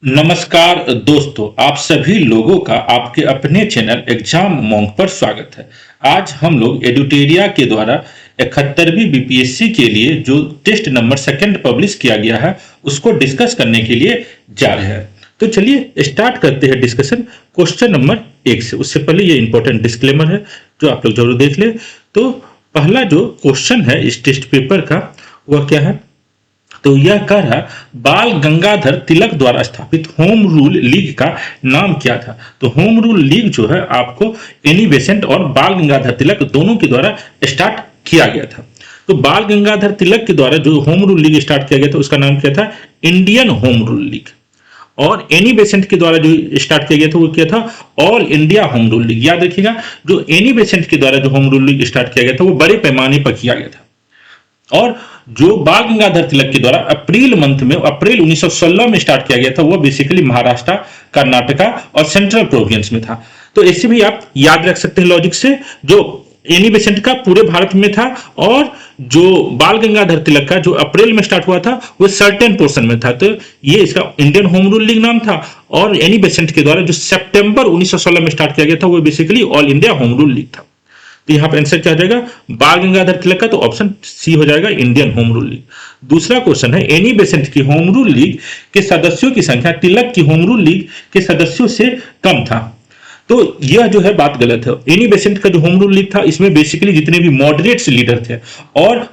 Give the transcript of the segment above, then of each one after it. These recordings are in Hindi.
नमस्कार दोस्तों, आप सभी लोगों का आपके अपने चैनल एग्जाम मॉन्क पर स्वागत है। आज हम लोग एडुटेरिया के द्वारा 71वीं बीपीएससी के लिए जो टेस्ट नंबर सेकंड पब्लिश किया गया है उसको डिस्कस करने के लिए जा रहे हैं। तो चलिए स्टार्ट करते हैं डिस्कशन क्वेश्चन नंबर 1 से। उससे पहले ये इंपॉर्टेंट डिस्क्लेमर है जो आप लोग जरूर देख ले। तो पहला जो क्वेश्चन है इस टेस्ट पेपर का वह क्या है, तो यह कह रहा बाल गंगाधर तिलक द्वारा स्थापित होम रूल लीग का नाम क्या था। तो होम रूल लीग जो है आपको एनी बेसेंट और बाल गंगाधर तिलक दोनों के द्वारा स्टार्ट किया गया था। तो बाल गंगाधर तिलक के द्वारा जो होम रूल लीग स्टार्ट किया गया था उसका नाम क्या था, इंडियन होम रूल लीग। और एनी बेसेंट के द्वारा जो स्टार्ट किया गया था वो क्या था, all India home rule league. याद रखिएगा, जो एनी बेसेंट के द्वारा जो होम रूल लीग स्टार्ट किया गया था वो बड़े पैमाने पर किया गया था। और जो बाल गंगाधर तिलक के द्वारा अप्रैल मंथ में अप्रैल 1916 में स्टार्ट किया गया था वह बेसिकली महाराष्ट्र, कर्नाटका और सेंट्रल प्रोविंस में था। तो ऐसे भी आप याद रख सकते हैं लॉजिक से, जो एनी बेसेंट का पूरे भारत में था और जो बाल गंगाधर तिलक का जो अप्रैल में स्टार्ट हुआ था वो सर्टेन पोर्शन में था। तो ये इसका इंडियन होम रूल लीग नाम था। और एनी बेसेंट के द्वारा जो सितंबर 1916 में स्टार्ट किया गया था वो basically all India home rule league था। तो यहां पर आंसर क्या हो जाएगा, बाल गंगाधर तिलक का, तो ऑप्शन सी हो जाएगा, इंडियन होम रूल लीग। दूसरा क्वेश्चन है, एनी बेसेंट की होम रूल लीग के सदस्यों की संख्या तिलक की होम रूल लीग के सदस्यों से कम था। तो यह जो है बात गलत है। एनी बेसेंट का जो होम रूल लीग था इसमें बेसिकली जितने भी मॉडरेट्स लीडर थे और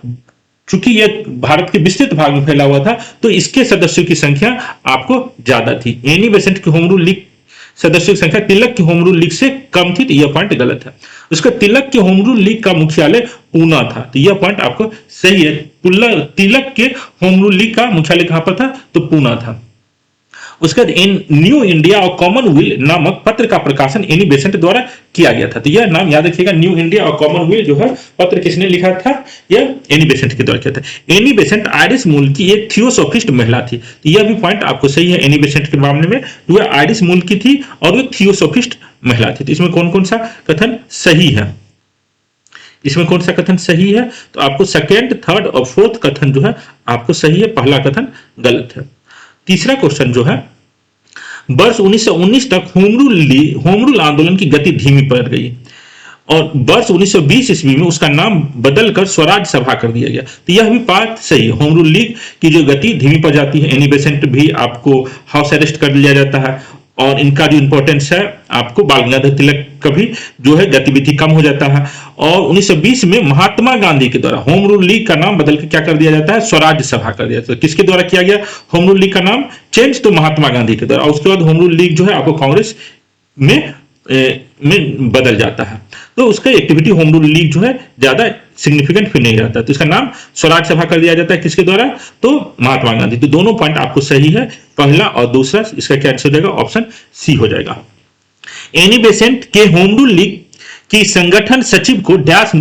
चूंकि यह भारत के विस्तृत भाग में फैला हुआ था तो इसके सदस्यों की संख्या आपको ज्यादा थी। एनी बेसेंट की होम रूल लीग सदस्यों की संख्या तिलक की होम रूल लीग से कम थी, तो यह पॉइंट गलत है। उसका तिलक के होम रूल लीग का मुख्यालय पूना था, तो यह पॉइंट आपको सही है। तिलक के होम रूल लीग का मुख्यालय कहां पर था, तो पूना था। उसके बाद इन न्यू इंडिया और कॉमनवेल्थ नामक पत्र का प्रकाशन एनी बेसेंट द्वारा किया गया था। तो यह नाम याद रखिएगा, न्यू इंडिया और कॉमनवेल्थ जो है पत्र किसने लिखा था, यह एनी बेसेंट के द्वारा किया था। एनी बेसेंट आयरिश मूल की एक थियोसोफिस्ट महिला थी, तो यह भी पॉइंट आपको सही है। एनी बेसेंट के मामले में वह आयरिश मूल की थी और वह थियोसोफिस्ट महिला थी। तो इसमें कौन कौन सा कथन सही है, इसमें कौन सा कथन सही है, तो आपको सेकेंड, थर्ड और फोर्थ कथन जो है आपको सही है, पहला कथन गलत है। तीसरा क्वेश्चन जो है, वर्ष 1919 तक होम रूल आंदोलन की गति धीमी पड़ गई और वर्ष 1920 ईस्वी में उसका नाम बदलकर स्वराज सभा कर दिया गया। तो यह भी बात सही है, होम रूल लीग की जो गति धीमी पड़ जाती है। एनी बेसेंट भी आपको हाउस अरेस्ट कर लिया जाता है और इनका जो इंपॉर्टेंस है आपको बाल गंगाधर तिलक का भी जो है गतिविधि कम हो जाता है। और 1920 में महात्मा गांधी के द्वारा होम रूल लीग का नाम बदलकर क्या कर दिया जाता है, स्वराज सभा कर दिया जाता है। किसके द्वारा किया गया होम रूल लीग का नाम चेंज, तो महात्मा गांधी के द्वारा। और उसके बाद होम रूल लीग जो है आपको कांग्रेस में बदल जाता है। तो उसका एक्टिविटी होम रूल लीग जो है ज्यादा सिग्निफिकेंट फिर नहीं रहता, तो इसका नाम स्वराज सभा कर दिया जाता है। किसके द्वारा, तो महात्मा गांधी। तो दोनों पॉइंट आपको सही है, पहला और दूसरा। इसका क्या आंसर हो जाएगा, ऑप्शन सी हो जाएगा। एनी बेसेंट के होम रूल लीग की संगठन सचिव को dash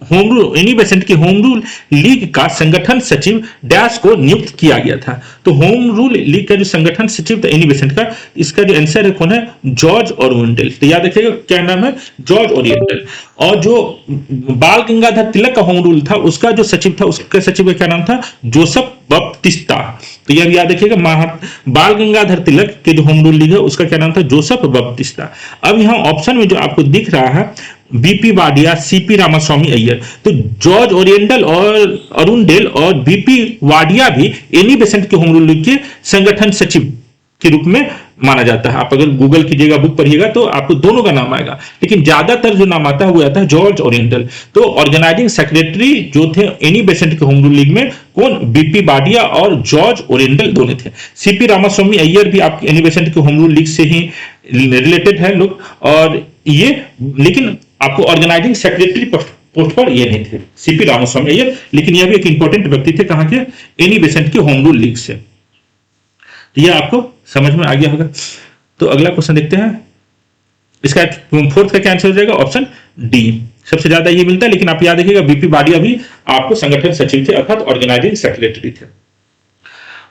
home rule Annie Besant के होम रूल लीग का संगठन सचिव डैश को नियुक्त किया गया था। तो होम रूल लीग का जो संगठन सचिव था एनी बेसेंट का, इसका जो आंसर है कौन है, जॉर्ज ओरिएंटल। तो याद रखिएगा क्या नाम है, जॉर्ज ओरिएंटल। और जो बाल गंगाधर तिलक का होम रूल था उसका जो सचिव था, उसका सचिव का क्या नाम था, जोसेफ बप्तिस्ता। तो यह याद रखिएगा, बाल गंगाधर तिलक के जो होम रूल लीग है उसका क्या नाम था, जोसेफ बप्तिस्ता। अब यहाँ ऑप्शन में जो आपको दिख रहा है बीपी वाडिया, सीपी रामास्वामी अय्यर, तो जॉर्ज ओरिएंटल और अरुण डेल और बीपी वाडिया भी एनी बेसेंट के होम रूल लीग के संगठन सचिव के रूप में माना जाता है। आप अगर गूगल कीजिएगा, बुक पढ़िएगा तो आपको दोनों का नाम आएगा, लेकिन ज्यादातर जो नाम आता है वो आता है जॉर्ज ओरिएंटल। तो ऑर्गेनाइजिंग सेक्रेटरी जो थे एनी बेसेंट के होम रूल लीग में, कौन, बीपी वाडिया और जॉर्ज ओरिएंटल दोनों थे। सीपी रामास्वामी अय्यर भी आपके एनी बेसेंट के होम रूल लीग से ही रिलेटेड है लोग, और ये लेकिन आपको ऑर्गेनाइजिंग सेक्रेटरी पोस्ट पर ये नहीं थे सीपी रामास्वामी अय्यर, लेकिन यह भी एक इंपॉर्टेंट व्यक्ति थे, कहां के, एनी बेसेंट के होम रूल लीग से। तो यह आपको समझ में आ गया होगा। तो अगला क्वेश्चन देखते हैं, इसका फोर्थ का क्या आंसर हो जाएगा, ऑप्शन डी। सबसे ज्यादा ये मिलता है, लेकिन आप याद रखिएगा बीपी वाडिया भी आपको संगठन सचिव थे, अर्थात ऑर्गेनाइजिंग सेक्रेटरी थे।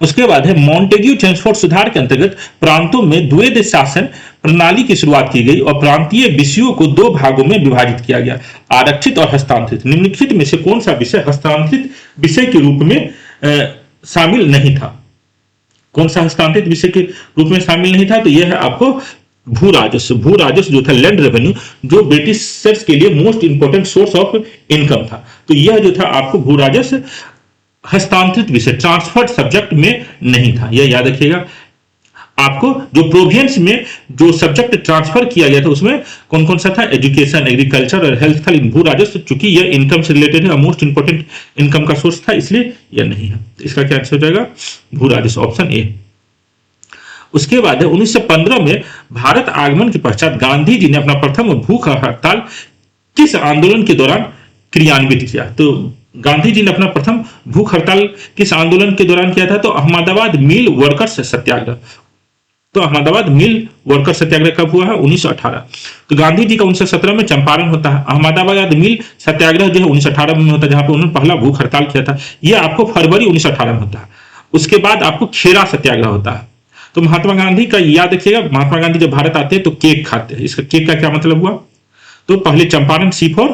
उसके बाद है मॉन्टेग्यू चेम्सफोर्ड सुधार के अंतर्गत प्रांतों में द्वैध शासन प्रणाली की शुरुआत की गई और प्रांतीय विषयों को दो भागों में विभाजित किया गया, आरक्षित और हस्तांतरित। निम्नलिखित में से कौन सा विषय हस्तांतरित विषय के रूप में शामिल नहीं था। कौन सा हस्तांतरित विषय के रूप में शामिल नहीं था? तो यह है आपको भू राजस्व। भू राजस्व जो था, लैंड रेवेन्यू, जो ब्रिटिशर्स के लिए most important source of income था। तो यह जो था आपको भू राजस्व हस्तांतरित विषय, ट्रांसफर्ड सब्जेक्ट में नहीं था, यह याद रखिएगा। आपको जो प्रोवियंस में जो सब्जेक्ट ट्रांसफर किया गया था उसमें कौन कौन सा था? एजुकेशन, एग्रीकल्चर और हेल्थ था। भू राजस्व चूंकि यह इनकम से रिलेटेड है, मोस्ट इंपोर्टेंट इनकम का सोर्स था, इसलिए यह नहीं है। तो इसका क्या आंसर हो जाएगा? भू राजस्व, ऑप्शन ए। उसके बाद 1915 में भारत आगमन के पश्चात गांधी जी ने अपना प्रथम भूख हड़ताल किस आंदोलन के दौरान क्रियान्वित किया? तो गांधी जी ने अपना प्रथम भूख हड़ताल किस आंदोलन के दौरान किया था? तो अहमदाबाद मिल वर्कर्स सत्याग्रह। तो अहमदाबाद मिल वर्कर सत्याग्रह कब हुआ है? 1918। तो गांधी जी का 1917 में चंपारण होता है। अहमदाबाद मिल सत्याग्रह जो है 1918 में होता है, जहां पर उन्होंने पहला भूख हड़ताल किया था। यह आपको फरवरी 1918 में होता है। उसके बाद आपको खेड़ा सत्याग्रह होता है। तो महात्मा गांधी का याद रखिएगा, महात्मा गांधी जब भारत आते हैं तो केक खाते हैं। इसका केक का क्या मतलब हुआ? तो पहले Champaran, C for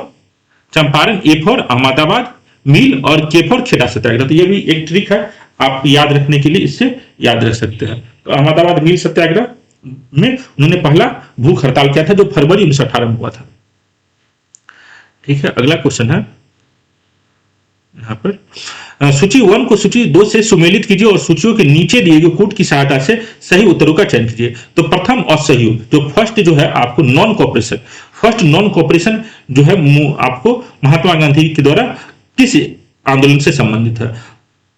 Champaran, A for Ahmedabad mill और के फॉर खेड़ा सत्याग्रह। तो यह भी एक ट्रिक है, आप याद रखने के लिए इससे याद रख सकते हैं। तो अहमदाबाद मिल सत्याग्रह में उन्होंने पहला भूख हड़ताल किया था, जो फरवरी 1918 में हुआ था। ठीक है, अगला क्वेश्चन है यहां पर, सूची 1 को सूची 2 से सुमेलित कीजिए और सूचियों के नीचे दिए गए कूट की सहायता से सही उत्तरों का चयन कीजिए। तो प्रथम असहयोग, जो फर्स्ट जो है आपको non cooperation, first non cooperation जो है आपको महात्मा गांधी के द्वारा किस आंदोलन से संबंधित है?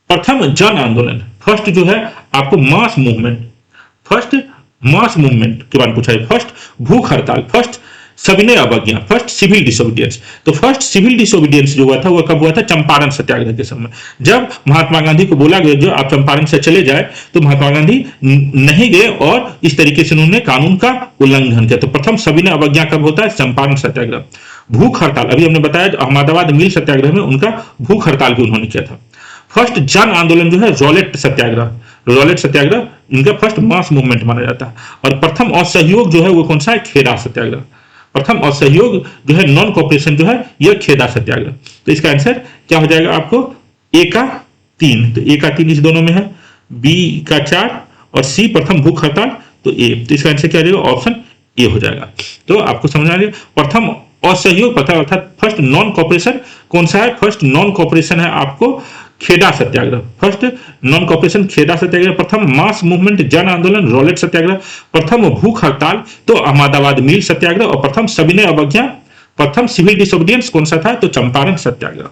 प्रथम जन आंदोलन, फर्स्ट जो है आपको mass movement, first mass movement के बारे में पूछा है। फर्स्ट भूख हड़ताल, फर्स्ट सविनय अवज्ञा, फर्स्ट सिविल डिसोबीडियंस। तो फर्स्ट सिविल डिसोबीडियंस जो हुआ था वह कब हुआ था? चंपारण सत्याग्रह के समय। जब महात्मा गांधी को बोला गया जो आप चंपारण से चले जाए, तो महात्मा गांधी नहीं गए और इस तरीके से उन्होंने कानून का उल्लंघन किया। तो प्रथम सविनय अवज्ञा कब होता है? चंपारण सत्याग्रह। भूख हड़ताल, अभी हमने बताया अहमदाबाद मिल सत्याग्रह में उनका भूख हड़ताल भी उन्होंने किया था। फर्स्ट जन आंदोलन जो है रॉलेट सत्याग्रह, रॉलेट सत्याग्रह इनका फर्स्ट मास मूवमेंट माना जाता है। और प्रथम असहयोग जो है वो कौन सा है? खेड़ा सत्याग्रह। प्रथम असहयोग जो है नॉन कॉपरेशन जो है यह खेड़ा सत्याग्रह। तो इसका आंसर क्या हो जाएगा आपको? ए का 3। तो ए का 3 इस दोनों में है, बी का 4 और सी प्रथम भूख हड़ताल, तो ए। तो इसका आंसर क्या हो जाएगा? ऑप्शन ए हो जाएगा। तो आपको समझ आ रही है, प्रथम असहयोग पता, अर्थात फर्स्ट नॉन कॉपरेशन कौन सा है? फर्स्ट नॉन कॉपरेशन है आपको खेड़ा सत्याग्रह। फर्स्ट नॉन कॉपरेशन खेड़ा सत्याग्रह, प्रथम मास मूवमेंट जन आंदोलन रॉलेट सत्याग्रह, प्रथम भूख हड़ताल तो अहमदाबाद मिल सत्याग्रह, और प्रथम सविनय अवज्ञा, प्रथम सिविल डिसोबीडियंस कौन सा था? तो चंपारण सत्याग्रह।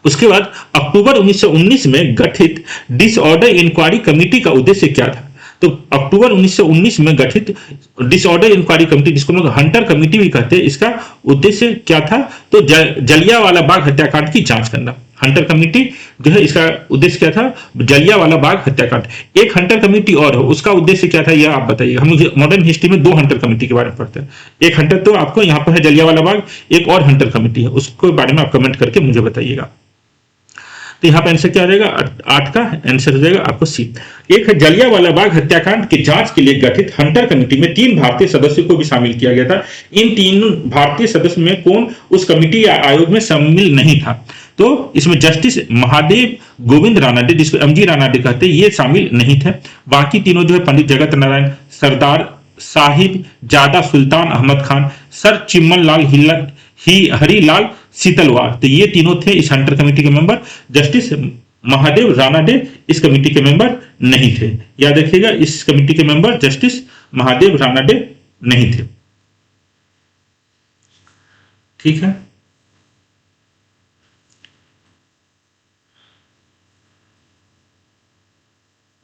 उसके बाद अक्टूबर 1919 में गठित डिसऑर्डर इंक्वायरी कमेटी का उद्देश्य क्या था? तो अक्टूबर 1919 में गठित डिसऑर्डर इंक्वायरी कमेटी, जिसको लोग हंटर कमेटी भी कहते हैं, इसका उद्देश्य क्या था? तो जलियांवाला बाग हत्याकांड की जांच करना। हंटर कमेटी जो है इसका उद्देश्य क्या था? जलियांवाला बाग हत्याकांड। एक हंटर कमेटी और है, उसका उद्देश्य क्या था यह आप बताइए। हम मॉडर्न हिस्ट्री में 2 हंटर कमेटी के बारे में पढ़ते हैं। एक हंटर तो आपको यहाँ पर है जलियांवाला बाग, एक और हंटर कमेटी है, उसके बारे में आप कमेंट करके मुझे बताइएगा। तो यहाँ पे आंसर क्या हो जाएगा? 8 का आंसर हो जाएगा आपको सी। एक है जलियांवाला बाग हत्याकांड की जांच के लिए गठित हंटर कमेटी में 3 भारतीय सदस्यों को भी शामिल किया गया था। इन 3 भारतीय सदस्य में कौन उस कमेटी या आयोग में शामिल नहीं था? तो इसमें जस्टिस महादेव गोविंद रानाडे, जिसको एमजी रानाडे कहते हैं, ये शामिल नहीं थे। बाकी तीनों जो है पंडित जगत नारायण, सरदार साहिब जादा सुल्तान अहमद खान, सर चिम्मन लाल हरिलाल शीतलवार, तो ये तीनों थे इस हंटर कमेटी के मेंबर। जस्टिस महादेव रानाडे इस कमेटी के मेंबर नहीं थे। याद रखिएगा, इस कमेटी के मेंबर जस्टिस महादेव रानाडे नहीं थे। ठीक है,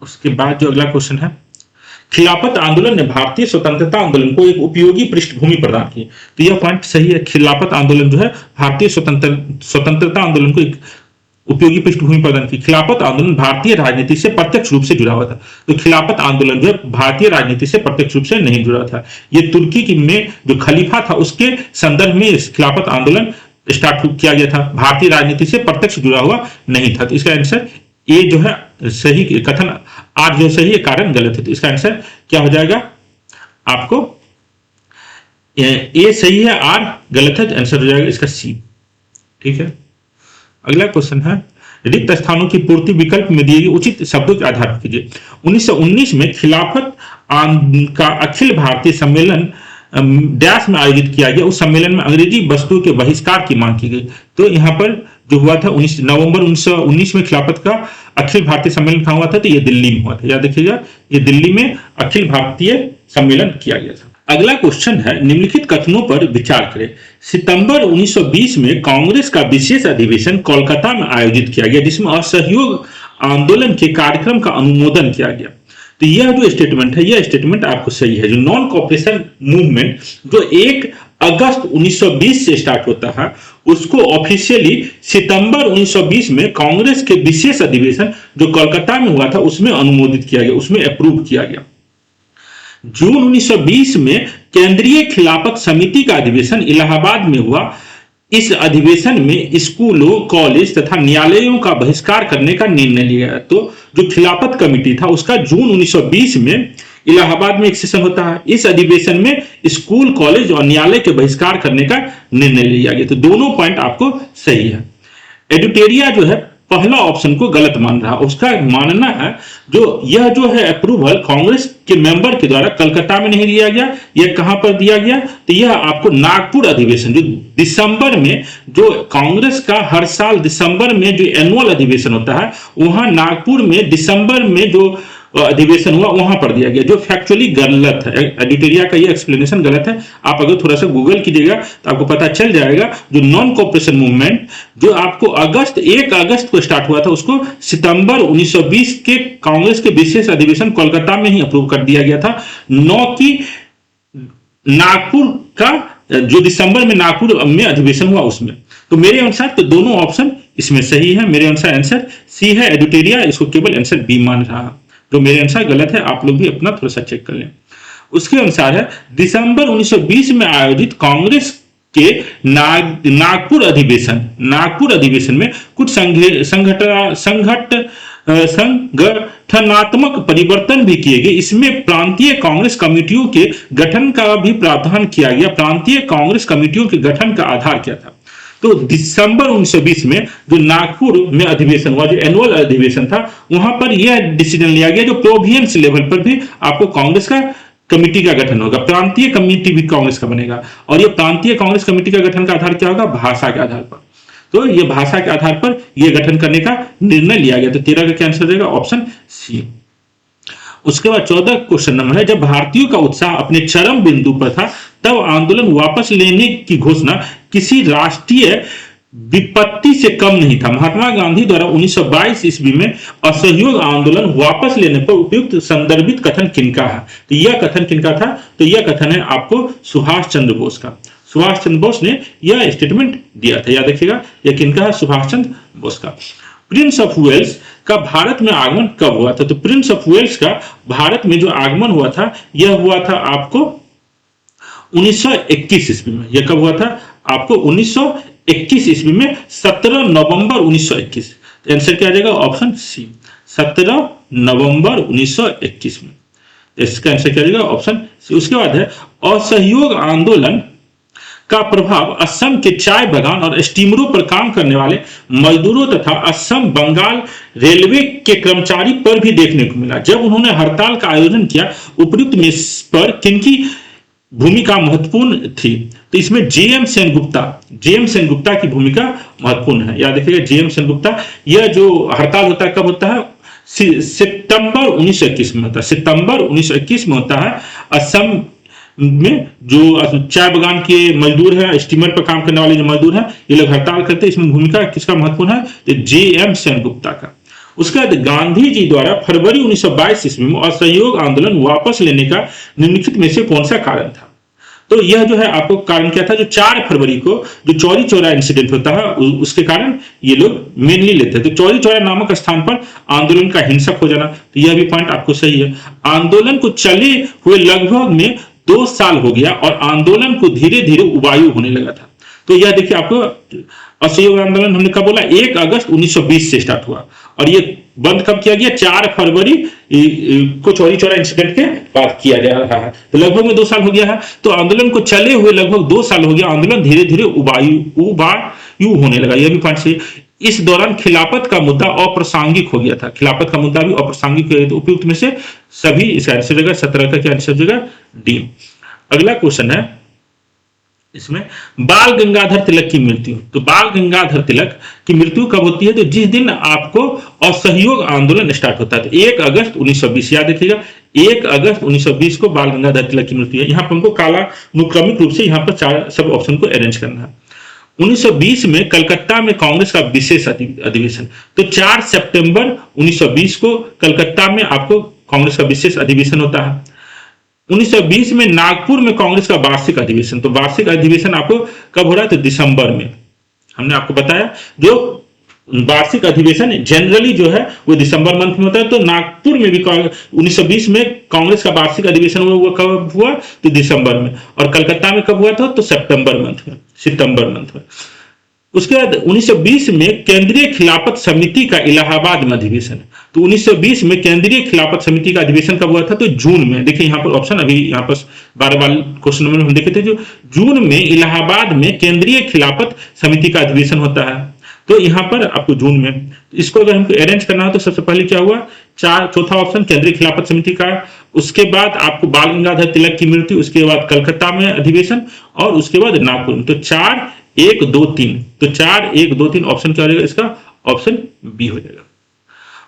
उसके बाद जो अगला क्वेश्चन है, खिलाफत आंदोलन ने भारतीय स्वतंत्रता आंदोलन को एक उपयोगी पृष्ठभूमि प्रदान की। तो यह पॉइंट सही है, खिलाफत आंदोलन जो है भारतीय स्वतंत्रता आंदोलन को एक उपयोगी पृष्ठभूमि प्रदान की। खिलाफत आंदोलन भारतीय राजनीति से प्रत्यक्ष रूप से जुड़ा हुआ था। तो खिलाफत आंदोलन जो है भारतीय राजनीति से प्रत्यक्ष रूप से नहीं जुड़ा था। यह तुर्की में जो खलीफा था उसके संदर्भ में इस खिलाफत आंदोलन स्टार्ट किया गया था, भारतीय राजनीति से प्रत्यक्ष जुड़ा हुआ नहीं था। तो इसका आंसर ए जो है सही कथन, आर जो सही है कारण गलत है। तो इसका आंसर क्या हो जाएगा आपको? ए सही है, आर गलत है, आंसर हो जाएगा इसका सी। ठीक है, अगला क्वेश्चन है, रिक्त स्थानों की पूर्ति विकल्प में दिए गए उचित शब्दों के आधार पर कीजिए। 1919 में खिलाफत का अखिल भारतीय सम्मेलन डैश में आयोजित किया गया। उस सम्मेलन में अंग्रेजी वस्तुओं के बहिष्कार की मांग की गई। तो यहाँ पर जो हुआ था 19 नवंबर 1919 में खिलाफत का अखिल भारतीय सम्मेलन कहाँ हुआ था, तो ये दिल्ली में हुआ था। याद रखिएगा, ये दिल्ली में अखिल भारतीय सम्मेलन किया गया था। अगला क्वेश्चन है, निम्नलिखित कथनों पर विचार करें। सितंबर 1920 में कांग्रेस का विशेष अधिवेशन कोलकाता में आयोजित किया गया, जिसमें असहयोग आंदोलन के कार्यक्रम का अनुमोदन किया गया। तो यह जो स्टेटमेंट है, यह स्टेटमेंट आपको सही है। जो नॉन कॉपरेशन मूवमेंट जो 1 अगस्त 1920 से स्टार्ट होता है, उसको ऑफिशियली सितंबर 1920 में कांग्रेस के विशेष अधिवेशन जो कोलकाता में हुआ था उसमें अनुमोदित किया गया, उसमें अप्रूव किया गया। जून 1920 में केंद्रीय खिलाफत समिति का अधिवेशन इलाहाबाद में हुआ। इस अधिवेशन में स्कूलों, कॉलेज तथा न्यायालयों का बहिष्कार करने का निर्णय लिया गया। तो जो खिलाफत कमेटी था उसका जून 1920 में इलाहाबाद में एक सेशन होता है। इस अधिवेशन में स्कूल, कॉलेज और न्यायालय के बहिष्कार करने का निर्णय लिया गया। तो दोनों पॉइंट आपको सही है। एडिटोरिया जो है पहला ऑप्शन को गलत मान रहा, उसका मानना है यह जो है अप्रूवल कांग्रेस के मेंबर के द्वारा कलकत्ता में नहीं दिया गया, यह कहां पर दिया गया, तो यह आपको नागपुर अधिवेशन जो दिसंबर में, जो कांग्रेस का हर साल दिसंबर में जो एनुअल अधिवेशन होता है, वहां नागपुर में दिसंबर में जो अधिवेशन हुआ वहां पर दिया गया, जो फैक्चुअली गलत है। एडिटोरिया का ये एक्सप्लेनेशन गलत है। आप अगर थोड़ा सा गूगल कीजिएगा तो आपको पता चल जाएगा। जो नॉन कॉपरेशन मूवमेंट जो आपको 1 अगस्त को स्टार्ट हुआ था, उसको सितंबर 1920 के कांग्रेस के विशेष अधिवेशन कोलकाता में ही अप्रूव कर दिया गया था, न कि नागपुर का जो दिसंबर में नागपुर में अधिवेशन हुआ उसमें। तो मेरे अनुसार तो दोनों ऑप्शन इसमें सही है। मेरे अनुसार आंसर सी है, एडिटोरिया। इसको केवल आंसर बी मान रहा है, जो मेरे अनुसार गलत है। आप लोग भी अपना थोड़ा सा चेक कर लें। उसके अनुसार है, दिसंबर 1920 में आयोजित कांग्रेस के नागपुर अधिवेशन में कुछ संगठनात्मक परिवर्तन भी किए गए। इसमें प्रांतीय कांग्रेस कमेटियों के गठन का भी प्रावधान किया गया। प्रांतीय कांग्रेस कमेटियों के गठन का आधार क्या था? तो दिसंबर 1920 में जो नागपुर में अधिवेशन हुआ, जो एनुअल अधिवेशन था, वहां पर यह डिसीजन लिया गया जो प्रोविंस लेवल पर भी आपको कांग्रेस का कमेटी का गठन होगा, प्रांतीय कमेटी भी कांग्रेस का बनेगा। और यह प्रांतीय कांग्रेस कमेटी का गठन का आधार क्या होगा? भाषा के आधार पर। तो यह भाषा के आधार पर यह गठन करने का निर्णय लिया गया। तो 13 का क्या आंसर रहेगा? Option C. उसके बाद 14 क्वेश्चन नंबर है, जब भारतीयों का उत्साह अपने चरम बिंदु पर था तब आंदोलन वापस लेने की घोषणा किसी राष्ट्रीय विपत्ति से कम नहीं था। महात्मा गांधी द्वारा 1922 ईस्वी में असहयोग आंदोलन वापस लेने पर उपयुक्त संदर्भित कथन किनका है? तो यह कथन किनका था? तो यह कथन है आपको सुभाष चंद्र बोस का। सुभाष चंद्र बोस ने यह स्टेटमेंट दिया था। याद रखिएगा, यह किनका है? सुभाष चंद्र बोस का। प्रिंस ऑफ वेल्स का भारत में आगमन कब हुआ था? तो प्रिंस ऑफ वेल्स का भारत में जो आगमन हुआ था, यह हुआ था आपको 1921 ईस्वी में। यह कब हुआ था? आपको 1921 ईस्वी में, 17 नवंबर 1921। तो आंसर क्या आ जाएगा? ऑप्शन सी, 17 नवंबर 1921 में। इसका आंसर क्या आ जाएगा? Option C. उसके बाद है, असहयोग आंदोलन का प्रभाव असम के चाय बागान और स्टीमरों पर काम करने वाले मजदूरों तथा असम बंगाल रेलवे के कर्मचारी पर भी देखने को मिला। जब उन्होंने हड़ताल का आयोजन किया, उपयुक्त में पर किनकी भूमिका महत्वपूर्ण थी? तो इसमें जेएम सेनगुप्ता की भूमिका महत्वपूर्ण है। याद रखिएगा, जेएम सेनगुप्ता। यह जो हड़ताल होता है कब होता है? सितंबर 1921 में होता है। सितंबर 1921 में होता है। असम में जो चाय बागान के मजदूर हैं, स्टीमर पर काम करने वाले जो मजदूर हैं, ये लोग हड़ताल करते हैं। इसमें भूमिका किसका महत्वपूर्ण है? तो जेएम सेनगुप्ता का। उसके बाद गांधी जी द्वारा फरवरी 1922 ईस्वी में असहयोग आंदोलन वापस लेने का निम्नलिखित में से कौन सा कारण था? तो यह जो है आपको कारण क्या था? जो 4 फरवरी को जो चौरी चौरा इंसिडेंट होता है, उसके कारण ये लोग मेनली लेते हैं। तो चौरी चौरा नामक स्थान पर आंदोलन का हिंसक हो जाना, तो यह भी पॉइंट आपको सही है। आंदोलन को चले हुए लगभग में 2 साल हो गया और आंदोलन को धीरे धीरे उबायु होने लगा था। तो यह देखिए, आपको असहयोग आंदोलन हमने कब बोला? 1 अगस्त 1920 से स्टार्ट हुआ और ये बंद कब किया गया? 4 फरवरी को चौरी चौरा इंसिडेंट के बाद किया जा रहा है। तो लगभग में 2 साल हो गया है। तो आंदोलन को चले हुए लगभग 2 साल हो गया, आंदोलन धीरे धीरे उबायु होने लगा। यह भी पॉइंट से इस दौरान खिलाफत का मुद्दा अप्रासंगिक हो गया था, खिलाफत का मुद्दा भी अप्रासंगिक हो गया। तो उपयुक्त में से सभी इसका आंसर हो जाएगा, 17 का क्या आंसर हो जाएगा, डी। अगला क्वेश्चन है इसमें, बाल गंगाधर तिलक की मृत्यु। तो बाल गंगाधर तिलक की मृत्यु कब होती है, तो जिस दिन आपको असहयोग आंदोलन स्टार्ट होता है, तो 1 अगस्त 1920, याद रखिएगा 1 अगस्त 1920 को बाल गंगाधर तिलक की मृत्यु है। यहां पर हमको कालानुक्रमिक रूप से यहां पर चार सब ऑप्शन को अरेंज करना है। 1920 में कलकत्ता में कांग्रेस का विशेष अधिवेशन, तो 4 सितंबर 1920 को कलकत्ता में आपको कांग्रेस का विशेष अधिवेशन होता है। 1920 में नागपुर में कांग्रेस का वार्षिक अधिवेशन, तो वार्षिक अधिवेशन आपको कब हो रहा है, तो दिसंबर में। हमने आपको बताया जो वार्षिक अधिवेशन जनरली जो है वो दिसंबर मंथ में होता है, तो नागपुर में भी 1920 में कांग्रेस का वार्षिक अधिवेशन हुआ, कब हुआ, तो दिसंबर में। और कलकत्ता में कब हुआ था, तो सितंबर मंथ में। उसके बाद 1920 में केंद्रीय खिलाफत समिति का इलाहाबाद में अधिवेशन, तो 1920 में केंद्रीय खिलाफत समिति का अधिवेशन कब हुआ था, तो जून में। देखिए यहाँ पर ऑप्शन अभी यहाँ पर 12 क्वेश्चन नंबर में हम देखे थे, जो जून में इलाहाबाद में केंद्रीय खिलाफत समिति का अधिवेशन होता है, तो यहाँ पर आपको जून में। इसको अगर हमको अरेंज करना हो तो सबसे पहले क्या हुआ, चौथा ऑप्शन केंद्रीय खिलाफत समिति का, उसके बाद आपको बाल गंगाधर तिलक की मृत्यु, उसके बाद कलकत्ता में अधिवेशन, और उसके बाद नागपुर में। तो 4 1 2 3, तो 4 1 2 3 ऑप्शन क्या हो जाएगा, इसका ऑप्शन बी हो जाएगा।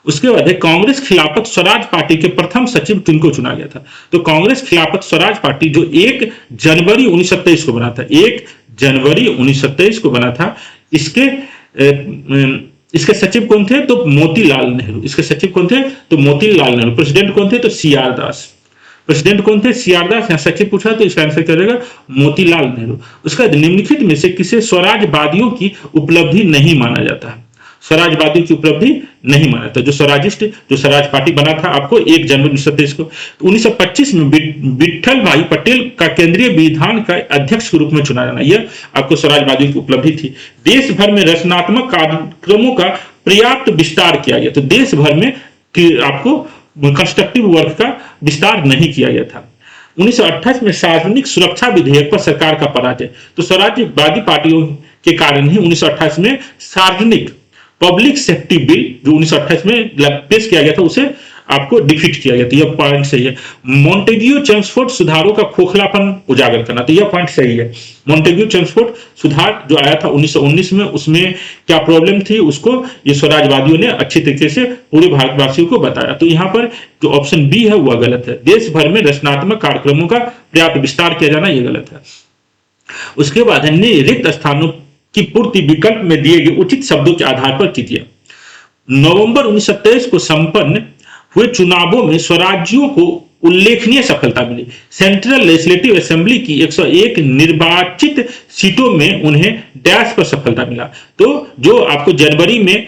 उसके बाद कांग्रेस खिलाफत स्वराज पार्टी के प्रथम सचिव किनको चुना गया था, तो कांग्रेस खिलाफत स्वराज पार्टी जो 1 जनवरी 1927 को बना था, 1 जनवरी 1927 को बना था, इसके सचिव कौन थे, तो मोतीलाल नेहरू। इसके सचिव कौन थे, तो मोतीलाल नेहरू। प्रेसिडेंट कौन थे, तो सीआर दास। प्रेसिडेंट कौन थे, सीआर दास। यहाँ सचिव पूछा तो इसका आंसर क्या रहेगा, मोतीलाल नेहरू। उसका निम्नलिखित में से किसे स्वराजवादियों की उपलब्धि नहीं माना जाता है, स्वराजवादियों की उपलब्धि नहीं माना था, जो स्वराज पार्टी बना था आपको 1 जनवरी 1927 को। 1925 में विट्ठल भाई पटेल का केंद्रीय विधान का अध्यक्ष के रूप में चुना जाना, यह आपको स्वराजवादियों की उपलब्धि थी। देश भर में रचनात्मक कार्यक्रमों का पर्याप्त विस्तार किया गया, तो देश भर में आपको कंस्ट्रक्टिव वर्क का विस्तार नहीं किया गया था। 1928 में सार्वजनिक सुरक्षा विधेयक पर सरकार का पराजय, तो स्वराज्यवादी पार्टियों के कारण ही 1928 में सार्वजनिक पब्लिक सेफ्टी बिल जो 1928 में पेश किया गया था, उसे आपको डिफीट किया गया, तो यह पॉइंट सही है। मॉन्टेग्यू चेम्सफोर्ड सुधारों का खोखलापन उजागर करना, तो यह पॉइंट सही है। मॉन्टेग्यू चेम्सफोर्ड सुधार जो आया था 1919 में, उसमें क्या प्रॉब्लम थी, उसको ये स्वराजवादियों ने अच्छी तरीके से पूरे भारतवासियों को बताया। तो यहाँ पर जो ऑप्शन बी है वह गलत है। देश भर में रचनात्मक कार्यक्रमों का पर्याप्त विस्तार किया जाना, यह गलत है। उसके बाद रिक्त स्थानों की पूर्ति विकल्प में दिए गए उचित शब्दों के आधार पर कीजिए। नवंबर 1927 को संपन्न हुए चुनावों में स्वराज्यों को उल्लेखनीय सफलता मिली। सेंट्रल लेजिस्लेटिव असेंबली की 101 निर्वाचित सीटों में उन्हें डैश पर सफलता मिला। तो जो आपको जनवरी में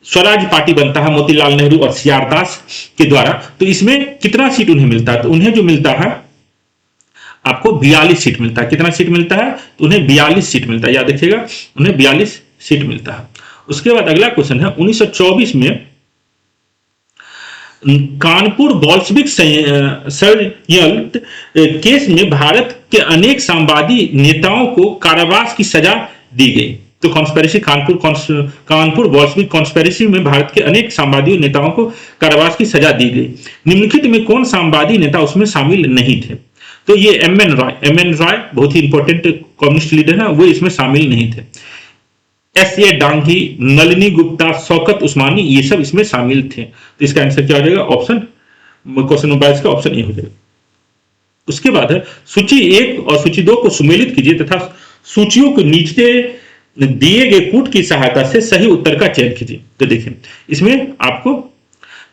स्वराज पार्टी बनता है मोतीलाल नेहरू और सीआर दास के द्वारा, तो इसमें कितना सीट उन्हें मिलता है, तो उन्हें जो मिलता है आपको 42 सीट मिलता है। कितना सीट मिलता है, तो उन्हें 42 सीट मिलता है, याद रखिएगा उन्हें 42 सीट मिलता है। उसके बाद अगला क्वेश्चन है 1924 में कानपुर बॉल्शविक संयंत्र केस में भारत के अनेक साम्यवादी नेताओं को कारावास की सजा दी गई। तो कॉन्स्पिरेसी कानपुर बॉल्शविक कॉन्स्पिरेसी में भारत के अनेक साम्यवादी नेताओं को कारावास की सजा दी गई। निम्नलिखित में कौन साम्यवादी नेता उसमें शामिल नहीं थे, तो ये एम एन रॉय बहुत ही इंपॉर्टेंट कम्युनिस्ट लीडर है, वो इसमें शामिल नहीं थे। एस.ए. डांगी, नलिनी गुप्ता, शौकत उस्मानी, ये सब इसमें शामिल थे। तो इसका आंसर क्या हो जाएगा, ऑप्शन क्वेश्चन नंबर 22 का ऑप्शन ए हो जाएगा। उसके बाद है सूची 1 और सूची 2 को सुमेलित कीजिए तथा सूचियों को नीचे दिए गए कूट की सहायता से सही उत्तर का चयन कीजिए। तो देखिए इसमें आपको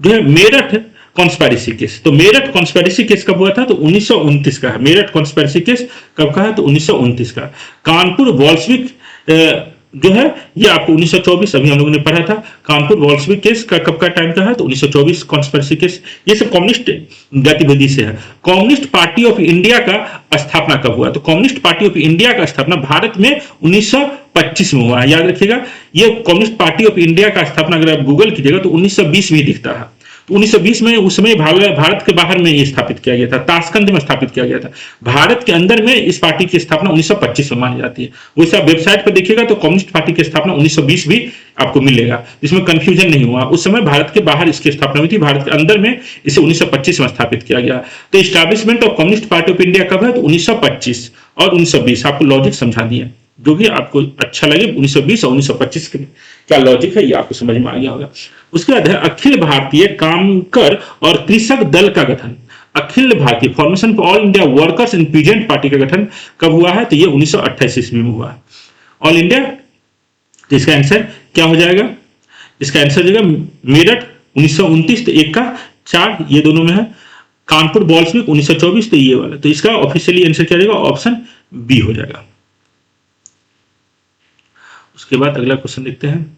जो है मेरठ कॉन्स्पिरेसी केस, तो मेरठ कॉन्स्पिरेसी केस कब हुआ था, तो 1929 का है। मेरठ कॉन्स्पिरेसी केस कब का है, तो 1929 का। कानपुर बॉल्शविक जो है ये आपको 1924 अभी हम लोगों ने पढ़ा था। कानपुर बॉल्शविक केस का कब का टाइम का है, तो 1924 कॉन्स्पिरेसी केस। ये सब कम्युनिस्ट गतिविधि से है। कम्युनिस्ट पार्टी ऑफ इंडिया का स्थापना कब हुआ, तो कम्युनिस्ट पार्टी ऑफ इंडिया का स्थापना भारत में 1925 में हुआ है, याद रखिएगा। ये कम्युनिस्ट पार्टी ऑफ इंडिया का स्थापना अगर आप गूगल कीजिएगा तो 1920 में दिखता है। तो 1920 में उस समय भारत के बाहर में ये स्थापित किया गया था, ताशकंद में स्थापित किया गया था। भारत के अंदर में इस पार्टी की स्थापना 1925 में मानी जाती है। वैसे आप वेबसाइट पर देखिएगा तो कम्युनिस्ट पार्टी की स्थापना 1920 भी आपको मिलेगा, जिसमें कंफ्यूजन नहीं हुआ। उस समय भारत के बाहर इसकी स्थापना हुई थी, भारत के अंदर में इसे 1925 में स्थापित किया गया। तो establishment of communist party of India कब है? तो 1925 और 1920। आपको लॉजिक समझा दिया, जो भी आपको अच्छा लगे। 1920 और 1925 के क्या लॉजिक है ये आपको समझ में आ गया होगा। उसके बाद है अखिल भारतीय कामकर और कृषक दल का गठन। Akhil Bharatiya formation for all India workers in peasant party का गठन कब हुआ है? तो ये 1928 ईस्वी में हुआ है। ऑल इंडिया, तो इसका आंसर क्या हो जाएगा? इसका आंसर हो जाएगा मेरठ 1929, तो एक का 4 ये दोनों में है। कानपुर बॉल्सविक 1924, तो ये वाला। तो इसका ऑफिशियली आंसर क्या रहेगा? ऑप्शन बी हो जाएगा। उसके बाद अगला क्वेश्चन देखते हैं।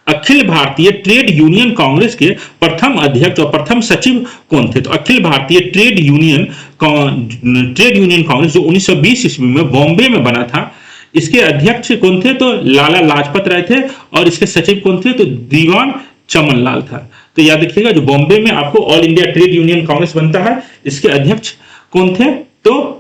अखिल भारतीय ट्रेड यूनियन कांग्रेस के प्रथम अध्यक्ष और प्रथम सचिव कौन थे? तो अखिल भारतीय ट्रेड यूनियन कांग्रेस जो 1920 ईस्वी में बॉम्बे में बना था, इसके अध्यक्ष कौन थे? तो लाला लाजपत राय थे। और इसके सचिव कौन थे? तो दीवान चमन लाल था। तो याद रखिएगा, जो बॉम्बे में आपको all India trade union Congress बनता है, इसके अध्यक्ष कौन थे? तो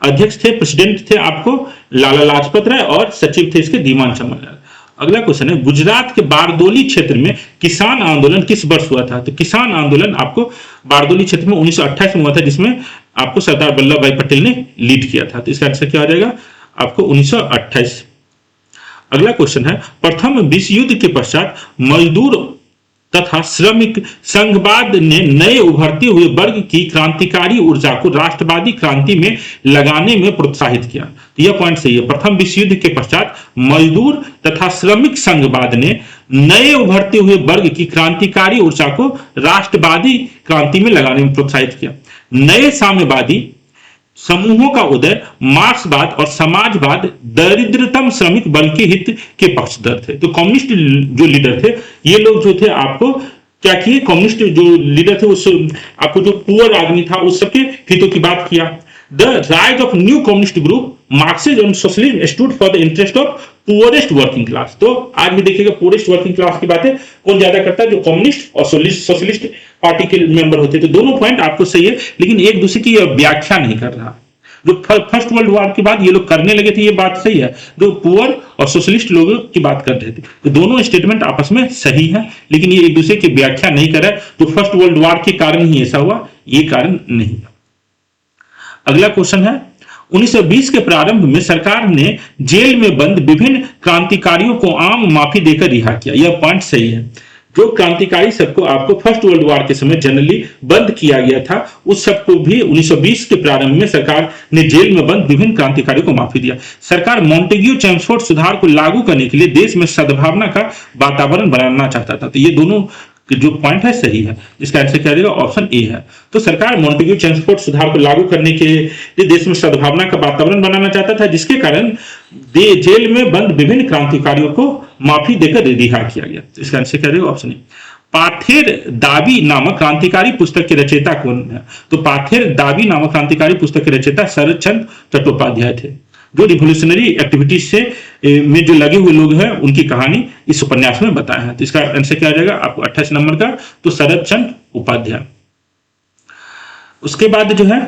अध्यक्ष थे, प्रेसिडेंट थे आपको लाला लाजपत राय और सचिव थे इसके दीवान चमन लाल। अगला क्वेश्चन है, गुजरात के बारदोली क्षेत्र में किसान आंदोलन किस वर्ष हुआ था? तो किसान आंदोलन आपको बारदोली क्षेत्र में 1928 में हुआ था, जिसमें आपको सरदार वल्लभ भाई पटेल ने लीड किया था। तो इसका आंसर क्या हो जाएगा? आपको 1928। अगला क्वेश्चन है, प्रथम विश्व युद्ध के पश्चात मजदूर तथा श्रमिक संघवाद ने नए उभरते हुए वर्ग की क्रांतिकारी ऊर्जा को राष्ट्रवादी क्रांति में लगाने में प्रोत्साहित किया। तो यह पॉइंट सही है। प्रथम विश्व युद्ध के पश्चात मजदूर तथा श्रमिक संघवाद ने नए उभरते हुए वर्ग की क्रांतिकारी ऊर्जा को राष्ट्रवादी क्रांति में लगाने में प्रोत्साहित किया। नए साम्यवादी समूहों का उदय, मार्क्सवाद और समाजवाद दरिद्रतम श्रमिक वर्ग के हित के पक्षधर थे। तो कम्युनिस्ट जो लीडर थे, ये लोग जो थे आपको क्या किए? कम्युनिस्ट जो लीडर थे उस आपको जो पुअर आदमी था उस सबके हितों की बात किया। The rise of new communist group Marxism and socialism stood for the interest of poorest working class. तो आज भी देखिएगा पुअरेस्ट वर्किंग क्लास की बातें कौन ज्यादा करता है? जो कम्युनिस्ट और सोशलिस्ट पार्टी के मेंबर होते थे। दोनों पॉइंट आपको सही है, लेकिन एक दूसरे की व्याख्या नहीं कर रहा। जो फर्स्ट वर्ल्ड वॉर के बाद ये लोग करने लगे थे, ये बात सही है। जो पुअर और सोशलिस्ट लोगों की बात कर रहे थे, तो दोनों स्टेटमेंट आपस में सही है, लेकिन ये एक दूसरे की व्याख्या नहीं कर रहा है। जो फर्स्ट वर्ल्ड वॉर के कारण ही ऐसा हुआ, ये कारण नहीं है। अगला क्वेश्चन है, 1920 के प्रारंभ में सरकार ने जेल में बंद विभिन्न क्रांतिकारियों को आम माफी देकर रिहा किया। यह पॉइंट सही है। जो क्रांतिकारी सबको आपको फर्स्ट वर्ल्ड वॉर के समय जनरली बंद किया गया था, उस सबको भी 1920 के प्रारंभ में सरकार ने जेल में बंद विभिन्न क्रांतिकारियों को माफी दिया। सरकार मॉन्टेग्यू चेम्सफोर्ड सुधार को लागू करने के लिए देश में सद्भावना का वातावरण बनाना चाहता था। तो ये दोनों जो पॉइंट है सही है। इसका आंसर क्या रहेगा? ऑप्शन ए है। तो सरकार मॉन्टेग्यू चेम्सफोर्ड सुधार को लागू करने के लिए देश में सद्भावना का वातावरण बनाना चाहता था, जिसके कारण जेल में बंद विभिन्न क्रांतिकारियों को माफी देकर रिहा किया गया। इसका आंसर क्या रहेगा? Option A. पाथेर दावी नामक क्रांतिकारी पुस्तक के रचयिता कौन है? तो पाथेर दावी नामक क्रांतिकारी पुस्तक के रचयिता शरद चंद्र चट्टोपाध्याय थे। जो रिवोल्यूशनरी एक्टिविटीज से में जो लगे हुए लोग हैं, उनकी कहानी इस उपन्यास में बताया है। तो इसका आंसर क्या आ जाएगा आपको 28 नंबर का? तो शरद चंद्र उपाध्याय। उसके बाद जो है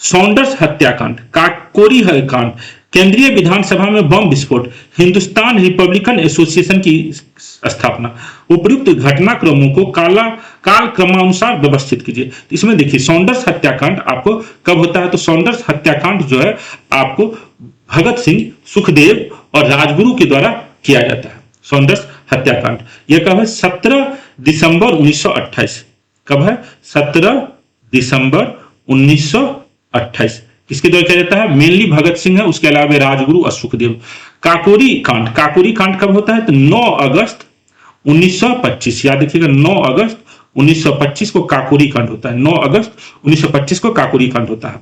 सॉन्डर्स हत्याकांड, काकोरी कांड, केंद्रीय विधानसभा में बम विस्फोट, हिंदुस्तान रिपब्लिकन एसोसिएशन की स्थापना। उपयुक्त घटनाक्रमों को काल क्रमानुसार व्यवस्थित कीजिए। तो इसमें देखिए सॉन्डर्स हत्याकांड आपको कब होता है? तो सॉन्डर्स हत्याकांड जो है आपको भगत सिंह, सुखदेव और राजगुरु के द्वारा किया जाता है। सॉन्डर्स हत्याकांड यह कब है? 17 दिसंबर 1928। कब है? 17 दिसंबर 1928। किसके द्वारा किया जाता है? मेनली भगत सिंह है, उसके अलावा राजगुरु और सुखदेव। काकोरी कांड कब होता है? तो 9 अगस्त 1925। याद रखिएगा 9 अगस्त 1925 को काकोरी कांड होता है। 9 अगस्त 1925 को काकोरी कांड होता है।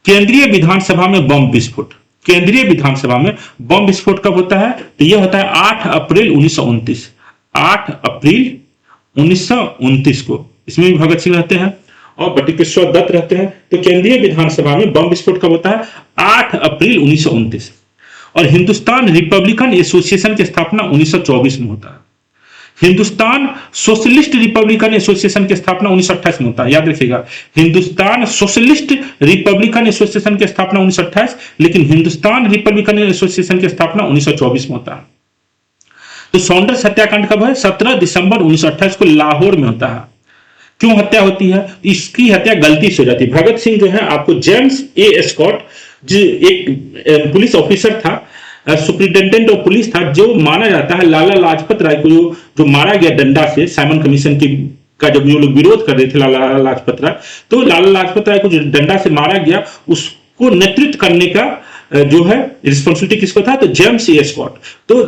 केंद्रीय विधानसभा में बम विस्फोट, केंद्रीय विधानसभा में बम विस्फोट कब होता है? तो यह होता है 8 अप्रैल 1929। 8 अप्रैल 1929 को। इसमें भी भगत सिंह रहते हैं और बटुकेश्वर दत्त रहते हैं। तो केंद्रीय विधानसभा में बम विस्फोट कब होता है? 8 अप्रैल 1929। और हिंदुस्तान रिपब्लिकन एसोसिएशन की स्थापना 1924 में होता है। हिंदुस्तान सोशलिस्ट रिपब्लिकन एसोसिएशन की स्थापना 1928 में होता है, याद रखिएगा। हिंदुस्तान सोशलिस्ट रिपब्लिकन एसोसिएशन की स्थापना 1928, लेकिन हिंदुस्तान रिपब्लिकन एसोसिएशन की स्थापना 1924 में होता है। तो सॉन्डर्स हत्याकांड कब है? 17 दिसंबर 1928 को लाहौर में होता है। क्यों हत्या होती है? इसकी हत्या गलती से हो जाती है। भगत सिंह जो है आपको जेम्स ए एस्कॉट, जो एक पुलिस ऑफिसर था, सुप्रिंटेंडेंट ऑफ पुलिस था, जो माना जाता है लाला लाजपत राय को जो मारा गया डंडा से साइमन कमीशन की का जब ये लोग विरोध कर रहे थे लाला लाजपत राय, तो लाला लाजपत राय को जो डंडा से मारा गया उसको नेतृत्व करने का जो है रिस्पॉन्सिबिलिटी किसको था? तो जेम्स ए एस्कॉट। तो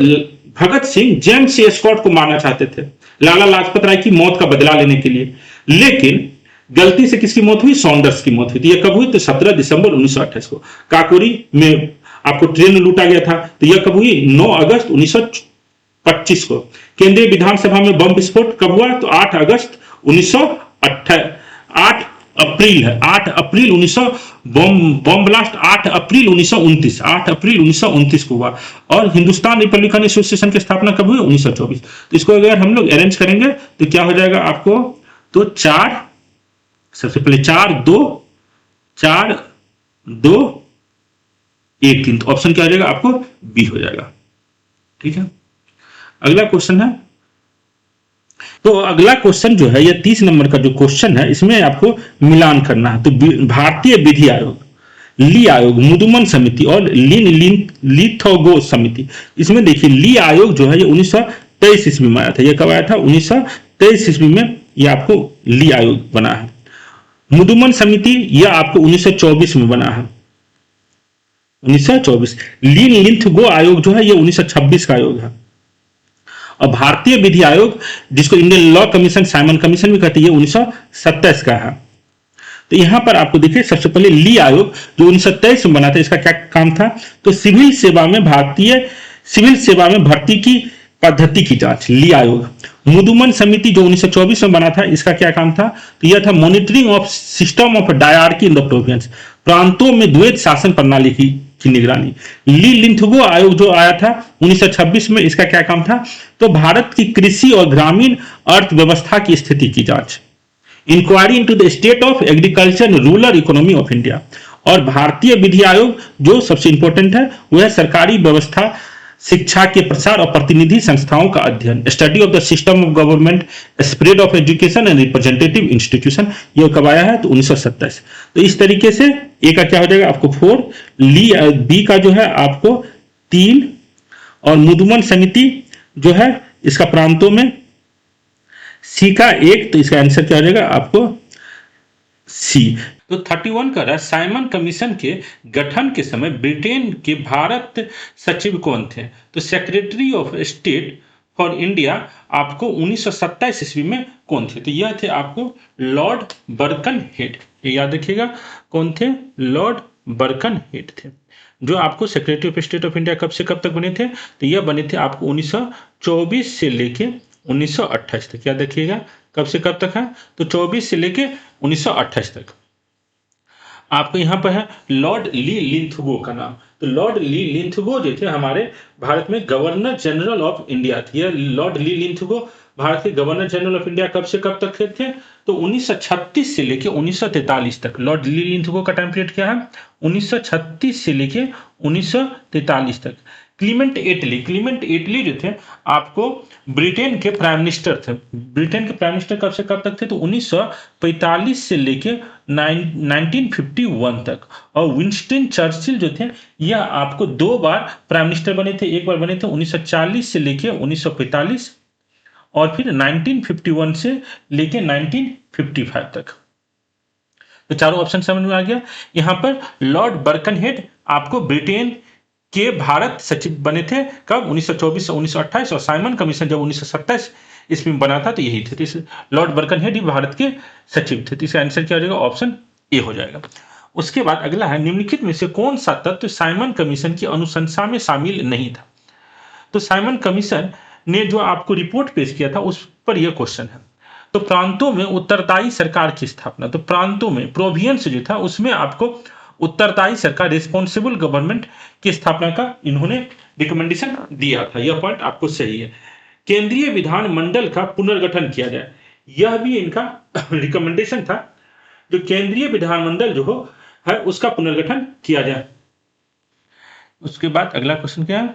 Bhagat Singh James A Scott को मारना चाहते थे लाला लाजपत राय की मौत का बदला लेने के लिए, लेकिन गलती से किसकी मौत हुई? सॉन्डर्स की मौत हुई। तो यह कब हुई? तो 17 दिसंबर 1928 को काकोरी में आपको ट्रेन लूटा गया था। तो यह कब हुई? 9 अगस्त 1925 को। केंद्रीय विधानसभा में बम विस्फोट कब हुआ? तो 8 अगस्त 1928, 8 अप्रैल है, 8 अप्रैल 1900, बम ब्लास्ट 8 अप्रैल 1929, 8 अप्रैल 1929 को हुआ। और हिंदुस्तान रिपब्लिकन एसोसिएशन की स्थापना कब हुई? 1924। तो इसको अगर हम लोग अरेंज करेंगे तो क्या हो जाएगा आपको? तो 4, सबसे पहले 4 2 4 2 1 3, तो ऑप्शन क्या हो जाएगा आपको? बी हो जाएगा। ठीक है, अगला क्वेश्चन है। तो अगला क्वेश्चन जो है ये 30 नंबर का जो क्वेश्चन है, इसमें आपको मिलान करना है। तो भारतीय विधि आयोग, ली आयोग, मुदुमन समिति और लिथोगो समिति, इसमें देखिए ली आयोग जो है ये 1923 ईस्वी में आया था। ये कब आया था? 1923 ईस्वी में ये आपको ली आयोग बना है। मुदुमन समिति यह आपको 1924 में बना है, 1924। लिथोगो आयोग जो है ये 1926 का आयोग है। और भारतीय विधि आयोग, जिसको Indian law commission, Simon commission भी कहते हैं, 1927 का है। तो यहां पर आपको देखिए सबसे पहले ली आयोग जो 1927 में बना था, इसका क्या काम था? तो सिविल सेवा में भर्ती की पद्धति की जांच, ली आयोग। मुदुमन समिति जो 1924 में बना था, इसका क्या काम था? तो यह था monitoring of system of dyarchy in the province, प्रांतों में द्वैत शासन प्रणाली की निगरानी। लिथोगो आयोग जो आया था 1926 में, इसका क्या काम था? तो भारत की कृषि और ग्रामीण अर्थव्यवस्था की स्थिति की जांच, inquiry into the state of agriculture and rural economy of India. और भारतीय विधि आयोग जो सबसे इंपॉर्टेंट है वह सरकारी व्यवस्था, शिक्षा के प्रसार और प्रतिनिधि संस्थाओं का अध्ययन, study of the system of government, spread of education and representative institution, ये कब आया है? तो 1927। तो इस तरीके से ए का क्या हो जाएगा आपको 4, बी का जो है आपको 3, और मुदुमन समिति जो है इसका प्रांतों में, सी का 1, तो इसका आंसर क्या हो जाएगा आपको? सी। तो 31 का रहा साइमन कमीशन के गठन के समय ब्रिटेन के भारत सचिव कौन थे? तो secretary of state for India आपको 1927 ईस्वी में कौन थे? तो यह थे आपको लॉर्ड बर्कनहेड। याद रखिएगा कौन थे? लॉर्ड बर्कनहेड थे, जो आपको secretary of state of India कब से कब तक बने थे? तो यह बने थे आपको 1924 से लेके 1928 तक। याद रखिएगा कब से कब तक है? तो 24 से लेके 1928 तक। आपको यहाँ पर है लॉर्ड ली लिथोगो का नाम। तो लॉर्ड ली लिथोगो जो थे हमारे भारत में गवर्नर जनरल ऑफ इंडिया थे। लॉर्ड ली लिथोगो भारत के गवर्नर जनरल ऑफ इंडिया कब से कब तक थे? तो 1936 से लेके 1943 तक। लॉर्ड ली लिथोगो का टाइम पीरियड क्या है? 1936 से लेके 1943 तक। क्लीमेंट एटली जो थे आपको ब्रिटेन के प्राइम मिनिस्टर थे। ब्रिटेन के प्राइम मिनिस्टर कब से कब तक थे? तो 1945 से लेके 1951 तक। और विंस्टन चर्चिल जो थे यह आपको 2 बार प्राइम मिनिस्टर बने थे। एक बार बने थे 1940 से लेके 1945, और फिर 1951 से लेके 1955 तक। तो चारों ऑप्शन समझ में आ गया। यहां पर लॉर्ड बर्कनहेड आपको ब्रिटेन के भारत सचिव बने थे कब? 1924 से 1928, और साइमन कमीशन जब 1927 इसमें बना था तो यही थे। तो लॉर्ड बर्कनहेड ही भारत के सचिव थे। तो इसका आंसर क्या हो जाएगा? ऑप्शन ए हो जाएगा। उसके बाद अगला है निम्नलिखित में से कौन सा तत्व साइमन कमीशन की अनुशंसा में शामिल नहीं था? तो साइमन कमीशन ने जो आपको रिपोर्ट पेश किया था उस पर यह क्वेश्चन है। तो प्रांतों में उत्तरदायी सरकार की स्थापना, तो प्रांतों में प्रोविंस जो था उसमें आपको उत्तरदायी सरकार, रिस्पॉन्सिबल गवर्नमेंट की स्थापना का इन्होंने रिकमेंडेशन दिया था। यह पॉइंट आपको सही है। केंद्रीय विधानमंडल का पुनर्गठन किया जाए, यह भी इनका रिकमेंडेशन था, जो केंद्रीय विधानमंडल जो हो है उसका पुनर्गठन किया जाए। उसके बाद अगला क्वेश्चन क्या है,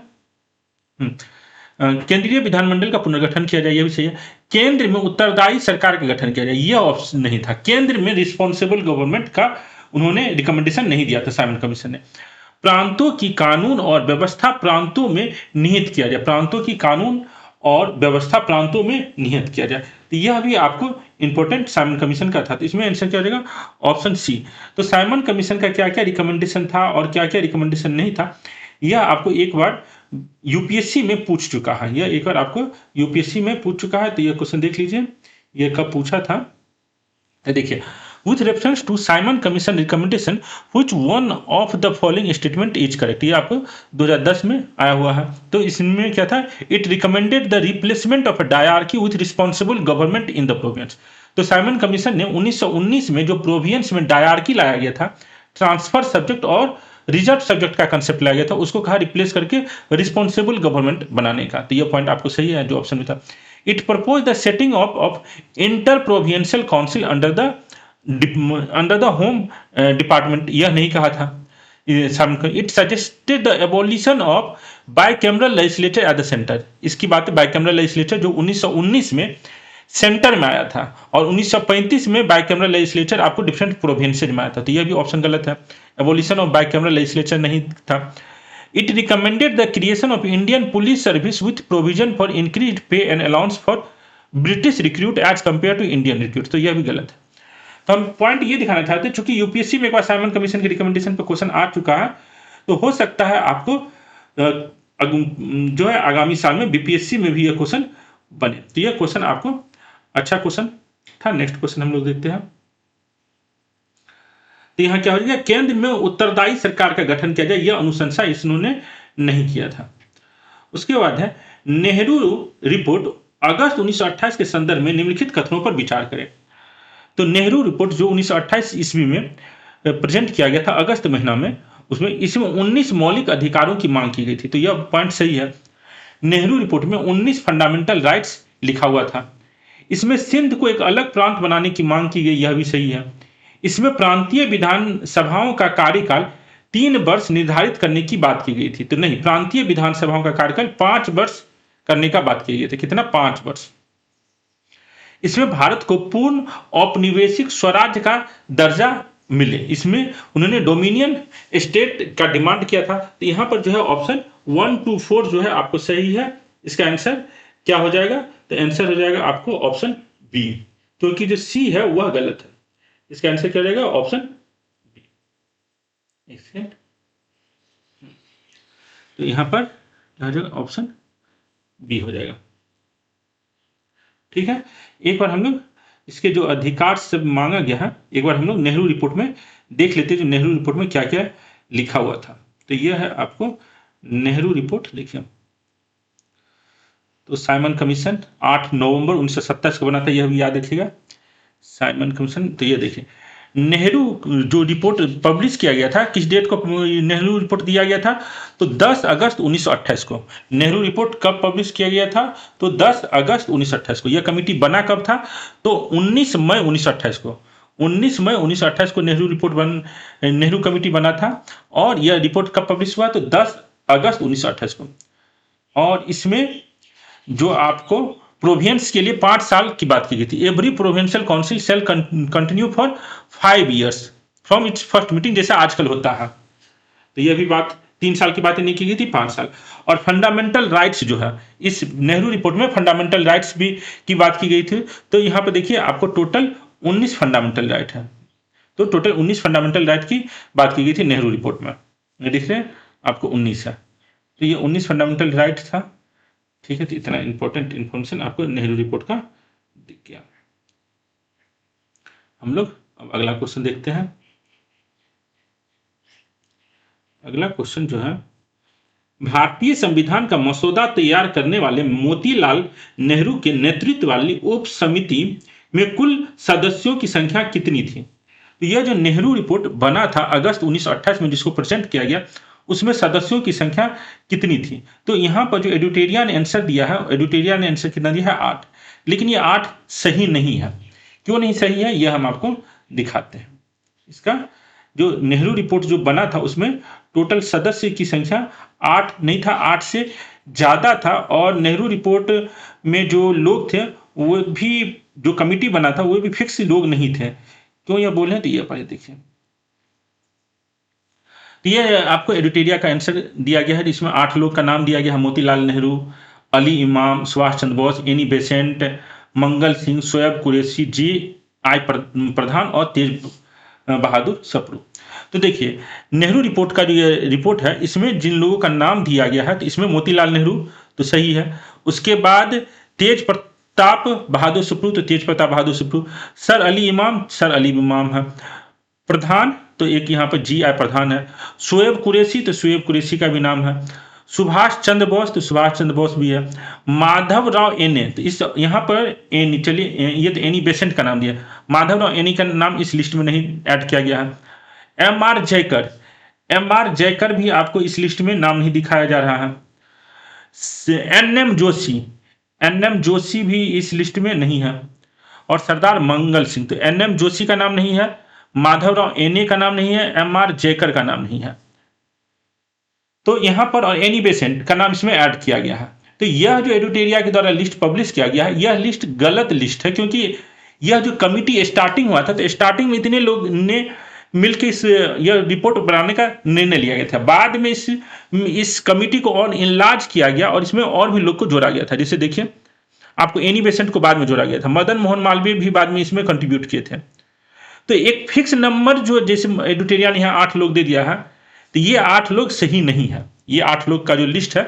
केंद्रीय विधानमंडल का पुनर्गठन किया जाए, यह भी सही है। केंद्र में उत्तरदायी सरकार का गठन किया जाए, यह ऑप्शन नहीं था। केंद्र में रिस्पॉन्सिबल गवर्नमेंट का उन्होंने रिकमेंडेशन नहीं दिया था साइमन कमीशन ने। प्रांतों की कानून और व्यवस्था प्रांतों में निहित किया जाए, प्रांतों की कानून और व्यवस्था प्रांतों में निहित किया जाए, तो यह भी आपको इंपॉर्टेंट साइमन कमीशन का था। तो इसमें आंसर क्या हो जाएगा, ऑप्शन सी। तो साइमन कमीशन का क्या क्या रिकमेंडेशन था और क्या क्या रिकमेंडेशन नहीं था, यह आपको एक बार यूपीएससी में पूछ चुका है, यह एक बार आपको यूपीएससी में पूछ चुका है। तो यह क्वेश्चन देख लीजिए, यह कब पूछा था, तो देखिए, with reference to Simon Commission recommendation, which one of the following statement is correct, ये आपको 2010 में आया हुआ है। तो इसमें क्या था, it recommended the replacement of a diarchy with responsible government in the province। तो साइमन कमीशन ने 1919 में जो प्रोविंस में डायरकी लाया गया था, ट्रांसफर सब्जेक्ट और रिजर्व सब्जेक्ट का कंसेप्ट लाया गया था, उसको कहा रिप्लेस करके रिस्पॉन्सिबल गवर्नमेंट बनाने का। तो यह पॉइंट आपको सही है जो ऑप्शन में था। It propose the setting of inter provincial council under the home department, यह नहीं कहा था। It suggested the abolition of bicameral legislature at the centre, इसकी बात है बाइकैमरल लेजिस्लेचर जो 1919 में सेंटर में आया था, और 1935 में बाइकैमरल लेजिस्लेचर आपको डिफरेंट प्रोविंसेज में आया था। तो यह भी ऑप्शन गलत है, एबोलिशन ऑफ बाइकैमरल लेजिस्लेचर नहीं था। It recommended the creation of Indian Police Service with provision for increase pay and allowance for British recruit as compare to Indian recruit, तो यह भी गलत है। तो हम पॉइंट ये दिखाना चाहते हैं, चूंकि यूपीएससी में एक बार साइमन कमीशन के रिकमेंडेशन पे क्वेश्चन आ चुका है, तो हो सकता है आपको जो है आगामी साल में बीपीएससी में भी यह क्वेश्चन बने। तो यह क्वेश्चन आपको अच्छा क्वेश्चन था। नेक्स्ट क्वेश्चन हम लोग देखते हैं। तो यहां क्या हो जाएगा, केंद्र में उत्तरदायी सरकार का गठन किया जाए, यह अनुशंसा इन्होंने नहीं किया था। उसके बाद है नेहरू रिपोर्ट अगस्त 1928 के संदर्भ में निम्नलिखित कथनों पर विचार करें। तो नेहरू रिपोर्ट जो 1928 ईस्वी में प्रेजेंट किया गया था अगस्त महीना में, इसमें 19 मौलिक अधिकारों की मांग की गई थी। तो यह पॉइंट सही है। नेहरू रिपोर्ट में 19 फंडामेंटल राइट्स लिखा हुआ था। इसमें सिंध को एक अलग प्रांत बनाने की मांग की गई, यह भी सही है। इसमें प्रांतीय विधानसभाओं का कार्यकाल 3 वर्ष निर्धारित करने की बात की गई थी। तो नहीं, प्रांतीय विधानसभाओं का कार्यकाल 5 वर्ष करने का बात की गई थी। कितना, 5 वर्ष। इसमें भारत को पूर्ण औपनिवेशिक स्वराज्य का दर्जा मिले, इसमें उन्होंने डोमिनियन स्टेट का डिमांड किया था। तो यहां पर जो है ऑप्शन 1 2 4 जो है आपको सही है। इसका आंसर क्या हो जाएगा, तो आंसर हो जाएगा आपको ऑप्शन बी, क्योंकि जो सी है वह गलत है। इसका आंसर क्या हो जाएगा, ऑप्शन बी। एक सेकंड, तो यहां पर क्या हो जाएगा, ऑप्शन बी हो जाएगा। ठीक है, एक बार हम लोग इसके जो अधिकार से मांगा गया है, एक बार हम लोग नेहरू रिपोर्ट में देख लेते हैं, जो नेहरू रिपोर्ट में क्या क्या लिखा हुआ था। तो यह है आपको नेहरू रिपोर्ट, देखिए। तो साइमन कमीशन 8 नवंबर 1927 को बना था, यह भी याद रखिएगा, साइमन कमीशन। तो ये देखिए, नेहरू जो रिपोर्ट पब्लिश किया गया था, किस डेट को नेहरू रिपोर्ट दिया गया था, तो 10 अगस्त 1928 को। नेहरू रिपोर्ट कब पब्लिश किया गया था, तो 10 अगस्त 1928 को। यह कमेटी बना कब था, तो 19 मई 1928 को। 19 मई 1928 को नेहरू कमेटी बना था, और यह रिपोर्ट कब पब्लिश हुआ, तो 10 अगस्त 1928 को। और इसमें जो आपको प्रोविंस के लिए 5 साल की बात की गई थी। Every provincial council shall continue for 5 years from its first meeting, जैसा आजकल होता है। तो यह भी बात 3 साल की बातें नहीं की गई थी, 5 साल। और फंडामेंटल राइट्स जो है, इस नेहरू रिपोर्ट में फंडामेंटल राइट्स भी की बात की गई थी। तो यहां पर देखिए आपको टोटल 19 फंडामेंटल राइट है। तो टोटल 19 फंडामेंटल राइट की बात की गई थी नेहरू रिपोर्ट में। देख रहे हैं आपको 19 है, तो ये 19 फंडामेंटल राइट था। ठीक है, तो इतना इंपॉर्टेंट इंफॉर्मेशन आपको नेहरू रिपोर्ट का दिख गया। हम लोग अब अगला क्वेश्चन देखते हैं। अगला क्वेश्चन जो है, भारतीय संविधान का मसौदा तैयार करने वाले मोतीलाल नेहरू के नेतृत्व वाली उप समिति में कुल सदस्यों की संख्या कितनी थी। तो यह जो नेहरू रिपोर्ट बना था अगस्त 1928 में, जिसको प्रेजेंट किया गया, उसमें सदस्यों की संख्या कितनी थी। तो यहाँ पर जो एडुटेरिया ने आंसर दिया है, एडुटेरिया ने आंसर कितना दिया है 8, लेकिन ये 8 सही नहीं है। क्यों नहीं सही है ये हम आपको दिखाते हैं। इसका जो नेहरू रिपोर्ट जो बना था उसमें टोटल सदस्य की संख्या 8 नहीं था, 8 से ज़्यादा था। और नेहरू रिपोर्ट में जो लोग थे वो भी, जो कमिटी बना था वो भी फिक्स लोग नहीं थे। क्यों यह बोल रहे हैं तो ये पहले देखिए। तो ये आपको एडिटोरिया का आंसर दिया गया है, जिसमें 8 लोग का नाम दिया गया है। मोतीलाल नेहरू, अली इमाम, सुभाष चंद्र बोस, एनी बेसेंट, मंगल सिंह, शोएब कुरैशी, जी आई प्रधान और तेज बहादुर सप्रू। तो देखिए नेहरू रिपोर्ट का जो ये रिपोर्ट है इसमें जिन लोगों का नाम दिया गया है, तो इसमें मोतीलाल नेहरू तो सही है। उसके बाद तेज प्रताप बहादुर सुप्रू, तो तेज प्रताप बहादुर सुप्रू। सर अली इमाम, सर अली इमाम है। प्रधान तो एक यहाँ पर जी आई प्रधान है। शोएब कुरैशी, तो शोएब कुरैशी का भी नाम है। सुभाष चंद्र बोस, तो सुभाष चंद्र बोस भी है। माधव राव एने, तो इस यहाँ पर एनी, चलिए ये तो एनी बेसेंट का नाम दिया। माधव राव एनी का नाम इस लिस्ट में नहीं ऐड किया गया है। M R Jayakar, M R Jayakar भी आपको इस लिस्ट में नाम नहीं दिखाया जा रहा है। N M Joshi, N M Joshi भी इस लिस्ट में नहीं है। और सरदार मंगल सिंह, तो एन एम जोशी का नाम नहीं है, माधवराव एने का नाम नहीं है, एम आर जयकर का नाम नहीं है। तो यहां पर और एनी बेसेंट का नाम इसमें ऐड किया गया है। तो यह जो एडुटेरिया के द्वारा लिस्ट पब्लिश किया गया है, यह लिस्ट गलत लिस्ट है, क्योंकि यह जो कमिटी स्टार्टिंग हुआ था तो स्टार्टिंग में इतने लोग ने मिलकर इस यह रिपोर्ट बनाने का निर्णय लिया गया था। बाद में इस कमिटी को और इनलार्ज किया गया और इसमें और भी लोग को जोड़ा गया था। जैसे देखिए आपको एनी बेसेंट को बाद में जोड़ा गया था, मदन मोहन मालवीय भी बाद में इसमें कंट्रीब्यूट किए थे। तो एक फिक्स नंबर जो जैसे एडुटेरिया ने यहाँ 8 लोग दे दिया है, तो ये 8 लोग सही नहीं है। ये 8 लोग का जो लिस्ट है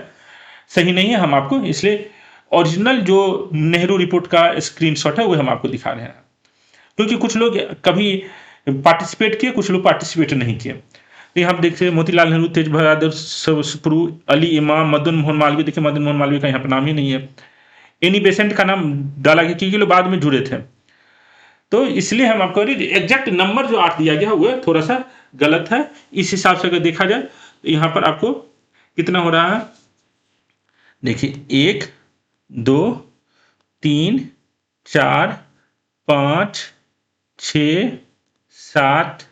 सही नहीं है। हम आपको इसलिए ओरिजिनल जो नेहरू रिपोर्ट का स्क्रीनशॉट है वो हम आपको दिखा रहे हैं, क्योंकि कुछ लोग कभी पार्टिसिपेट किए, कुछ लोग पार्टिसिपेट नहीं किए। तो यहाँ देखिए मोतीलाल नेहरू, तेज बहादुर सप्रू, अली इमाम, मदन मोहन मालवीय। देखिए मदन मोहन मालवीय का यहाँ पर नाम ही नहीं है। एनी बेसेंट का नाम डाला गया क्योंकि लोग बाद में जुड़े थे, तो इसलिए हम आपको एग्जैक्ट नंबर जो 8 दिया गया वो थोड़ा सा गलत है। इस हिसाब से अगर देखा जाए तो यहाँ पर आपको कितना हो रहा है, देखिए 1 2 3 4 5 6 7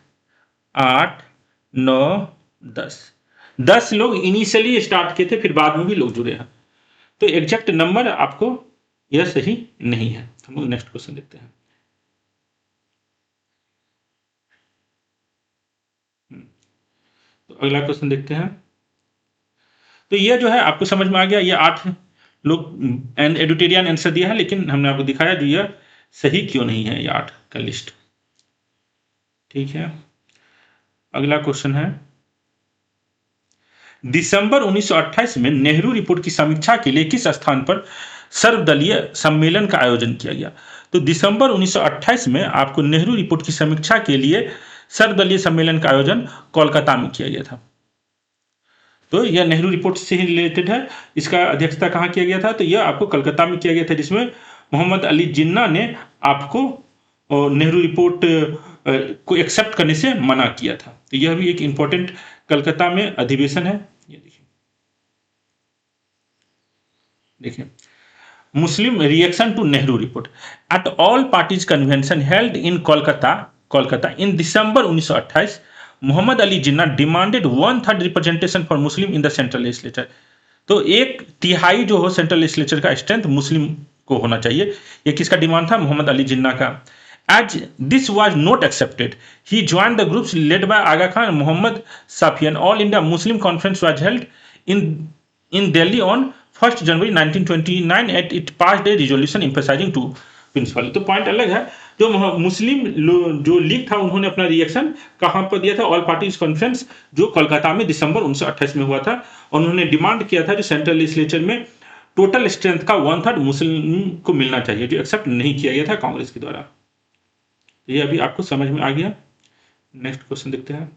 8 9 10 लोग इनिशियली स्टार्ट किए थे, फिर बाद में भी लोग जुड़े हैं। तो एग्जैक्ट नंबर आपको यह सही नहीं है। हम नेक्स्ट क्वेश्चन देखते हैं। तो अगला क्वेश्चन देखते हैं। तो यह जो है आपको समझ में आ गया, ये 8 लोग एडुटेरिया ने आंसर दिया है, लेकिन हमने आपको दिखाया जो यह सही क्यों नहीं है, ये 8 का लिस्ट। ठीक है, अगला क्वेश्चन है, दिसंबर 1928 में नेहरू रिपोर्ट की समीक्षा के लिए किस स्थान पर सर्वदलीय सम्मेलन का आयोजन किया गया। तो दिसंबर 1928 में आपको नेहरू रिपोर्ट की समीक्षा के लिए सर्वदलीय सम्मेलन का आयोजन कोलकाता में किया गया था। तो यह नेहरू रिपोर्ट से ही रिलेटेड है। इसका अध्यक्षता कहाँ किया गया था, तो यह आपको कलकत्ता में किया गया था, जिसमें मोहम्मद अली जिन्ना ने आपको नेहरू रिपोर्ट को एक्सेप्ट करने से मना किया था। तो यह भी एक इंपॉर्टेंट कलकत्ता में अधिवेशन है। ये देखिए Muslim reaction to Nehru report at all parties convention held in Kolkata in December 1928 Mohammad Ali Jinnah demanded 1/3 representation for Muslim in the central legislature. तो 1/3 जो हो सेंट्रल लेजिस्लेचर का स्ट्रेंथ मुस्लिम को होना चाहिए। ये किसका डिमांड था, मोहम्मद अली जिन्ना का। As this was not accepted, he joined the groups led by Aga Khan and Muhammad Safi, and All India Muslim Conference was held in Delhi on 1st January 1929 and it passed a resolution emphasizing two principles। तो पॉइंट अलग है। जो मुस्लिम जो लीग था उन्होंने अपना रिएक्शन कहाँ पर दिया था, ऑल पार्टीज कॉन्फ्रेंस जो कोलकाता में दिसंबर 1928 में हुआ था। उन्होंने डिमांड किया था जो सेंट्रल लेजिस्लेचर में टोटल स्ट्रेंथ का 1/3 मुस्लिम को मिलना चाहिए, जो एक्सेप्ट नहीं किया गया था कांग्रेस के द्वारा। ये अभी आपको समझ में आ गया। नेक्स्ट क्वेश्चन देखते हैं।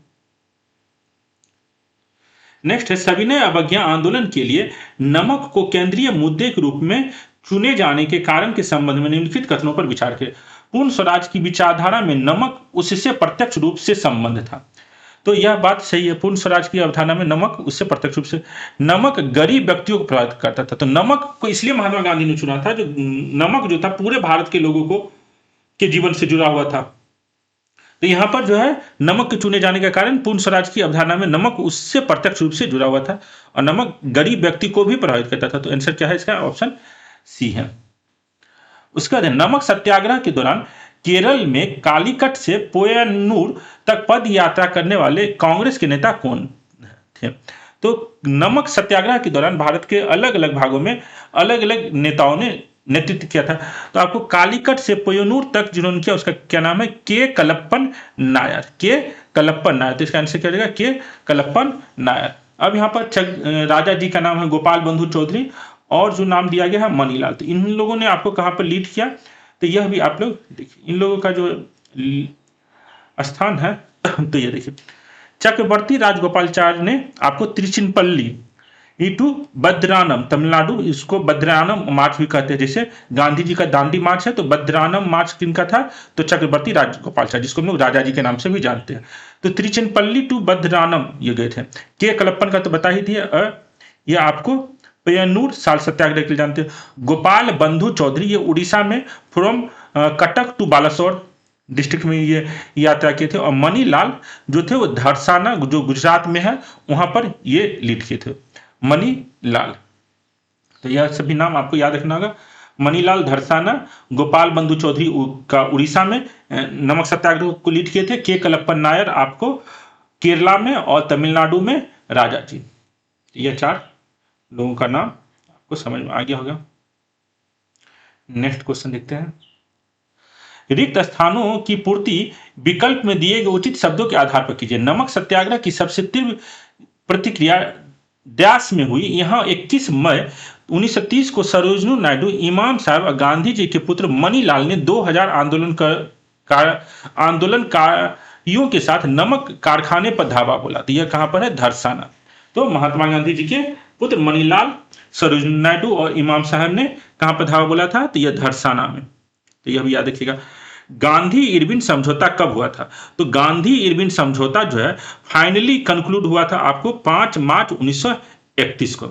नेक्स्ट है, सविनय अवज्ञा आंदोलन के लिए नमक को केंद्रीय मुद्दे के रूप में चुने जाने के कारण के संबंध में निम्नलिखित कथनों पर विचार करें। पूर्ण स्वराज की विचारधारा में नमक उससे प्रत्यक्ष रूप से संबंध था। तो यह बात सही है, पूर्ण स्वराज की अवधारणा में नमक उससे प्रत्यक्ष रूप से, नमक गरीब व्यक्तियों को प्रभावित करता था। तो नमक को इसलिए महात्मा गांधी ने चुना था, जो नमक जो था पूरे भारत के लोगों को के जीवन से जुड़ा हुआ था। तो यहां पर जो है नमक के चुने जाने के कारण पूर्ण स्वराज की अवधारणा में नमक उससे प्रत्यक्ष रूप से जुड़ा हुआ था, और नमक गरीब व्यक्ति को भी प्रभावित करता था। तो आंसर क्या है इसका? ऑप्शन सी है। उसके बाद नमक सत्याग्रह के दौरान केरल में कालीकट से पोयनूर तक पद यात्रा करने वाले कांग्रेस के नेता कौन थे? तो नमक सत्याग्रह के दौरान भारत के अलग अलग भागों में अलग अलग नेताओं ने नेतृत्व किया था। तो आपको कालीकट से पोयनूर तक जिन्होंने किया उसका क्या नाम है? के कलप्पन नायर। के कलप्पन नायर। तो इसका आंसर क्या हो जाएगा? के कलप्पन नायर। अब यहाँ पर राजा जी का नाम है गोपाल बंधु चौधरी, और जो नाम दिया गया है मनीलाल। तो इन लोगों ने आपको कहाँ पर लीड किया? तो यह भी आप लोग देखिए, इन लोगों का जो स्थान है तो ये देखिए, चक्रवर्ती राजगोपालचार्य ने आपको त्रिचिनपल्ली इटू बद्रानम तमिलनाडु, इसको बद्रानम मार्च भी कहते हैं। जैसे गांधी जी का दांडी मार्च है, तो बद्रानम मार्च किनका था? तो चक्रवर्ती राजगोपालचार्य, जिसको हम लोग राजा जी के नाम से भी जानते हैं। तो त्रिचिनपल्ली टू बद्रानम ये गए थे। के कलप्पन का तो बता ही दिया। ये आपको पय्यनूर साल सत्याग्रह के लिए जानते हैं। गोपाल बंधु चौधरी ये उड़ीसा में from Cuttack to Balasore district में ये यात्रा किए थे। और मनीलाल जो थे वो धरसाना जो गुजरात में है वहां पर ये लीड किए थे, मनीलाल। तो यह सभी नाम आपको याद रखना होगा। मनीलाल धरसाना, गोपाल बंधु चौधरी का उड़ीसा में नमक सत्याग्रह को लीड किए थे। के कलप्पन नायर आपको केरला में, और तमिलनाडु में राजा जी। यह 4 लोगों का नाम आपको समझ में आ गया होगा। नेक्स्ट क्वेश्चन देखते हैं। रिक्त स्थानों की पूर्ति विकल्प में दिए गए उचित शब्दों के आधार पर कीजिए। नमक सत्याग्रह की सबसे तीव्र प्रतिक्रिया डैश में हुई। यहाँ 21 मई 1930 को सरोजनी नायडू, इमाम साहब और गांधी जी के पुत्र मनीलाल ने 2000 आंदोलनकारियों के साथ नमक कारखाने पर धावा बोला। तो यह कहां पर है? धरसाना। तो महात्मा गांधी जी के पुत्र मनीलाल, सरोजनी नायडू और इमाम साहब ने कहां पर धावा बोला था? तो यह धरसाना में। तो यह भी याद रखिएगा। गांधी इरविन समझौता कब हुआ था? तो गांधी इरविन समझौता जो है फाइनली कंक्लूड हुआ था आपको 5 मार्च 1931 को।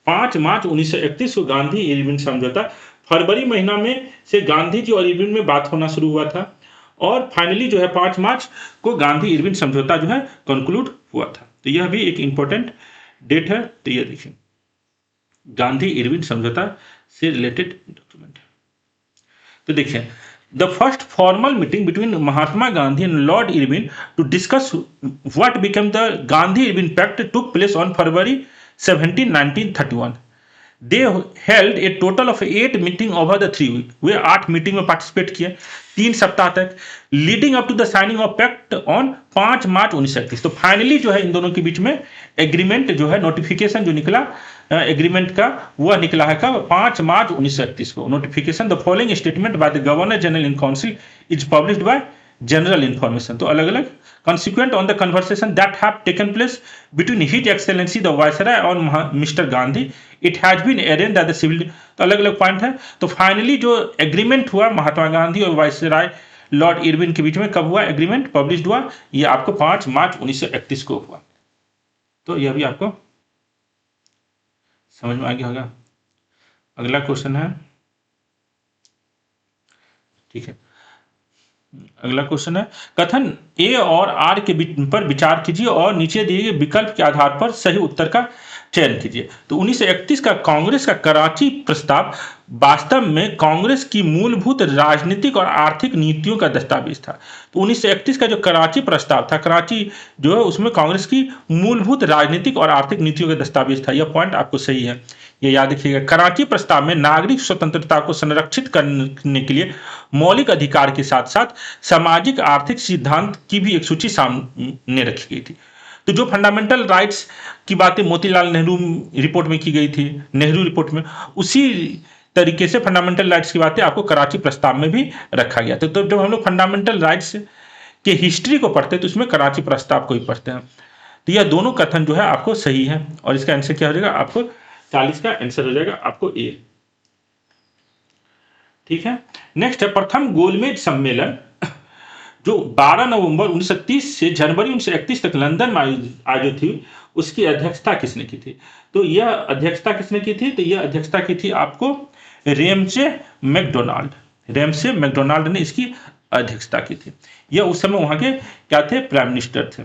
5 मार्च 1931 को गांधी इरविन समझौता। फरवरी महीना में से गांधी जी और इरविन में बात होना शुरू हुआ था, और फाइनली जो है 5 मार्च को गांधी इरविन समझौता जो है कंक्लूड हुआ था। तो यह भी एक इंपॉर्टेंट डेट है। तो यह देखिए, गांधी इरविन समझौता से रिलेटेड डॉक्यूमेंट है। तो देखिए, the first formal meeting between Mahatma Gandhi and Lord Irwin to discuss what became the Gandhi Irwin pact took place on February 17, 1931। They held a total of 8 meeting over the 3 week. वे 8 मीटिंग में पार्टिसिपेट किए 3 सप्ताह तक, leading up to the signing of pact on 5 March 1931। तो फाइनली जो है इन दोनों के बीच में एग्रीमेंट जो है, नोटिफिकेशन जो निकला एग्रीमेंट का, वह निकला है कब? 5 मार्च 1931 को notification. The following statement by the governor general in council is published by general information. तो अलग अलग consequent on the conversation that have taken place between His Excellency the Viceroy और mister Gandhi, it has been arranged that the civil। तो अलग अलग पॉइंट है। तो फाइनली जो एग्रीमेंट हुआ महात्मा गांधी और वायसराय लॉर्ड इरविन के बीच में, कब हुआ एग्रीमेंट? पब्लिश्ड हुआ ये आपको 5 मार्च 1931 को हुआ। तो यह भी आपको समझ में आ गया होगा। अगला क्वेश्चन है, ठीक है, अगला क्वेश्चन है, कथन ए और आर के पर विचार कीजिए और नीचे दिए गए विकल्प के आधार पर सही उत्तर का चयन कीजिए। तो 1931 का कांग्रेस का कराची प्रस्ताव वास्तव में कांग्रेस की मूलभूत राजनीतिक और आर्थिक नीतियों का दस्तावेज था। तो 1931 का जो कराची प्रस्ताव था, कराची जो है उसमें कांग्रेस की मूलभूत राजनीतिक और आर्थिक नीतियों का दस्तावेज था। यह पॉइंट आपको सही है, ये याद रखिएगा। कराची प्रस्ताव में नागरिक स्वतंत्रता को संरक्षित करने के लिए मौलिक अधिकार के साथ साथ सामाजिक आर्थिक सिद्धांत की भी एक सूची सामने रखी गई थी। तो जो फंडामेंटल राइट्स की बातें मोतीलाल नेहरू रिपोर्ट में की गई थी, नेहरू रिपोर्ट में, उसी तरीके से फंडामेंटल राइट्स की बातें आपको कराची प्रस्ताव में भी रखा गया था। तो जब हम लोग फंडामेंटल राइट्स के हिस्ट्री को पढ़ते हैं तो उसमें कराची प्रस्ताव को ही पढ़ते हैं। तो यह दोनों कथन जो है आपको सही है, और इसका आंसर क्या हो जाएगा? आपको 40 का आंसर हो जाएगा आपको ए। ठीक है, नेक्स्ट है प्रथम गोलमेज सम्मेलन जो 12 नवंबर 1930 से जनवरी 1931 तक लंदन में आयोजित हुई, उसकी अध्यक्षता किसने की थी? तो यह अध्यक्षता किसने की थी? तो यह अध्यक्षता की थी आपको रेमसे मैकडोनाल्ड। रेमसे मैकडोनाल्ड ने इसकी अध्यक्षता की थी। यह उस समय वहां के क्या थे? प्राइम मिनिस्टर थे।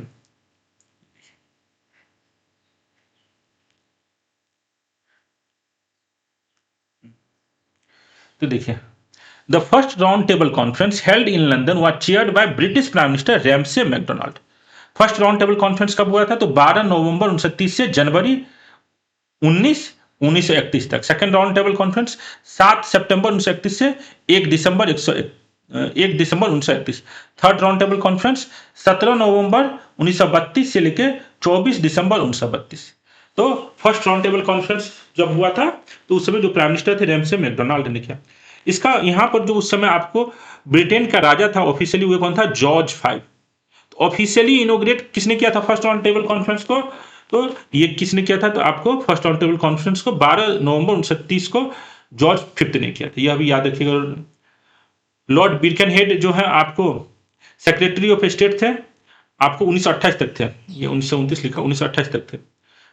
तो देखिए, the first round table conference held in London was chaired by British prime minister Ramsay MacDonald. First round table conference कब हुआ था? तो 12 नवंबर 1930 से जनवरी 1931 तक। सेकंड राउंड टेबल कॉन्फ्रेंस 7 सितंबर 1931 से 1 दिसंबर 1931। थर्ड राउंड टेबल कॉन्फ्रेंस 17 नवंबर 1932 से लेकर 24 दिसंबर 1932। तो फर्स्ट राउंड टेबल कॉन्फ्रेंस जब हुआ था, तो उस समय जो प्राइम मिनिस्टर थे रेमसे मैकडोनाल्ड ने किया। इसका यहां पर जो उस समय आपको ब्रिटेन का राजा था ऑफिशियली, वो कौन था? George five. तो ऑफिशियली इनोग्रेट किसने किया था फर्स्ट राउंड टेबल कॉन्फ्रेंस को? तो ये किसने किया था? तो आपको फर्स्ट राउंड टेबल कॉन्फ्रेंस को 12 नवंबर 1930 को जॉर्ज फिफ्थ ने किया था। यह भी याद रखिएगा। लॉर्ड बिरकनहेड जो है आपको सेक्रेटरी ऑफ स्टेट थे, आपको 1928 तक थे। ये 1929 लिखा, 1928 तक थे।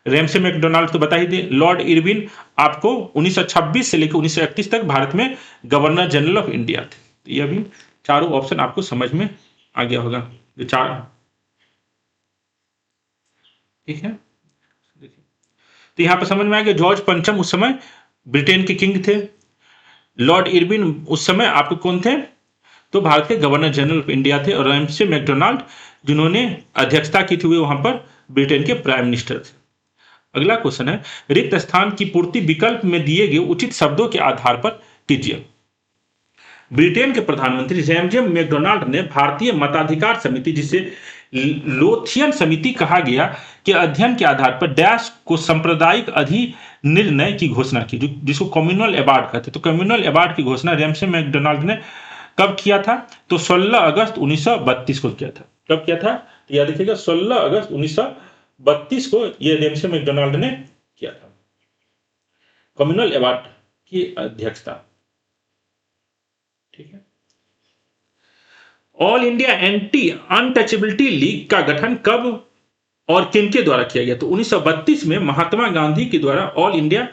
रेमसे मैकडोनाल्ड तो बता ही दिए। लॉर्ड इरविन आपको 1926 से लेकर 1931 तक भारत में गवर्नर जनरल ऑफ इंडिया थे। तो यह भी चारों ऑप्शन आपको समझ में आ गया होगा, जो चार। ठीक है, देखिए, तो यहां पर समझ में आ गया। जॉर्ज पंचम उस समय ब्रिटेन के किंग थे। लॉर्ड इरविन उस समय आपको कौन थे? तो भारत के गवर्नर जनरल ऑफ इंडिया थे। और रेमसे मैकडोनाल्ड जिन्होंने अध्यक्षता की थी, वे वहां पर ब्रिटेन के प्राइम मिनिस्टर थे। अगला क्वेश्चन है, रिक्त स्थान की पूर्ति विकल्प में दिए गए उचित शब्दों के आधार पर कीजिए। ब्रिटेन के प्रधानमंत्री रेमजे मैकडोनाल्ड ने भारतीय मताधिकार समिति, जिसे लोथियन समिति कहा गया, के अध्ययन के आधार पर डैश को सांप्रदायिक अधिनिर्णय की घोषणा की, जिसको कम्युनल अवार्ड कहते। तो कम्युनल अवार्ड की घोषणा रेमसे मैकडोनाल्ड ने कब किया था? तो 16 अगस्त 1932 को किया था। कब किया था? तो याद रखिएगा, 16 अगस्त 1932 को यह रेमसे मैकडोनाल्ड ने किया था, कम्युनल अवार्ड की अध्यक्षता। ठीक है। All India anti untouchability league का गठन कब और किनके द्वारा किया गया? तो 1932 में महात्मा गांधी के द्वारा all India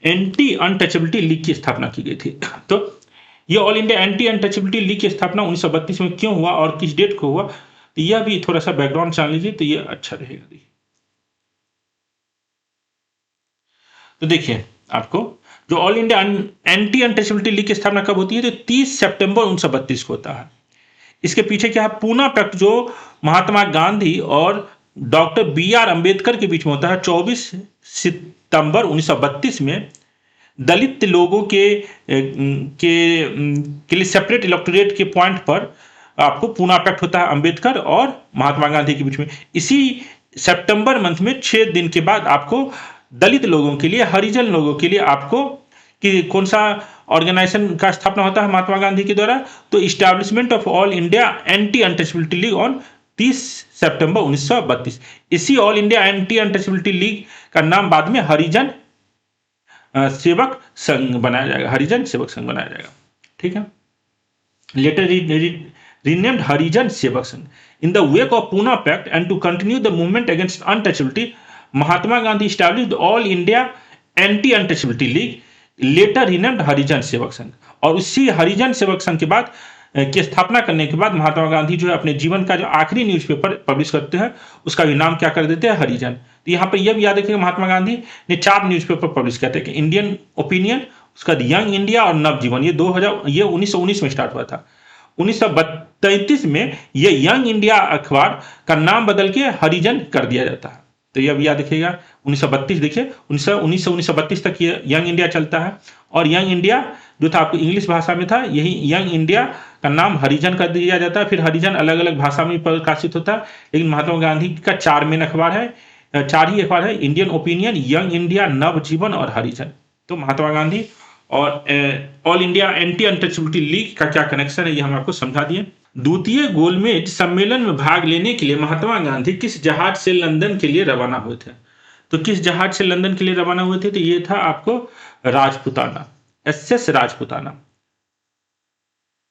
anti untouchability league की स्थापना की गई थी। तो ये all India anti untouchability league की स्थापना 1932 में क्यों हुआ और किस डेट को हुआ? तो यह भी थोड़ा सा बैकग्राउंड जान लीजिए, तो यह अच्छा रहेगा। तो देखिए, आपको जो all India anti untouchability league की स्थापना कब होती है? तो 30 सितंबर 1932 को होता है। इसके पीछे क्या है? पूना पैक्ट जो महात्मा गांधी और डॉक्टर बी आर अंबेडकर के बीच में होता है 24 सितंबर 1932 में। दलित लोगों के लिए सेपरेट इलेक्टोरेट के पॉइंट पर आपको पूना पैक्ट होता है अंबेडकर और महात्मा गांधी के बीच में। इसी सितंबर मंथ में 6 दिन के बाद आपको दलित लोगों के लिए, हरिजन लोगों के लिए आपको कि कौन सा ऑर्गेनाइजेशन का स्थापना होता है महात्मा गांधी के द्वारा? तो establishment of all India anti untouchability league on 30 सितंबर 1932। इसी all India anti untouchability league का नाम बाद में हरिजन सेवक संघ बनाया जाएगा। हरिजन सेवक संघ बनाया जाएगा। ठीक है, letter renamed Harijan Sevak Sangh. In the wake of Poona pact and to continue the movement against untouchability, Mahatma Gandhi established all India anti untouchability league, later renamed Harijan Sevak Sangh. और उसी हरिजन सेवक संघ के बाद की स्थापना करने के बाद महात्मा गांधी जो है अपने जीवन का जो आखिरी न्यूज़पेपर पब्लिश करते हैं, उसका भी नाम क्या कर देते हैं? हरिजन। तो यहाँ पर यह भी याद रखिएगा, महात्मा गांधी ने 4 न्यूज़पेपर पब्लिश किए थे कि इंडियन ओपिनियन, उसका यंग इंडिया और नवजीवन। ये 1919 में स्टार्ट हुआ था। 1933 में ये यंग इंडिया अखबार का नाम बदल के हरिजन कर दिया जाता है। तो यह भी याद रखिएगा। 1932 देखिए, 1932 तक ये यंग इंडिया चलता है। और यंग इंडिया जो था आपको इंग्लिश भाषा में था, यही यंग इंडिया का नाम हरिजन कर दिया जाता है। फिर हरिजन अलग अलग भाषा में प्रकाशित होता है, लेकिन महात्मा गांधी का 4 मेन अखबार है, 4 ही अखबार है, इंडियन ओपिनियन, यंग इंडिया, नवजीवन और हरिजन। तो महात्मा गांधी और all India anti untouchability league का क्या कनेक्शन है, ये हम आपको समझा दिए। द्वितीय गोलमेज सम्मेलन में भाग लेने के लिए महात्मा गांधी किस जहाज से लंदन के लिए रवाना हुए थे? तो किस जहाज से लंदन के लिए रवाना हुए थे? तो ये था आपको राजपुताना, SS राजपुताना।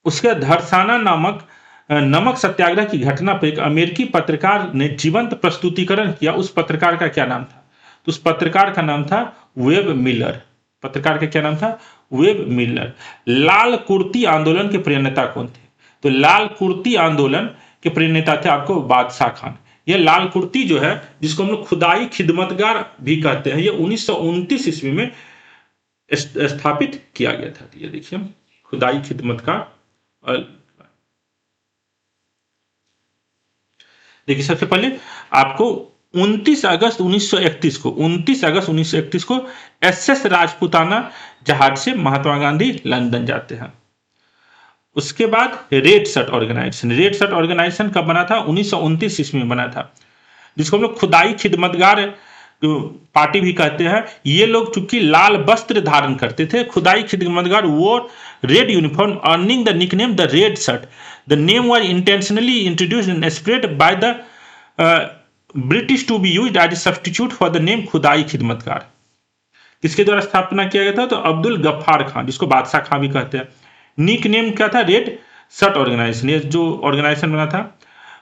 उसके धरसाना नामक नमक सत्याग्रह की घटना पर एक अमेरिकी पत्रकार ने जीवंत प्रस्तुतिकरण किया। उस पत्रकार का क्या नाम था? तो उस पत्रकार का नाम था वेब मिलर। पत्रकार का क्या नाम था? Web Miller. लाल कुर्ती आंदोलन के प्रणेता कौन थे? तो लाल कुर्ती आंदोलन के प्रणेता थे आपको बादशाह खान। यह लाल कुर्ती जो है, जिसको हम लोग खुदाई खिदमतगार भी कहते हैं, ये 1929 ईस्वी में स्थापित किया गया था। ये देखिए, खुदाई खिदमतगार। देखिए, सबसे पहले आपको 29 अगस्त 1931 को एसएस राजपूताना जहाज से महात्मा गांधी लंदन जाते हैं। उसके बाद रेड शर्ट ऑर्गेनाइजेशन कब बना था? 1929 ईस्वी में बना था, जिसको हम लोग खुदाई खिदमतगार पार्टी भी कहते हैं। ये लोग चूंकि लाल वस्त्र धारण करते थे, Khudai Khidmatgar wore red uniform, earning the nickname the red shirt. The name was intentionally introduced and spread by the British to be used as a substitute for the name Khudai Khidmatgar. किसके द्वारा स्थापना किया गया था? तो अब्दुल गफ्फार खान, जिसको बादशाह खान भी कहते हैं। निक नेम क्या था? Red shirt organisation. ये जो ऑर्गेनाइजेशन बना था,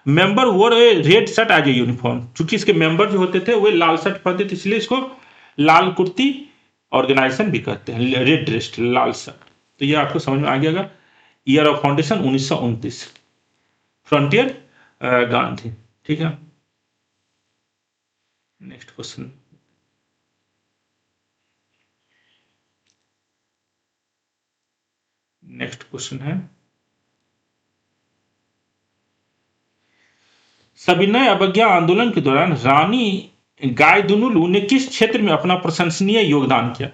मेंबर वो red shirt as a uniform. चूंकि इसके मेंबर जो होते थे वो लाल शर्ट पहनते थे, इसलिए इसको लाल कुर्ती ऑर्गेनाइजेशन भी कहते हैं, रेड ड्रेस लाल शर्ट। तो ये आपको समझ में आ गया। Year of foundation 1929, frontier Gandhi. ठीक है, नेक्स्ट क्वेश्चन। नेक्स्ट क्वेश्चन है, सविनय अवज्ञा आंदोलन के दौरान रानी गायदुनुलू ने किस क्षेत्र में अपना प्रशंसनीय योगदान किया?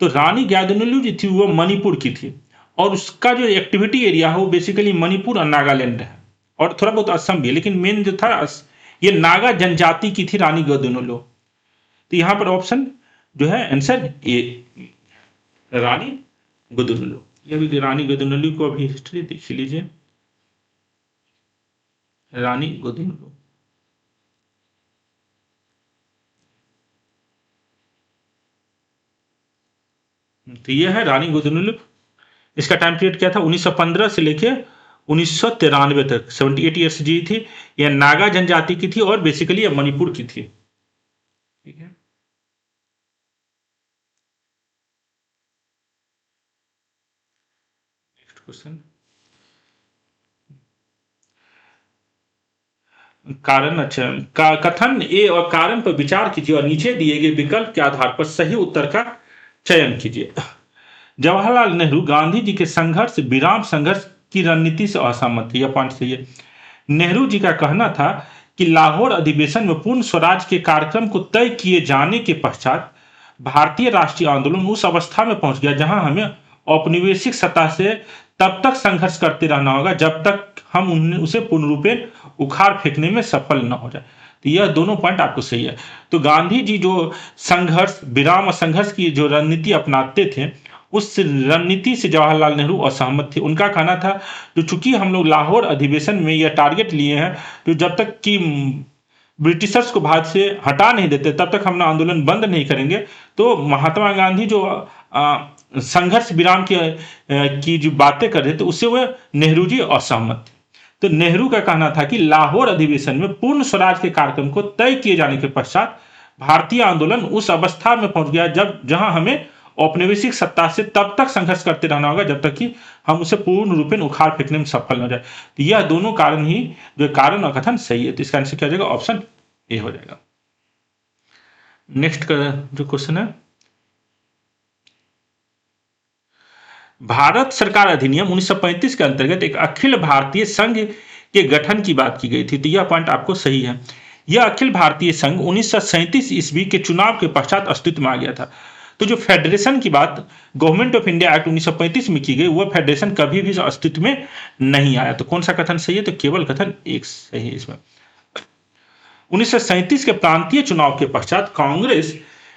तो रानी गायदुनुलू जो थी वो मणिपुर की थी, और उसका जो एक्टिविटी एरिया है वो बेसिकली मणिपुर और नागालैंड है, और थोड़ा बहुत असम भी, लेकिन मेन जो था ये नागा जनजाति की थी रानी गायदुनुलू। तो यहां पर ऑप्शन जो है आंसर ए, रानी गायदुनुलू। ये भी रानी गायदुनुलू को अभी हिस्ट्री देख लीजिए। रानी गायदुनुलू, तो ये है रानी गायदुनुलू। इसका टाइम पीरियड क्या था? 1915 से लेके 1993 तक, 78 ईयर्स जी थी। यह नागा जनजाति की थी और बेसिकली यह मणिपुर की थी। ठीक है, नेक्स्ट क्वेश्चन। कारण, अच्छा, कथन ए और कारण पर विचार कीजिए और नीचे दिए गए विकल्प के आधार पर सही उत्तर का चयन कीजिए। जवाहरलाल नेहरू गांधी जी के संघर्ष विराम संघर्ष की रणनीति से असहमत थे। यह पॉइंट सही है। नेहरू जी का कहना था कि लाहौर अधिवेशन में पूर्ण स्वराज के कार्यक्रम को तय किए जाने के पश्चात भारतीय राष्ट्रीय आंदोलन उस अवस्था में पहुंच गया जहां हमें औपनिवेशिक सत्ता से तब तक संघर्ष करते रहना होगा जब तक हम उसे पूर्ण रूपेण उखाड़ फेंकने में सफल न हो जाए। तो यह दोनों पॉइंट आपको सही है। तो गांधी जी जो संघर्ष विराम और संघर्ष की जो रणनीति अपनाते थे, उस रणनीति से जवाहरलाल नेहरू असहमत थे। उनका कहना था तो चूंकि हम लोग लाहौर अधिवेशन में यह टारगेट लिए हैं, तो जब तक कि ब्रिटिशर्स को भारत से हटा नहीं देते तब तक हम आंदोलन बंद नहीं करेंगे। तो महात्मा गांधी जो संघर्ष विराम की जो बातें कर रहे थे उससे वह नेहरू जी असहमत थे। तो नेहरू का कहना था कि लाहौर अधिवेशन में पूर्ण स्वराज के कार्यक्रम को तय किए जाने के पश्चात भारतीय आंदोलन उस अवस्था में पहुंच गया जहां हमें औपनिवेशिक सत्ता से तब तक संघर्ष करते रहना होगा जब तक कि हम उसे पूर्ण रूपेण उखाड़ फेंकने में सफल न हो जाए। तो यह दोनों कारण ही, जो कारण और कथन सही है। तो इसका आंसर क्या हो जाएगा? ऑप्शन ए हो जाएगा। नेक्स्ट का जो क्वेश्चन है, भारत सरकार अधिनियम 1935 के अंतर्गत एक अखिल भारतीय संघ के गठन की बात की गई थी। तो यह पॉइंट आपको सही है। यह अखिल भारतीय संघ 1937 ईस्वी के चुनाव के पश्चात अस्तित्व में आ गया था। तो जो फेडरेशन की बात गवर्नमेंट ऑफ इंडिया एक्ट 1935 में की गई, वह फेडरेशन कभी भी अस्तित्व में नहीं आया। तो कौन सा कथन सही है? तो केवल कथन एक सही है इसमें। 1937 के प्रांतीय चुनाव के पश्चात कांग्रेस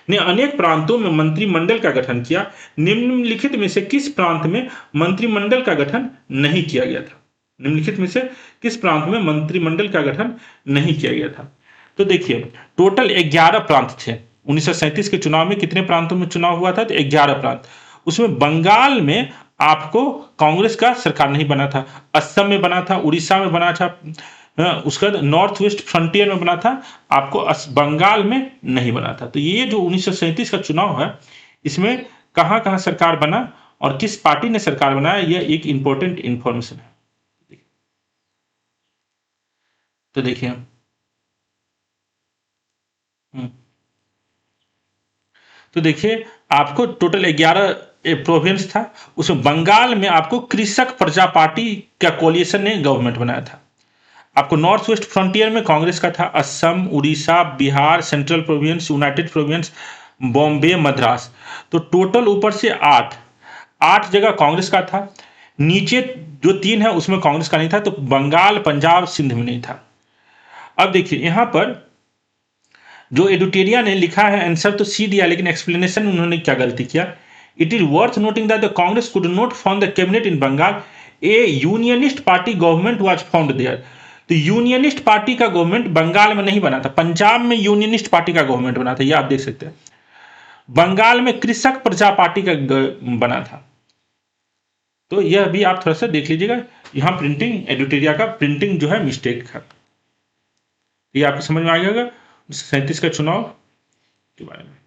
ने अनेक प्रांतों में मंत्रिमंडल का गठन किया। निम्नलिखित में से किस प्रांत में मंत्रिमंडल का गठन नहीं किया गया था? निम्नलिखित में से किस प्रांत में मंत्रिमंडल का गठन नहीं किया गया था? तो देखिए, टोटल 11 प्रांत थे। 1937 के चुनाव में कितने प्रांतों में चुनाव हुआ था? तो 11 प्रांत। उसमें बंगाल में आपको कांग्रेस का सरकार नहीं बना था। असम में बना था, उड़ीसा में बना था, उसके बाद नॉर्थ वेस्ट फ्रंटियर में बना था, आपको बंगाल में नहीं बना था। तो ये जो 1937 का चुनाव है, इसमें कहां कहां सरकार बना और किस पार्टी ने सरकार बनाया, यह एक इंपॉर्टेंट इंफॉर्मेशन है। तो देखिए, तो देखिए आपको टोटल 11 प्रोविंस था, उसमें बंगाल में आपको कृषक प्रजा पार्टी का कोलिएशन ने गवर्नमेंट बनाया था। आपको नॉर्थ वेस्ट फ्रंटियर में कांग्रेस का था, Assam, Orissa, Bihar, central province, United province, Bombay, Madras. तो टोटल ऊपर से 8 जगह कांग्रेस का था। नीचे जो 3 है उसमें कांग्रेस का नहीं था, तो बंगाल, पंजाब, सिंध में नहीं था। अब देखिए यहां पर जो एडुटेरिया ने लिखा है आंसर तो सी दिया, लेकिन एक्सप्लेनेशन उन्होंने क्या गलती किया। It is worth noting that the Congress could not found the cabinet in Bengal, a Unionist Party government was found there. तो यूनियनिस्ट पार्टी का गवर्नमेंट बंगाल में नहीं बना था, पंजाब में यूनियनिस्ट पार्टी का गवर्नमेंट बना था, ये आप देख सकते हैं। बंगाल में कृषक प्रजा पार्टी का बना था। तो यह भी आप थोड़ा सा देख लीजिएगा, यहां प्रिंटिंग एडुटेरिया का प्रिंटिंग जो है मिस्टेक है। ये आपको समझ में आ गया होगा 1937 का चुनाव के बारे में।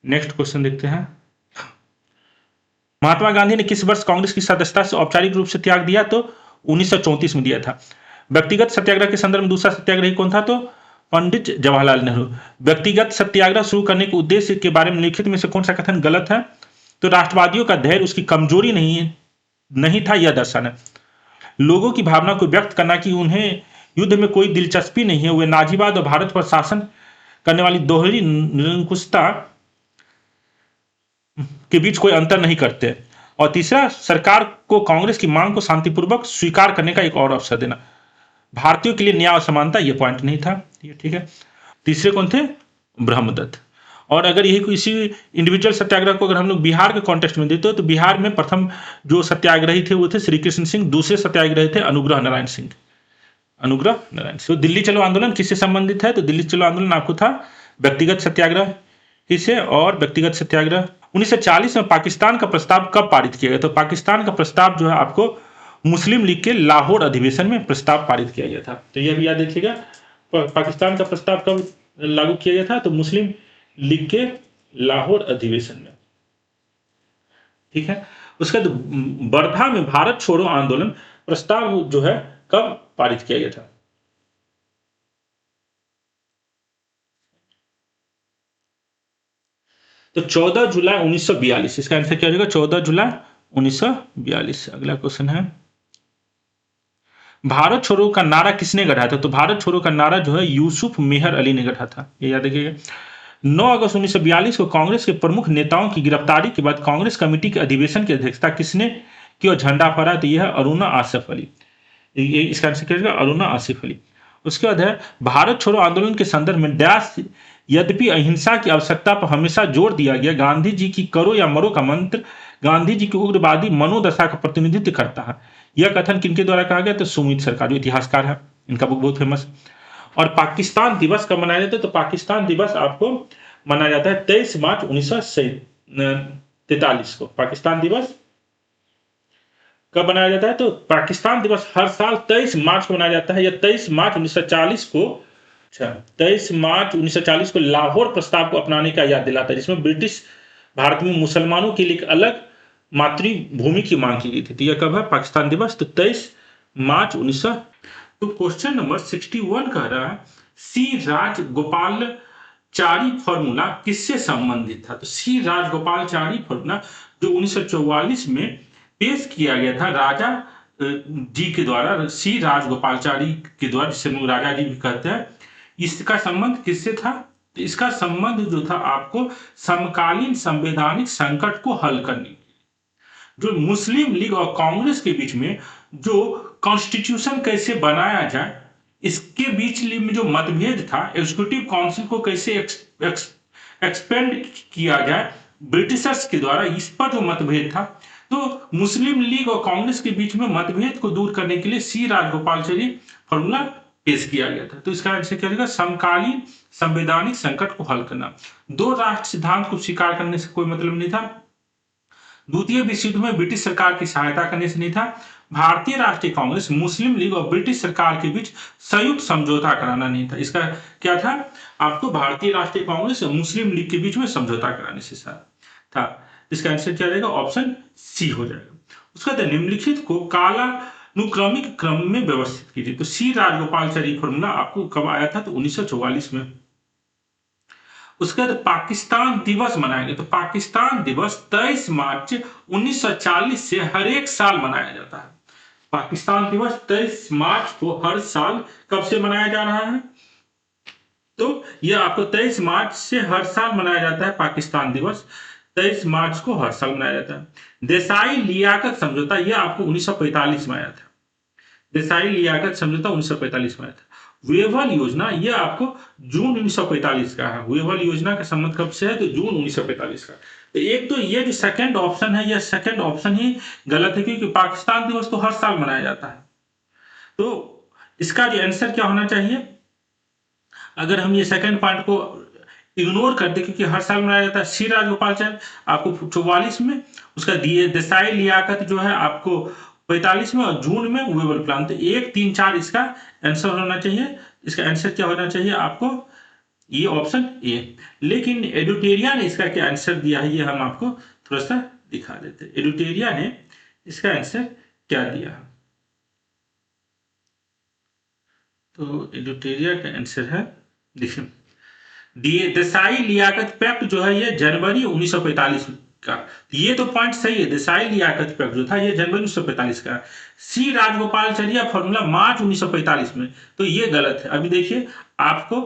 नेक्स्ट क्वेश्चन देखते हैं। महात्मा गांधी ने किस वर्ष कांग्रेस की सदस्यता से औपचारिक रूप से त्याग दिया? तो 1934 में दिया था। व्यक्तिगत सत्याग्रह के संदर्भ में दूसरा सत्याग्रही कौन था? तो पंडित जवाहरलाल नेहरू। व्यक्तिगत सत्याग्रह शुरू करने के उद्देश्य के बारे में लिखित में से कौन सा कथन गलत है? तो राष्ट्रवादियों का धैर्य उसकी कमजोरी नहीं था, यह दर्शाना। लोगों की भावना को व्यक्त करना कि उन्हें युद्ध में कोई दिलचस्पी नहीं है, वे नाजीवाद और भारत पर शासन करने वाली दोहरी निरंकुशता के बीच कोई अंतर नहीं करते। और तीसरा, सरकार को कांग्रेस की मांग को शांतिपूर्वक स्वीकार करने का एक और अवसर देना। भारतीयों के लिए न्याय और समानता, ये पॉइंट नहीं था, ये ठीक है। तीसरे कौन थे? ब्रह्मदत्त। और अगर यही कोई इसी इंडिविजुअल सत्याग्रह को अगर हम लोग बिहार के कॉन्टेक्स्ट में देते हो तो बिहार में प्रथम जो सत्याग्रही थे वो थे श्री कृष्ण सिंह, दूसरे सत्याग्रही थे अनुग्रह नारायण सिंह। अनुग्रह नारायण सिंह। तो दिल्ली चलो आंदोलन किससे संबंधित है? तो दिल्ली चलो आंदोलन आपको था व्यक्तिगत सत्याग्रह किसे, और व्यक्तिगत सत्याग्रह 1940 में पाकिस्तान का प्रस्ताव कब पारित किया गया? तो पाकिस्तान का प्रस्ताव जो है आपको मुस्लिम लीग के लाहौर अधिवेशन में प्रस्ताव पारित किया गया था। तो यह भी याद रखिएगा, पाकिस्तान का प्रस्ताव कब लागू किया गया था? तो मुस्लिम लीग के लाहौर अधिवेशन में, ठीक है। उसके बाद वर्धा में भारत छोड़ो आंदोलन प्रस्ताव जो है कब पारित किया गया था? तो 14 जुलाई 1942। इसका आंसर क्या हो जाएगा? 14 जुलाई 1942। अगला क्वेश्चन है, भारत छोड़ो का नारा किसने गढ़ा था? तो भारत छोड़ो का नारा जो है यूसुफ मेहर अली ने गढ़ा था, ये याद रखिएगा। 9 अगस्त 1942 को कांग्रेस के प्रमुख नेताओं की गिरफ्तारी के बाद कांग्रेस कमेटी के अधिवेशन की अध्यक्षता किसने की और झंडा फहराया? तो यह है अरुणा आसिफ अली। इसका आंसर क्या होगा? अरुणा आसिफ अली। उसके बाद है, भारत छोड़ो आंदोलन के संदर्भ में डैश यद्यपि अहिंसा की आवश्यकता पर हमेशा जोर दिया गया, गांधी जी की करो या मरो का मंत्र गांधी जी की उग्रवादी मनोदशा का प्रतिनिधित्व करता है। यह कथन किनके द्वारा कहा गया? तो सुमित सरकार, जो इतिहासकार है, इनका बुक बहुत फेमस। और पाकिस्तान दिवस कब मनाया जाता है? तो पाकिस्तान दिवस आपको मनाया जाता है 23 मार्च 1943 को। पाकिस्तान दिवस कब मनाया जाता है? तो पाकिस्तान दिवस हर साल 23 मार्च को मनाया जाता है। यह 23 मार्च 1940 को 23 मार्च 1940 को लाहौर प्रस्ताव को अपनाने का याद दिलाता है, जिसमें ब्रिटिश भारत में मुसलमानों के लिए एक अलग मातृभूमि की मांग की गई थी। तो यह कब है पाकिस्तान दिवस? तो 23 मार्च 1900। तो क्वेश्चन नंबर 61 कह रहा है, सी राजगोपालचारी फॉर्मूला किससे संबंधित था? तो सी राजगोपालचारी फॉर्मूला जो 1944 में पेश किया गया था राजा जी के द्वारा, सी राजगोपालचारी के द्वारा, जिसे हम राजा जी भी कहते हैं, इसका संबंध किससे था? तो इसका संबंध जो था आपको समकालीन संवैधानिक संकट को हल करने, जो मुस्लिम लीग और कांग्रेस के बीच में जो कॉन्स्टिट्यूशन कैसे बनाया जाए, इसके बीच में जो मतभेद था, एग्जीक्यूटिव काउंसिल को कैसे एक्सपेंड किया जाए ब्रिटिशर्स के द्वारा, इस पर जो मतभेद था, तो मुस्लिम लीग और कांग्रेस के बीच में मतभेद को दूर करने के लिए सी राजगोपालचारी फॉर्मूला पेश किया गया था। तो इसका आंसर क्या होगा? समकालीन संवैधानिक संकट को हल करना। दो राष्ट्र सिद्धांत को स्वीकार करने से कोई मतलब नहीं था, द्वितीय विश्व युद्ध में ब्रिटिश सरकार की सहायता करने से नहीं था। भारतीय राष्ट्रीय कांग्रेस, मुस्लिम लीग और ब्रिटिश सरकार के बीच संयुक्त समझौता कराना नहीं था। इसका क्या था? आपको भारतीय राष्ट्रीय कांग्रेस और मुस्लिम लीग के बीच में समझौता कराने से था। इसका आंसर क्या रहेगा? ऑप्शन सी हो जाएगा। उसका निम्नलिखित को कालानुक्रमिक क्रम में व्यवस्थित कीजिए। तो सी राजगोपालाचारी फॉर्मूला आपको कब आया था? तो 1944 में। उसके बाद पाकिस्तान दिवस मनाएंगे। तो पाकिस्तान दिवस 23 मार्च 1940 से हर एक साल मनाया जाता है। पाकिस्तान दिवस 23 मार्च को हर साल कब से मनाया जा रहा है? तो यह आपको 23 मार्च से हर साल मनाया जाता है। पाकिस्तान दिवस 23 मार्च को हर साल मनाया जाता है। देसाई लियाकत समझौता यह आपको 1945 में आया था। देसाई लियाकत समझौता 1945 में आया था। वेवल योजना यह आपको जून 1945 का है। वेवल योजना का संबंध कब से है? तो जून 1945 का। तो एक तो ये जो सेकंड ऑप्शन है, यह सेकंड ऑप्शन ही गलत है, क्योंकि पाकिस्तान दिवस तो हर साल मनाया जाता है। तो इसका जो आंसर क्या होना चाहिए? अगर हम ये सेकंड पॉइंट को इग्नोर कर दे, क्योंकि हर साल मनाया जाता है, सी राजगोपालाचारी आपको 44 में, उसका देसाई लियाकत जो है आपको 45 में, और जून में वेवल प्लान। तो 1, 3, 4 इसका आंसर होना चाहिए। इसका आंसर क्या होना चाहिए आपको? ये ऑप्शन ए। लेकिन एडुटेरिया ने इसका क्या आंसर दिया है, ये हम आपको थोड़ा सा दिखा देते हैं। एडुटेरिया ने इसका आंसर क्या दिया? तो एडुटेरिया का आंसर है, देखिए, देसाई लियाकत पैक्ट जो है ये जनवरी 1945 का। ये तो पॉइंट सही है। देसाई लियाकत पैक्ट जो था ये जनवरी 1945 का। सी राजगोपालाचारी फॉर्मूला मार्च 1945 में, तो ये गलत है। अभी देखिए, आपको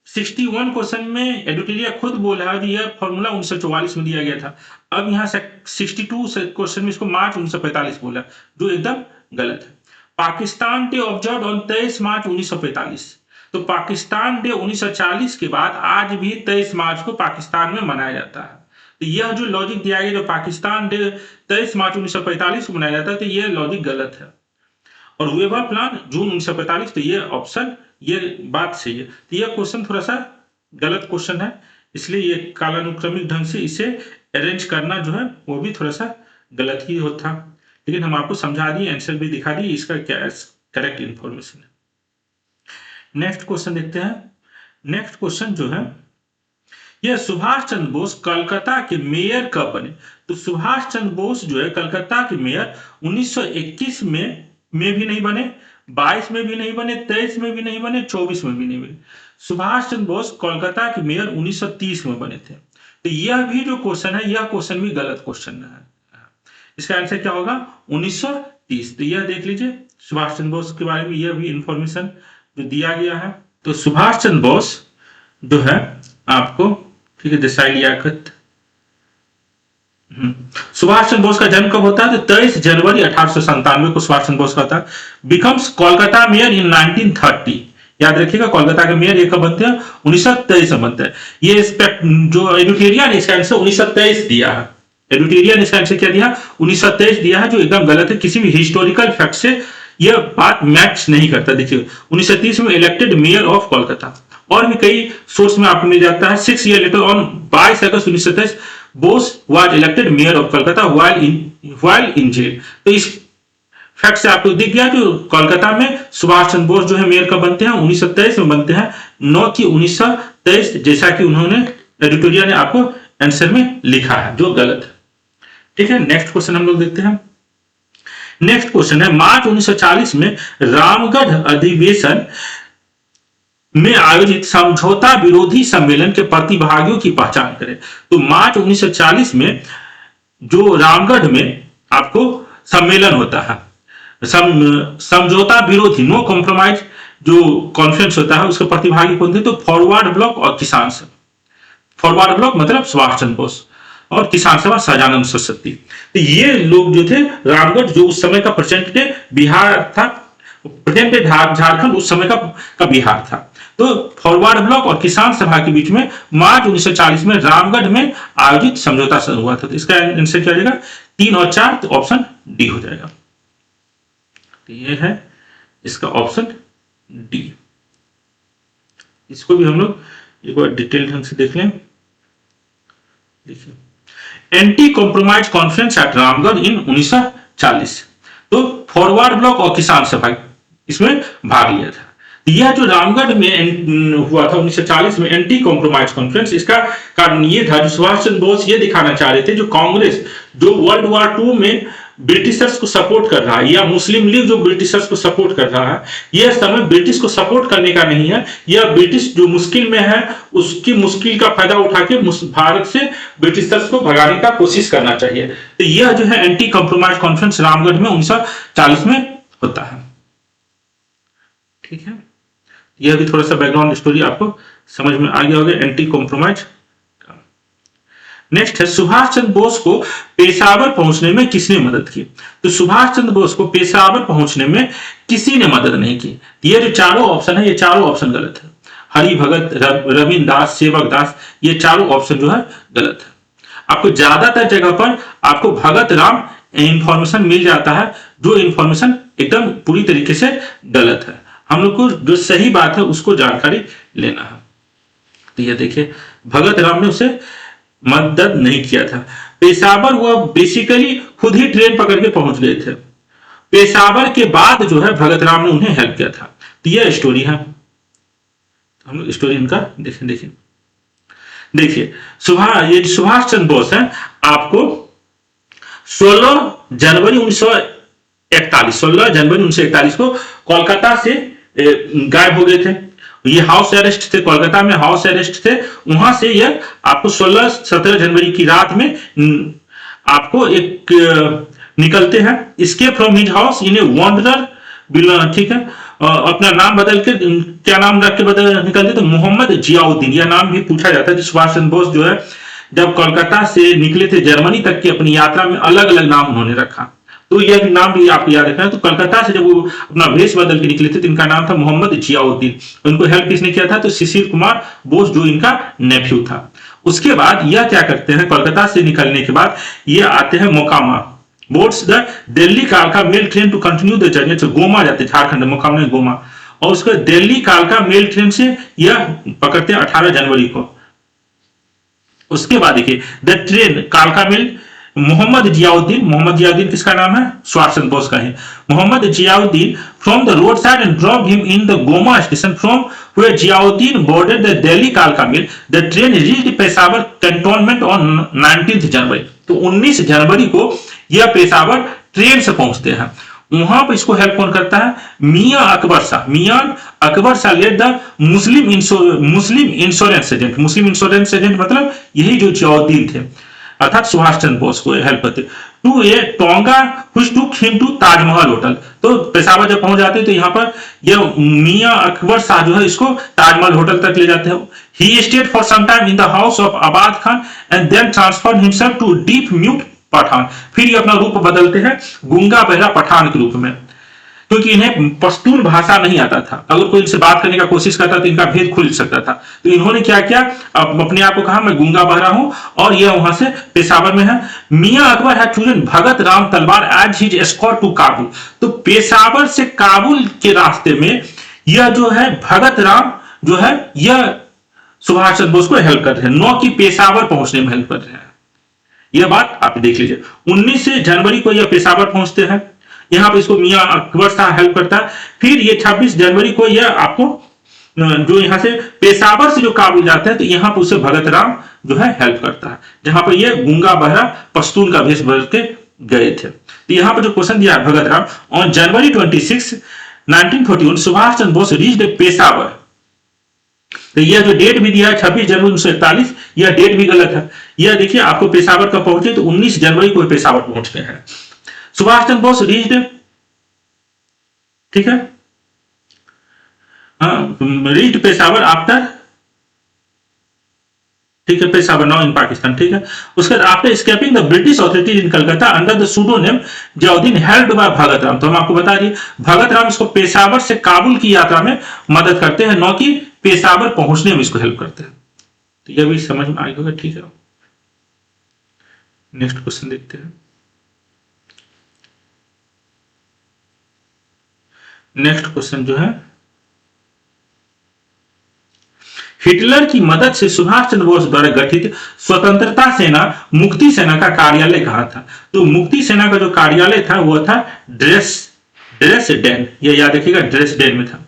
61 क्वेश्चन में एडुटेरिया खुद बोला है यह फॉर्मूला 1944 में दिया गया था। अब यहाँ से 62 क्वेश्चन में इसको मार्च 1945 बोला, जो एकदम गलत है। पाकिस्तान डे ऑब्जर्व ऑन 23 मार्च 1945। तो पाकिस्तान डे 1940 के बाद आज भी 23 मार्च को पाकिस्तान में मनाया जाता है। तो यह जो लॉजिक दिया गया, जो पाकिस्तान डे 23 मार्च 1945 को मनाया जाता है, तो यह लॉजिक गलत है। और वेवर प्लान जून 1945, तो ये ऑप्शन, ये बात सही है। तो यह क्वेश्चन थोड़ा सा गलत क्वेश्चन है, इसलिए ये कालानुक्रमिक ढंग से इसे अरेंज करना जो है वो भी थोड़ा सा गलत ही होता। लेकिन हम आपको समझा दिए, आंसर भी दिखा दिए, इसका क्या करेक्ट इंफॉर्मेशन है। नेक्स्ट क्वेश्चन देखते हैं। नेक्स्ट क्वेश्चन जो है, यह सुभाष चंद्र बोस कलकत्ता के मेयर कब बने? तो सुभाष चंद्र बोस जो है कलकत्ता के मेयर 1921 में भी नहीं बने, 22 में भी नहीं बने, 23 में भी नहीं बने, 24 में भी नहीं बने। सुभाष चंद्र बोस कोलकाता के मेयर 1930 में बने थे। तो यह भी जो क्वेश्चन है, यह क्वेश्चन भी गलत क्वेश्चन है। इसका आंसर क्या होगा? 1930। तो यह देख लीजिए, सुभाष चंद्र बोस के बारे में यह भी इंफॉर्मेशन जो दिया गया है। तो सुभाष चंद्र बोस जो है आपको, ठीक है, देसाई लियाकत, सुभाष चंद्र बोस का जन्म कब होता है? तो 23 जनवरी 1897 को सुभाष चंद्र बोस का होता है। Becomes Kolkata mayor in 1930। याद रखिएगा, कोलकाता के मेयर ये कब बनते हैं? 1923 में बनते हैं। ये जो एडुटेरिया ने इसका आंसर 1923 दिया है। एडुटेरिया ने इसका आंसर क्या दिया? 1923 दिया है, जो एकदम गलत है। किसी भी हिस्टोरिकल फैक्ट से यह बात मैच नहीं करता। देखिए, 1930 में इलेक्टेड मेयर ऑफ कोलकाता। और भी कई सोर्स में आपको मिल जाता है। 6 year later on 22 August 1923 Bose was elected mayor of Kolkata while in jail. तो इस फैक्ट से आपको दिख गया कि कोलकाता में सुभाष चंद्र बोस जो है मेयर कब बनते हैं? 1923 में बनते हैं, न कि 1923, जैसा कि उन्होंने एडिटोरियल ने आपको आंसर में लिखा है, जो गलत है। ठीक है, नेक्स्ट क्वेश्चन हम लोग देखते हैं। नेक्स्ट क्वेश्चन है, मार्च 1940 में रामगढ़ अधिवेशन में आयोजित समझौता विरोधी सम्मेलन के प्रतिभागियों की पहचान करें। तो मार्च 1940 में जो रामगढ़ में आपको सम्मेलन होता है, समझौता विरोधी, नो कॉम्प्रोमाइज जो कॉन्फ्रेंस होता है, उसके प्रतिभागी कौन थे? तो फॉरवर्ड ब्लॉक और किसान सभा। फॉरवर्ड ब्लॉक मतलब सुभाष चंद्र बोस, और किसान सभा सहजानंद सरस्वती। तो ये लोग जो थे, रामगढ़ जो उस समय का प्रेजेंट बिहार था, प्रेजेंट झारखंड उस समय का बिहार था। तो फॉरवर्ड ब्लॉक और किसान सभा के बीच में मार्च 1940 में रामगढ़ में आयोजित समझौता हुआ था। तो इसका आंसर क्या हो जाएगा? 3 और 4, तो ऑप्शन डी हो जाएगा। तो ये है इसका ऑप्शन डी। इसको भी हम लोग एक बार डिटेल ढंग से देख लें। देखिए, anti compromise conference at Ramgarh in 1940। तो फॉरवर्ड ब्लॉक और किसान सभा इसमें भाग लिया था। यह जो रामगढ़ में हुआ था 1940 में एंटी कॉम्प्रोमाइज कॉन्फ्रेंस, इसका कारण ये था, जो सुभाष चंद्र बोस ये दिखाना चाह रहे थे, जो कांग्रेस जो वर्ल्ड वॉर 2 में ब्रिटिशर्स को सपोर्ट कर रहा है, या मुस्लिम लीग जो ब्रिटिशर्स को सपोर्ट कर रहा है, यह समय ब्रिटिश को सपोर्ट करने का नहीं है। यह ब्रिटिश जो मुश्किल में है उसकी मुश्किल का फायदा उठा के भारत से ब्रिटिशर्स को भगाने का कोशिश करना चाहिए। तो यह जो है एंटी कॉम्प्रोमाइज कॉन्फ्रेंस रामगढ़ में 1940 में होता है। ठीक है, यह भी थोड़ा सा बैकग्राउंड स्टोरी आपको समझ में आ गया होगा एंटी कॉम्प्रोमाइज। नेक्स्ट है, सुभाष चंद्र बोस को पेशावर पहुंचने में किसने मदद की? तो सुभाष चंद्र बोस को पेशावर पहुंचने में किसी ने मदद नहीं की। ये जो चारों ऑप्शन है, ये चारों ऑप्शन गलत है। हरि भगत, रविन्द्र दास, सेवक दास, ये चारों ऑप्शन जो है गलत है। आपको ज्यादातर जगह पर आपको भगत राम इंफॉर्मेशन मिल जाता है, जो इंफॉर्मेशन एकदम पूरी तरीके से गलत है। हम लोग को जो सही बात है उसको जानकारी लेना है। तो ये देखिए, भगत राम ने उसे मदद नहीं किया था। पेशावर वह बेसिकली खुद ही ट्रेन पकड़ के पहुंच गए थे। पेशावर के बाद जो है भगत राम ने उन्हें हेल्प किया था। तो यह स्टोरी है, हम लोग स्टोरी इनका देखिए ये सुभाष चंद्र बोस है, आपको 16 जनवरी 1941 को कोलकाता से गायब हो गए थे। ये हाउस अरेस्ट थे, कोलकाता में हाउस अरेस्ट थे। वहां से ये आपको 16-17 जनवरी की रात में आपको एक निकलते हैं, escape from his house in a wanderer, ठीक है, अपना नाम बदल के, क्या नाम रख के बदल निकलते, तो मोहम्मद जियाउद्दीन, यह नाम भी पूछा जाता है। सुभाष चंद्र बोस जो है जब कोलकाता से निकले थे जर्मनी तक की अपनी यात्रा में, अलग अलग नाम उन्होंने रखा। तो यह नाम भी आपको याद रखना है। तो कलकत्ता से जब वो अपना भेष बदल के निकले थे तो इनका नाम था मोहम्मद जियाउद्दीन। उनको हेल्प किसने किया था? तो शिशिर कुमार बोस, जो इनका नेफ्यू था। उसके बाद यह क्या करते हैं, कोलकाता से निकलने के बाद ये आते हैं मोकामा, बोर्ड्स द दिल्ली कालका mail train to continue the journey. तो गोमा जाते, झारखंड मोकामा में गोमा, और उसके दिल्ली कालका मेल ट्रेन से यह पकड़ते हैं 18 जनवरी को। उसके बाद देखिए द ट्रेन कालका मेल, मोहम्मद जियाउद्दीन किसका नाम है? सुभाष चंद्र बोस का है। Mohammad Ziauddin from the road side and drop him in the Gomoh station, from where Ziauddin boarded the Delhi कालका mail. The train reached Peshawar cantonment on 19 January. तो 19 जनवरी को यह पेशावर ट्रेन से पहुंचते हैं। वहां पर इसको हेल्प कौन करता है? Mian Akbar Shah led the Muslim insurance agent. Muslim insurance agent मतलब यही जो जियाउद्दीन थे, अर्थात सुभाष चंद्र बोस को हेल्प करते। To a tonga which took him to Taj Mahal hotel. तो पेशावर जब पहुंच जाते तो यहाँ पर यह मियां अकबर शाह जो है इसको ताजमहल होटल तक ले जाते हैं। He stayed for some time in the house of Abad Khan and then transfer himself to deep mute Pathan. फिर ये अपना रूप बदलते हैं गूंगा बहरा पठान के रूप में, क्योंकि इन्हें पश्तून भाषा नहीं आता था। अगर कोई इनसे बात करने का कोशिश करता तो इनका भेद खुल सकता था। तो इन्होंने क्या किया, अपने आप को कहा मैं गूंगा बहरा हूं, और यह वहां से पेशावर में है। Mian Akbar had chosen Bhagat Ram Talwar as his escort to Kabul. तो पेशावर से काबुल के रास्ते में यह जो है भगत राम जो है यह सुभाष चंद्र बोस को हेल्प कर रहे हैं, न कि पेशावर पहुंचने में हेल्प कर रहे हैं। यह बात आप देख लीजिए। 19 जनवरी को यह पेशावर पहुंचते हैं, यहां पर इसको मियां अकबर शाह हेल्प करता है। फिर ये 26 जनवरी को यह आपको जो यहां से पेशावर से जो काबुल जाता है तो यहां पर उसे भगत राम जो है हेल्प करता है, जहां पर यह गूंगा बहरा पश्तून का भेष बदल के गए थे। तो यहां पर जो क्वेश्चन दिया है Bhagat Ram, on January 26, 1941 Subhash Chandra Bose reached Peshawar. तो यह जो डेट भी दिया है 26 जनवरी 1941, यह डेट भी गलत है। यह देखिए आपको पेशावर कब पहुंचे, तो 19 जनवरी को पेशावर पहुंच गए हैं। सुभाष चंद्र बोस रीच्ड, ठीक है, रीच्ड पेशावर आफ्टर, ठीक है, पेशावर नाउ इन पाकिस्तान, ठीक है। उसके बाद after escaping the British authorities in Calcutta under the pseudonym Ziauddin helped by Bhagat Ram. तो हम आपको बता दिए भगत राम इसको पेशावर से काबुल की यात्रा में मदद करते हैं, न कि पेशावर पहुंचने में इसको हेल्प करते हैं। तो यह भी समझ में आई होगा, ठीक है। नेक्स्ट क्वेश्चन देखते हैं। नेक्स्ट क्वेश्चन जो है, हिटलर की मदद से सुभाष चंद्र बोस द्वारा गठित स्वतंत्रता सेना मुक्ति सेना का कार्यालय कहाँ था? तो मुक्ति सेना का जो कार्यालय था वो था ड्रेसडेन, ये याद रखिएगा, ड्रेसडेन में था।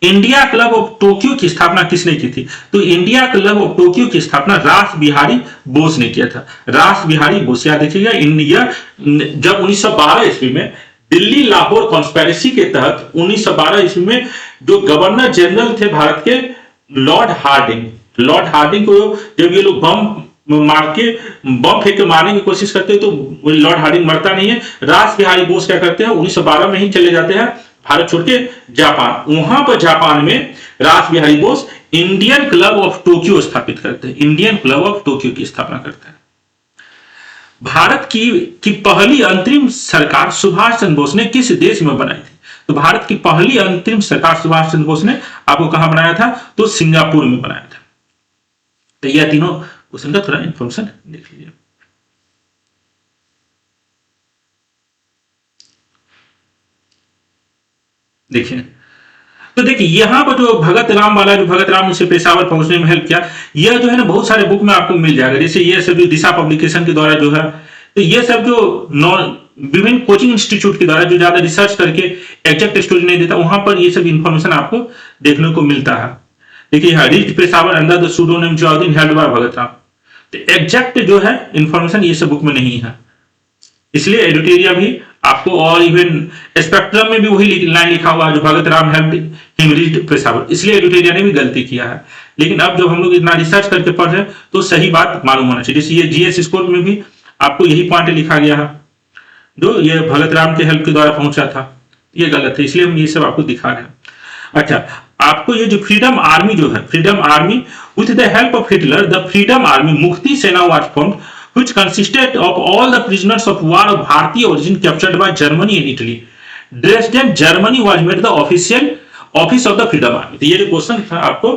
इंडिया क्लब ऑफ टोक्यो की स्थापना किसने की थी? तो इंडिया क्लब ऑफ टोक्यो की स्थापना रास बिहारी बोस ने किया था। रास बिहारी बोस, याद रखिएगा। इंडिया जब 1912 ईस्वी में दिल्ली लाहौर कॉन्स्पिरेसी के तहत 1912 ईस्वी में जो गवर्नर जनरल थे भारत के लॉर्ड हार्डिंग को जब ये लोग बम फेंक के मारने की कोशिश करते हैं तो लॉर्ड हार्डिंग मरता नहीं है। रास बिहारी बोस क्या करते हैं, 1912 में ही चले जाते हैं भारत छोड़ के जापान। वहां पर जापान में रास Bihari Bose Indian club of Tokyo स्थापित करते हैं, इंडियन क्लब ऑफ टोक्यो की स्थापना करते हैं। भारत की पहली अंतरिम सरकार सुभाष चंद्र बोस ने किस देश में बनाई थी? तो भारत की पहली अंतरिम सरकार सुभाष चंद्र बोस ने आपको कहां बनाया था? तो सिंगापुर में बनाया था। तो यह तीनों क्वेश्चन का थोड़ा इंफॉर्मेशन देख लीजिए। देखिए, तो देखिए यहां पर जो भगत राम वाला, जो भगत राम से पेशावर पहुंचने में हेल्प किया, यह जो है ना बहुत सारे बुक में आपको मिल जाएगा। जैसे ये सब जो दिशा पब्लिकेशन के द्वारा जो है, तो ये सब जो विभिन्न कोचिंग इंस्टीट्यूट के द्वारा जो ज्यादा रिसर्च करके एग्जैक्ट स्टोरी नहीं देता, वहां पर ये सब इंफॉर्मेशन आपको देखने को मिलता है। देखिए reach Peshawar under the pseudonym Jalaluddin held by Bhagat Ram, तो एग्जैक्ट जो है इंफॉर्मेशन ये सब बुक में नहीं है, इसलिए एडिटोरिया भी आपको, और इवन स्पेक्ट्रम में भी वही लाइन लिखा हुआ है जो Bhagat Ram held him reach Peshawar, इसलिए एडिटोरिया ने भी गलती किया है। लेकिन अब जब हम लोग इतना रिसर्च करके पढ़ रहे हैं तो सही बात मालूम होना चाहिए। जैसे ये जीएस स्कोर में भी आपको यही पॉइंट लिखा गया है, जो ये भगत राम के हेल्प के द्वारा पहुंचा था, ये गलत है, इसलिए हम ये सब आपको दिखा रहे हैं। अच्छा, आपको ये जो फ्रीडम आर्मी जो है, freedom army with the help of Hitler the freedom army मुक्ति सेना was formed which consisted of all the prisoners of war of Bharatiya origin captured by Germany and Italy. Dresden, Germany was made the official office of the Freedom Army. तो ये जो क्वेश्चन था आपको,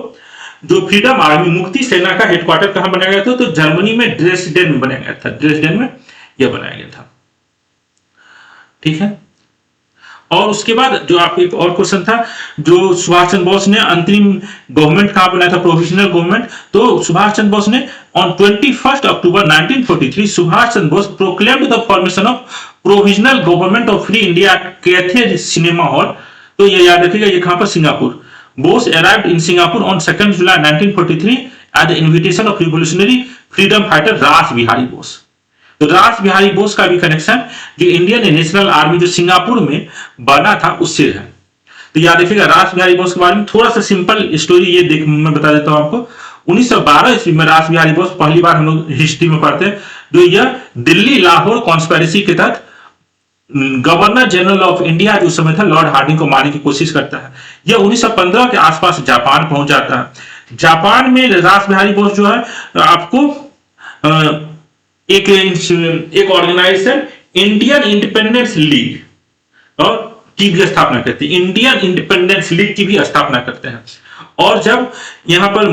जो फ्रीडम आर्मी मुक्ति सेना का हेडक्वार्टर कहां बनाया गया था? तो जर्मनी में ड्रेसडेन में बनाया गया था, ड्रेसडेन में यह बनाया गया था। ठीक है, और उसके बाद जो आपको एक और क्वेश्चन था, जो सुभाष चंद्र बोस ने अंतरिम गवर्नमेंट कहां बनाया था, प्रोविजनल गवर्नमेंट? तो सुभाष चंद्र बोस ने on 21 October 1943 Subhash Chandra Bose proclaimed the formation of provisional government of free India Cathay cinema hall. तो ये याद रखिएगा, ये कहां पर? Singapore. Bose arrived in Singapore on 2 July 1943 at the invitation of revolutionary freedom fighter रास बिहारी बोस। तो रास बिहारी बोस का भी कनेक्शन जो इंडियन नेशनल आर्मी जो सिंगापुर में बना था उससे है। तो याद रखिएगा, रास बिहारी बोस के बारे में थोड़ा सा सिंपल स्टोरी ये देख मैं बता देता हूं आपको। 1912 ईस्वी में रास बिहारी बोस, पहली बार हम लोग हिस्ट्री में पढ़ते हैं, जो यह दिल्ली लाहौर कॉन्स्पिरेसी के तहत गवर्नर जनरल ऑफ इंडिया जो समय था लॉर्ड हार्डिंग को मारने की कोशिश करता है। यह 1915 के आसपास जापान पहुंच जाता है। जापान में रास बिहारी बोस जो है आपको एक ऑर्गेनाइजेशन इंडियन इंडिपेंडेंस लीग और की भी स्थापना करते हैं, इंडियन इंडिपेंडेंस लीग की भी स्थापना करते हैं। और जब यहां पर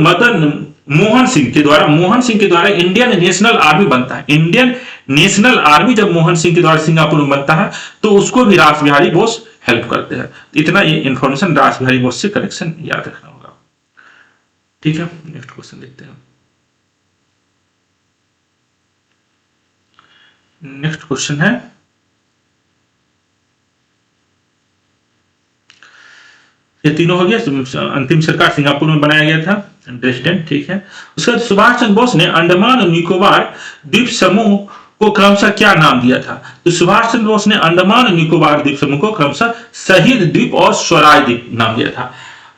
मोहन सिंह के द्वारा इंडियन नेशनल आर्मी बनता है, इंडियन नेशनल आर्मी जब मोहन सिंह के द्वारा सिंगापुर में बनता है तो उसको भी रास बिहारी बोस हेल्प करते हैं। इतना ये इंफॉर्मेशन रास बिहारी बोस से कनेक्शन याद रखना होगा। ठीक है, नेक्स्ट क्वेश्चन देखते हैं। नेक्स्ट क्वेश्चन है, ये तीनों हो गया। अंतिम सरकार सिंगापुर में बनाया गया था, ड्रेसडेन। ठीक है, उसके बाद सुभाष चंद्र बोस ने अंडमान और निकोबार द्वीप समूह को क्रमशः क्या नाम दिया था? तो सुभाष चंद्र बोस ने अंडमान और निकोबार द्वीप समूह को क्रमशः शहीद द्वीप और स्वराज द्वीप नाम दिया था।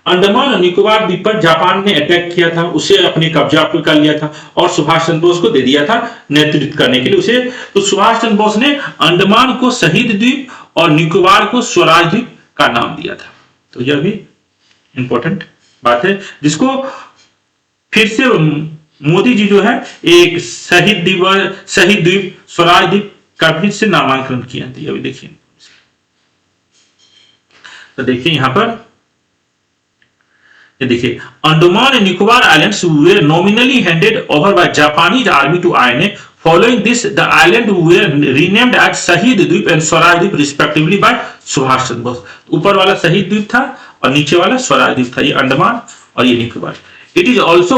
अंडमान और निकोबार द्वीप पर जापान ने अटैक किया था, उसे अपने कब्जा पर कर लिया था और सुभाष चंद्र बोस को दे दिया था नेतृत्व करने के लिए उसे। तो सुभाष चंद्र बोस ने अंडमान को शहीद द्वीप और निकोबार को स्वराज द्वीप का नाम दिया था। तो यह भी इंपॉर्टेंट बात है, जिसको फिर से मोदी जी जो है एक शहीद द्वीप स्वराज द्वीप का फिर से नामांकन किया था। अभी देखिए, तो देखिए यहां पर देखिए, Andaman and Nicobar islands were nominally handed over by Japanese army to INA. Following this the island were renamed as Shaheed Dweep and Swaraj Dweep respectively by Subhash Chandra Bose. ऊपर वाला शहीद द्वीप था और नीचे वाला स्वराज द्वीप था, ये अंडमान और ये Nicobar. It is also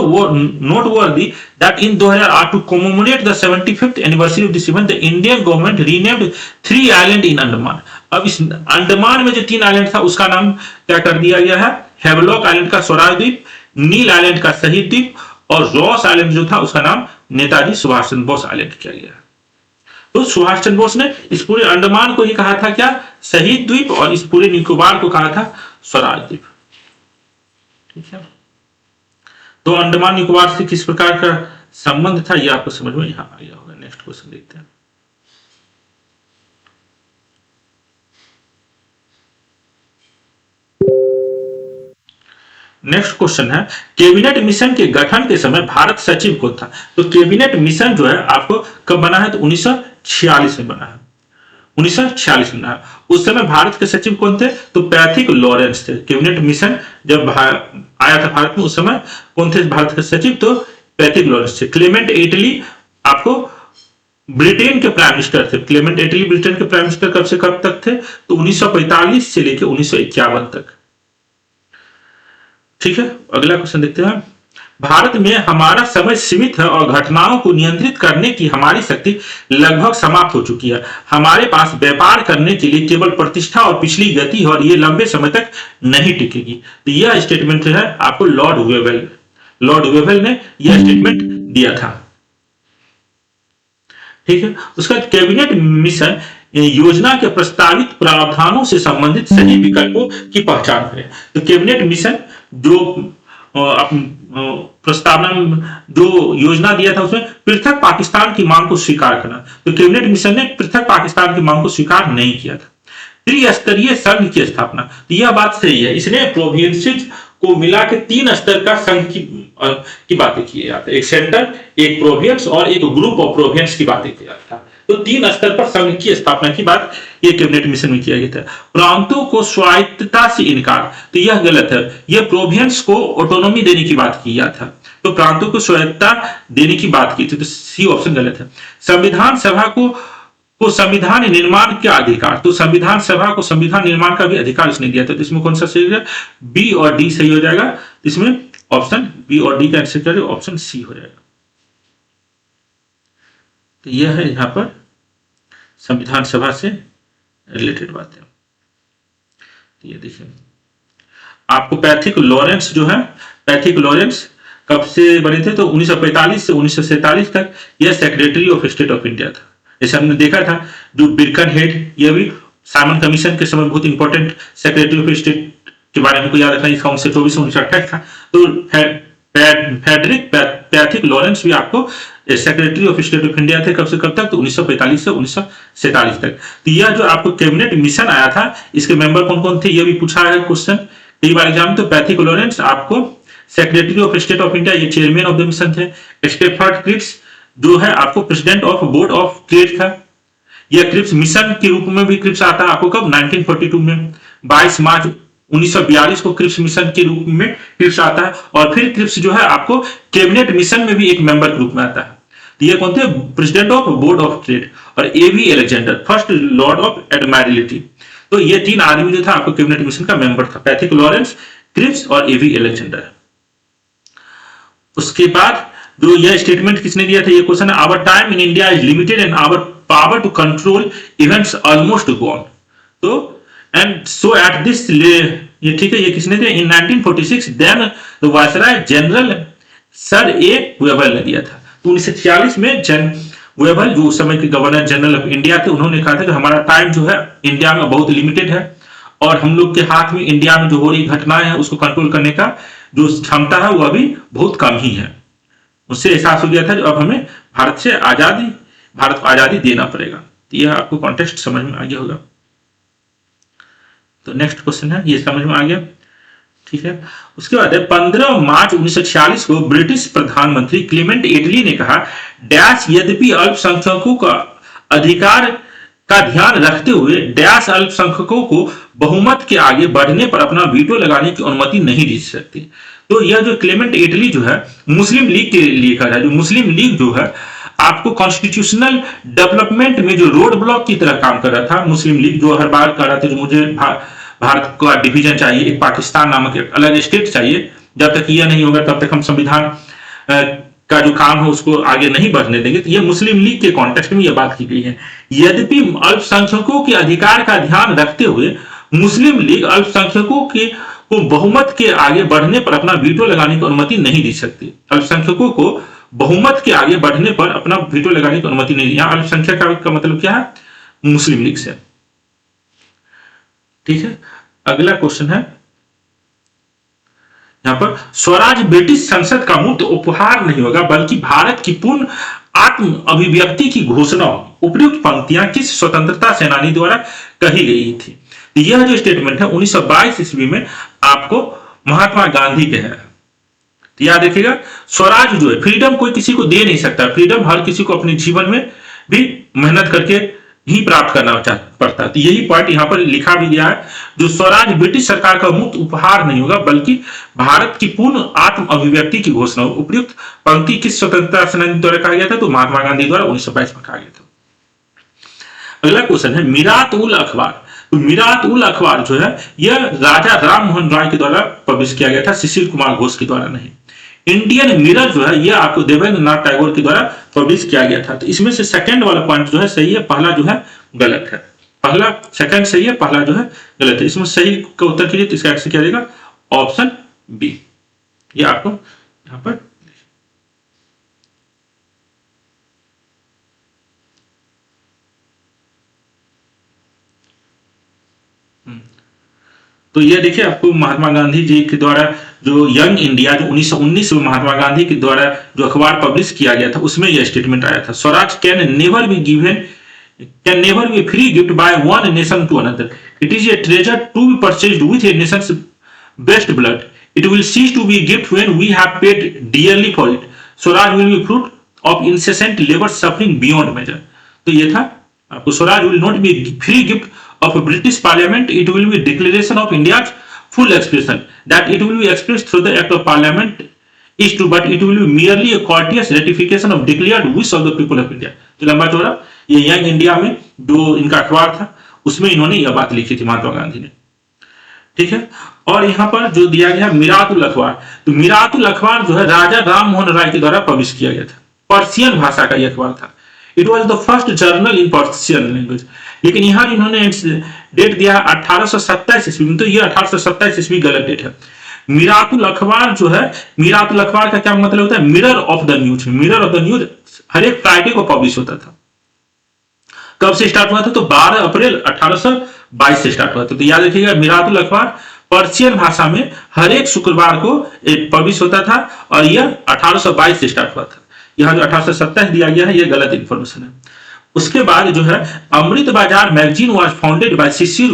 noteworthy that in 2008, to commemorate the 75th anniversary of this event, the Indian government renamed 3 islands in Andaman. अब इस अंडमान में जो 3 आइलैंड था उसका नाम क्या कर दिया गया है? हेवलॉक आइलैंड का स्वराज द्वीप, नील आइलैंड का शहीद द्वीप, और रॉस आइलैंड जो था उसका नाम नेताजी सुभाष चंद्र बोस आइलैंड किया गया। तो सुभाष चंद्र बोस ने इस पूरे अंडमान को ही कहा था क्या? शहीद द्वीप, और इस पूरे निकोबार को कहा था स्वराज द्वीप। ठीक है, तो अंडमान निकोबार से किस प्रकार का संबंध था यह आपको समझ में यहां आ गया होगा। नेक्स्ट क्वेश्चन देखते हैं। नेक्स्ट क्वेश्चन है, कैबिनेट मिशन के गठन के समय भारत सचिव कौन था? तो कैबिनेट मिशन जो है आपको कब बना है? तो 1946 में बना है। 1946 में बना है। उस समय भारत के सचिव कौन थे? तो पैथिक लॉरेंस थे। कैबिनेट मिशन जब आया था भारत में उस समय कौन थे भारत के सचिव? तो पैथिक लॉरेंस थे। क्लेमेंट एटली आपको ब्रिटेन के प्राइम मिनिस्टर थे। क्लेमेंट एटली ब्रिटेन के प्राइम मिनिस्टर कब से कब तक थे? तो 1945 से लेकर 1951 तक। ठीक है, अगला क्वेश्चन देखते हैं। भारत में हमारा समय सीमित है और घटनाओं को नियंत्रित करने की हमारी शक्ति लगभग समाप्त हो चुकी है। हमारे पास व्यापार करने के लिए केवल प्रतिष्ठा और पिछली गति है और ये लंबे समय तक नहीं टिकेगी। तो यह स्टेटमेंट जो है आपको लॉर्ड वेवेल ने यह स्टेटमेंट दिया था। ठीक है, उसका कैबिनेट मिशन योजना के प्रस्तावित प्रावधानों से संबंधित सही विकल्पों की पहचान करें। तो कैबिनेट मिशन जो प्रस्तावना जो योजना दिया था उसमें पृथक पाकिस्तान की मांग को स्वीकार करना। तो कैबिनेट मिशन ने पृथक पाकिस्तान की मांग को स्वीकार नहीं किया था। त्रिस्तरीय संघ की स्थापना, तो यह बात सही है। इसने प्रोविंसेस को मिला के 3 स्तर का संघ की बातें की जाती है। एक सेंटर, एक प्रोविंस और एक ग्रुप ऑफ प्रोविंस की बातें की जाती है। तो 3 स्तर पर संघ की स्थापना की बात ये कैबिनेट मिशन में किया गया था। प्रांतों को स्वायत्तता से इनकार, तो यह गलत है। यह प्रोविंस को ऑटोनॉमी देने की बात की गया था। तो प्रांतों को स्वायत्तता देने की बात की थी, तो सी ऑप्शन गलत है। संविधान सभा को संविधान निर्माण का अधिकार, तो संविधान सभा को संविधान निर्माण का भी अधिकार उसने दिया था। तो इसमें कौन सा सही है? बी और डी सही हो जाएगा। इसमें ऑप्शन बी और डी का आंसर करें, ऑप्शन सी हो जाएगा। तो यह है यहां पर संविधान सभा से रिलेटेड बातें। तो ये देखिए आपको पैथिक लॉरेंस जो है, पैथिक लॉरेंस कब से बने थे? तो 1945 से 1947 तक यह secretary of state of India था। जैसे हमने देखा था जो बिरकन हेड, यह भी साइमन कमीशन के समय बहुत इंपॉर्टेंट सेक्रेटरी ऑफ स्टेट के बारे में को याद रखना। इसका 1924 1928 था। तो फेडरिक पैथिक लॉरेंस भी आपको secretary of state of India थे। कब से कब तक? तो 1945 से 1947 तक। तो यह जो आपको कैबिनेट मिशन आया था, इसके मेंबर कौन कौन थे यह भी पूछा है क्वेश्चन कई बार एग्जाम। तो पैथिक लॉरेंस आपको secretary of state of India, ये चेयरमैन ऑफ द मिशन थे। स्टेफर्ड क्रिप्स जो है आपको president of board of trade था। यह क्रिप्स मिशन के रूप में भी क्रिप्स आता है आपको कब? 1942 में। 22 मार्च 1942 को क्रिप्स मिशन के रूप में क्रिप्स आता है। और फिर क्रिप्स जो है आपको कैबिनेट मिशन में भी एक मेंबर के रूप में आता है। तो ये कौन थे? President of board of trade और एवी अलेक्जेंडर, फर्स्ट लॉर्ड ऑफ एडमायरलिटी। तो ये 3 आदमी जो था आपको कैबिनेट मिशन का मेंबर था, पैथिक लॉरेंस, क्रिप्स और एवी अलेक्जेंडर। उसके बाद जो यह स्टेटमेंट किसने दिया था? ये क्वेश्चन है। Our time in India is limited and our power to control events almost gone. तो एंड सो एट दिस, ये ठीक है, ये किसने दिया? In 1946 then the viceroy general sir A Wavell ने दिया था। तो 1946 में वेबल जो उस समय के गवर्नर जनरल ऑफ इंडिया थे, उन्होंने कहा था कि हमारा टाइम जो है इंडिया में बहुत लिमिटेड है और हम लोग के हाथ में इंडिया में जो हो रही घटनाएं हैं उसको कंट्रोल करने का जो क्षमता है वो अभी बहुत कम ही है। उससे एहसास हो गया था जो अब हमें भारत को आजादी देना पड़ेगा। तो यह आपको कॉन्टेक्स्ट समझ में आ गया होगा। तो नेक्स्ट क्वेश्चन है, ये समझ में आ गया, ठीक है। उसके बाद 15 मार्च 1946 को ब्रिटिश प्रधानमंत्री क्लेमेंट एटली ने कहा, डैश यद्यपि अल्पसंख्यकों का अधिकार का ध्यान रखते हुए डैश अल्पसंख्यकों को बहुमत के आगे बढ़ने पर अपना वीटो लगाने की अनुमति नहीं दी सकती। तो यह जो क्लेमेंट एटली जो है मुस्लिम लीग के लिए कर रहा है। जो मुस्लिम लीग जो है आपको कॉन्स्टिट्यूशनल डेवलपमेंट में जो रोड ब्लॉक की तरह काम कर रहा था। मुस्लिम लीग जो हर बार कर रहा था जो मुझे भारत का डिवीजन चाहिए, एक पाकिस्तान नामक एक अलग स्टेट चाहिए, जब तक यह नहीं होगा तब तक हम संविधान का जो काम है उसको आगे नहीं बढ़ने देंगे। तो यह मुस्लिम लीग के कॉन्टेक्स्ट में यह बात की गई है। यद्यपि अल्पसंख्यकों के अधिकार का ध्यान रखते हुए मुस्लिम लीग अल्पसंख्यकों के को बहुमत के आगे बढ़ने पर अपना वीटो लगाने की अनुमति नहीं दी सकती। अल्पसंख्यकों को बहुमत के आगे बढ़ने पर अपना वीटो लगाने की अनुमति नहीं दी। यहाँ अल्पसंख्यक का मतलब क्या है? मुस्लिम लीग से। ठीक है, अगला क्वेश्चन है यहां पर, स्वराज ब्रिटिश संसद का मुक्त उपहार नहीं होगा बल्कि भारत की पूर्ण आत्म अभिव्यक्ति की घोषणा होगी। उपयुक्त पंक्तियां किस स्वतंत्रता सेनानी द्वारा कही गई थी? यह जो स्टेटमेंट है 1922 ईस्वी में आपको महात्मा गांधी के है। तो याद रखिएगा, स्वराज जो है, फ्रीडम कोई किसी को दे नहीं सकता, फ्रीडम हर किसी को अपने जीवन में भी मेहनत करके ही प्राप्त करना पड़ता है। तो यही पॉइंट यहां पर लिखा भी गया है, जो स्वराज ब्रिटिश सरकार का मुक्त उपहार नहीं होगा बल्कि भारत की पूर्ण आत्म अभिव्यक्ति की घोषणा। उपयुक्त पंक्ति किस स्वतंत्रता सेनानी द्वारा कहा गया था? तो महात्मा गांधी द्वारा 1922 में कहा गया था। अगला क्वेश्चन है, मीरात उल अखबार। तो मीरात उल अखबार जो है यह राजा राम मोहन राय के द्वारा पब्लिश किया गया था, शिशिर कुमार घोष के द्वारा नहीं। इंडियन मिरर जो है यह आपको देवेंद्र नाथ टैगोर के द्वारा पब्लिश किया गया था। तो इसमें से सेकंड वाला पॉइंट जो है सही है, पहला जो है गलत है। पहला सेकंड सही है, पहला जो है गलत है। इसमें सही का उत्तर कीजिए तो इसका आंसर क्या रहेगा? Option B. ये आपको यहां पर तो ये देखिए, आपको महात्मा गांधी जी के द्वारा जो यंग इंडिया जो 1919 में महात्मा गांधी के द्वारा जो अखबार पब्लिश किया गया था उसमें यह स्टेटमेंट आया था, Swaraj can never be free gift by one nation to another, it is a treasure to be purchased with a nation's best blood, it will cease to be gift when we have paid dearly for it, Swaraj will be fruit of incessant labour suffering beyond measure. तो ये था आपको, Swaraj will not be free gift of a British Parliament, it will be declaration of India's full expression, that it will be expressed through the act of Parliament is to, but it will be merely a courteous ratification of declared wish of the people of India। तो लंबा चौड़ा ये यंग इंडिया में जो इनका अखबार था उसमें इन्होंने यह बात लिखी थी महात्मा गांधी ने। ठीक है, और यहाँ पर जो दिया गया मिरातुल अखबार, तो मिरातुल अखबार जो है राजा राम मोहन राय के द्वारा पब्लिश किया गया था। पर्शियन भाषा का यह अखबार था। It was the first journal in Persian language. लेकिन यहां इन्होंने डेट दिया 1827 ईस्वी में, तो ये 1827 ईस्वी गलत डेट है। मिरातुल अखबार जो है, मिरातुल अखबार का क्या मतलब होता है? Mirror of the news. Mirror of the news हर एक फ्राइडे को पब्लिश होता था। कब से स्टार्ट हुआ था? तो 12 अप्रैल 1822 से स्टार्ट हुआ था। तो याद रखिएगा, मिरातुल अखबार पर्शियन भाषा में हर एक शुक्रवार को पब्लिश होता था और यह 1822 से स्टार्ट हुआ था। यहां जो 1827 दिया गया है यह गलत इंफॉर्मेशन है। उसके बाद जो है अमृत बाजार magazine was founded bye Shishir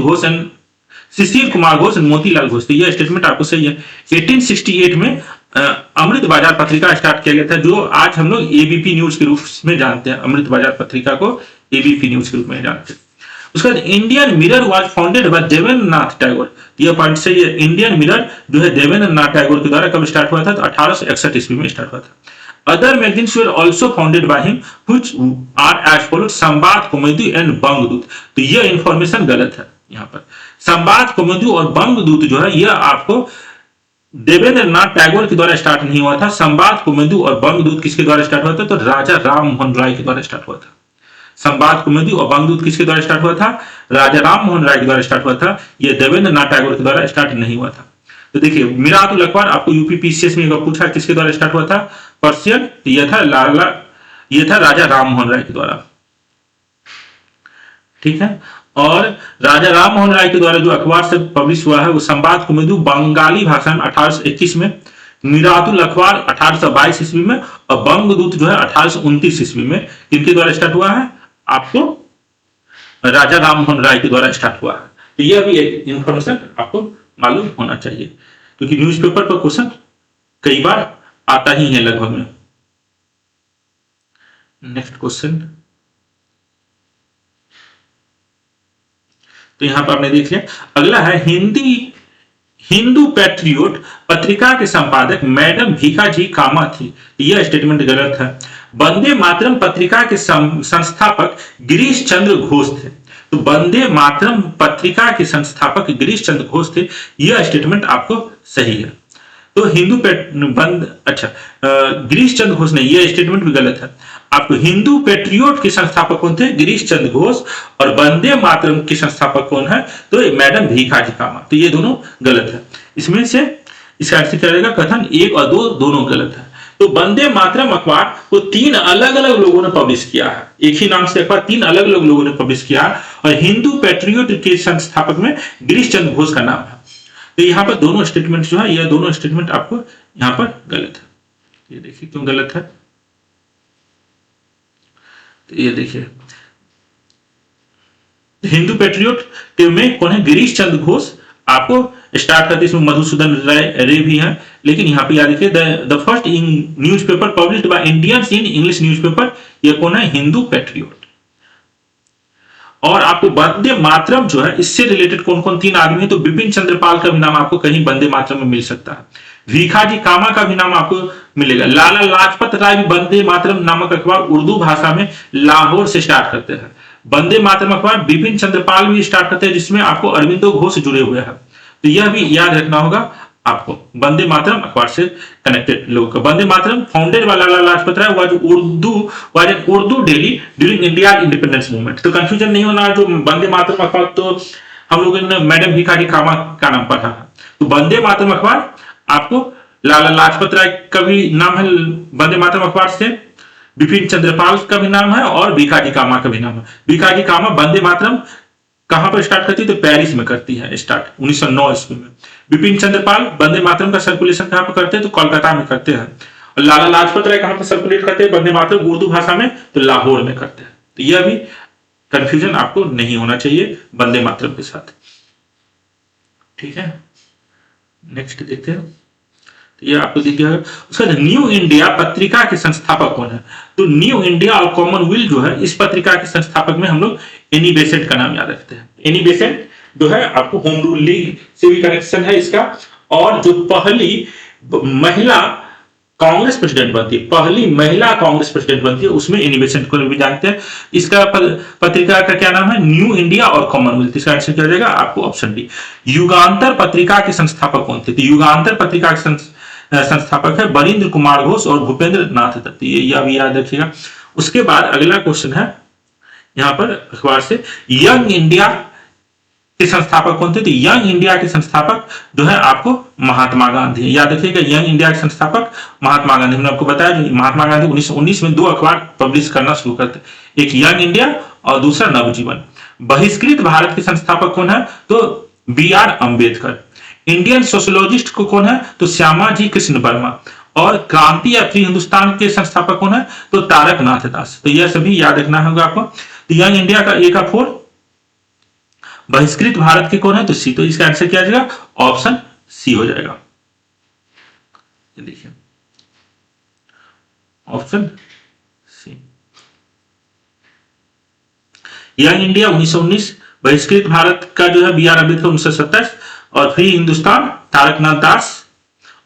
Kumar Ghosh and Motilal Ghosh. तो यह स्टेटमेंट आपको सही है। 1868 में अमृत बाजार पत्रिका स्टार्ट किया गया था, जो आज हम लोग एबीपी न्यूज के रूप में जानते हैं। अमृत बाजार पत्रिका को एबीपी न्यूज के रूप में जानते हैं। उसके बाद Indian Mirror was founded by Debendra Nath Tagore. यह पॉइंट सही है। इंडियन मिरर जो है देवेंद्र नाथ टैगोर के द्वारा कब स्टार्ट हुआ था? तो 1861 ईस्वी में स्टार्ट हुआ था। Other magazines were also founded by him, which are as follows: संवाद, कौमुदी एंड बंगदूत। तो यह इंफॉर्मेशन गलत है। यहाँ पर संवाद, कौमुदी और बंगदूत जो है यह आपको देवेंद्र नाथ टैगोर के द्वारा स्टार्ट नहीं हुआ था। संवाद, कौमुदी और बंगदूत किसके द्वारा स्टार्ट हुआ था? तो राजा राम मोहन राय के द्वारा स्टार्ट हुआ था। संवाद, कौमुदी और बंगदूत किसके द्वारा स्टार्ट हुआ था? राजा राम मोहन राय के द्वारा स्टार्ट हुआ था। यह देवेंद्र नाथ टैगोर के द्वारा स्टार्ट नहीं हुआ था। तो देखिए, मिरातुल अखबार आपको यूपीपीसीएस में पूछा किसके द्वारा स्टार्ट हुआ था? पर्शियन। यह था राजा राम मोहन राय के द्वारा। ठीक है, और राजा राम मोहन राय के द्वारा जो अखबार से पब्लिश हुआ है वो संवाद, कौमुदी बंगाली भाषा में 1821 में, मिरातुल अखबार 1822 ईस्वी में और बंगदूत जो है 1829 ईस्वी में। किनके द्वारा स्टार्ट हुआ है? आपको राजा राम मोहन राय के द्वारा स्टार्ट हुआ है। तो यह भी एक इंफॉर्मेशन आपको मालूम होना चाहिए, क्योंकि न्यूज़पेपर पर क्वेश्चन कई बार आता ही है लगभग में। नेक्स्ट क्वेश्चन, तो यहां पर आपने देख लिया। अगला है हिंदू पैट्रियोट पत्रिका के संपादक मैडम भीखाजी कामा थी। यह स्टेटमेंट गलत है। वंदे मातरम पत्रिका के संस्थापक गिरीश चंद्र घोष थे। तो वंदे मातरम पत्रिका के संस्थापक गिरीश चंद्र घोष थे। यह स्टेटमेंट आपको सही है। तो बंद, अच्छा, गिरीश चंद्र घोष नहीं, ये स्टेटमेंट भी गलत है। आपको हिंदू पेट्रियोट के संस्थापक कौन थे? गिरीश चंद्र घोष। और वंदे मातरम के संस्थापक कौन है? तो मैडम भीखाजी कामा। तो ये दोनों गलत है। इसमें से इसका आंसर क्या रहेगा? कथन 1 और 2 दोनों गलत है। तो वंदे मातरम अखबार को 3 अलग अलग लोगों ने पब्लिश किया है। एक ही नाम से अखबार 3 अलग अलग लोगों ने पब्लिश किया है। और हिंदू पेट्रियोट के संस्थापक में गिरीश चंद्र घोष का नाम है। तो यहाँ पर दोनों स्टेटमेंट जो है, यह दोनों स्टेटमेंट आपको यहाँ पर गलत है। ये देखिए क्यों गलत है। तो ये देखिए, हिंदू पेट्रियोट में कौन है? गिरीश चंद्र घोष। आपको स्टार्ट करते इसमें मधुसूदन रे भी है। लेकिन यहाँ पे याद रखिए, the first newspaper published by Indians in English newspaper, ये कौन है? हिंदू पेट्रियोट। और आपको वंदे मातरम जो है, इससे रिलेटेड कौन कौन 3 आदमी है? तो बिपिन चंद्रपाल का भी नाम आपको कहीं वंदे मातरम में मिल सकता है। भीखाजी कामा का भी नाम आपको मिलेगा। लाला लाजपत राय भी वंदे मातरम नामक अखबार उर्दू भाषा में लाहौर से स्टार्ट करते हैं। वंदे मातरम अखबार बिपिन चंद्रपाल भी स्टार्ट करते हैं, जिसमें आपको अरविंदो घोष जुड़े हुए हैं। तो यह भी याद रखना होगा आपको, वंदे मातरम अखबार से कनेक्टेड लोगों का। Vande Mataram founded by Lala Lajpat Rai was Urdu daily during India independence movement. तो कंफ्यूजन नहीं होना, जो वंदे मातरम अखबार तो हम लोगों ने मैडम भिखारी कामा का नाम पढ़ा है। तो वंदे मातरम अखबार आपको लाला लाजपत राय का भी नाम है वंदे मातरम अखबार से, बिपिन चंद्रपाल का भी नाम है और भिखाजी कामा का भी नाम है। भिखाजी कामा वंदे मातरम कहां पर स्टार्ट करती है? तो पेरिस में करती है स्टार्ट 1909 ईस्वी में। बिपिन चंद्रपाल वंदे मातरम का सर्कुलेशन कहां पर करते हैं? तो कोलकाता में करते हैं। और लाला लाजपत राय कहां पर सर्कुलेट करते हैं वंदे मातरम उर्दू भाषा में? तो लाहौर में करते हैं। तो यह भी कंफ्यूजन आपको नहीं होना चाहिए वंदे मातरम के साथ। ठीक है, नेक्स्ट देखते हैं। ये आपको देखिए, उसका न्यू इंडिया पत्रिका के संस्थापक कौन है? तो न्यू इंडिया और कॉमनवेल्थ जो है, इस पत्रिका के संस्थापक में हम लोग एनी बेसेंट का नाम याद रखते हैं। एनी बेसेंट जो है, आपको होम रूल लीग से भी कनेक्शन है इसका। और जो पहली महिला कांग्रेस प्रेसिडेंट बनती है, पहली महिला कांग्रेस प्रेसिडेंट बनती है, उसमें एनी बेसेंट को भी जानते हैं। इसका पत्रिका का क्या नाम है? न्यू इंडिया और कॉमनवेल्थ। इसका आंसर क्या हो जाएगा? आपको ऑप्शन डी। युगांतर पत्रिका के संस्थापक कौन थे? तो युगांतर पत्रिका के संस्थापक है बरिंद्र कुमार घोष और भूपेंद्र नाथ दत्त। ये भी याद रखिएगा। उसके बाद अगला क्वेश्चन है यहां पर अखबार से, यंग इंडिया के संस्थापक कौन थे? तो यंग इंडिया के संस्थापक जो है आपको महात्मा गांधी। याद रखिएगा, यंग इंडिया के संस्थापक महात्मा गांधी। मैंने आपको बताया जो महात्मा गांधी 1919 में 2 अखबार पब्लिश करना शुरू करते, एक यंग इंडिया और दूसरा नवजीवन। बहिष्कृत भारत के संस्थापक कौन है? तो B.R. अम्बेडकर। इंडियन सोशोलॉजिस्ट को कौन है? तो श्यामाजी कृष्ण वर्मा। और क्रांति या फ्री हिंदुस्तान के संस्थापक कौन है? तो तारक नाथ दास। तो यह सभी याद रखना होगा आपको। तो यंग इंडिया का ए का 4, बहिष्कृत भारत के कौन है? तो सी। तो इसका आंसर क्या आ जाएगा? ऑप्शन सी हो जाएगा। ये देखिए, ऑप्शन सी। यंग इंडिया 1919, बहिष्कृत भारत का जो है B.R. अम्बेडकर 1927, और फ्री हिंदुस्तान तारक नाथ दास,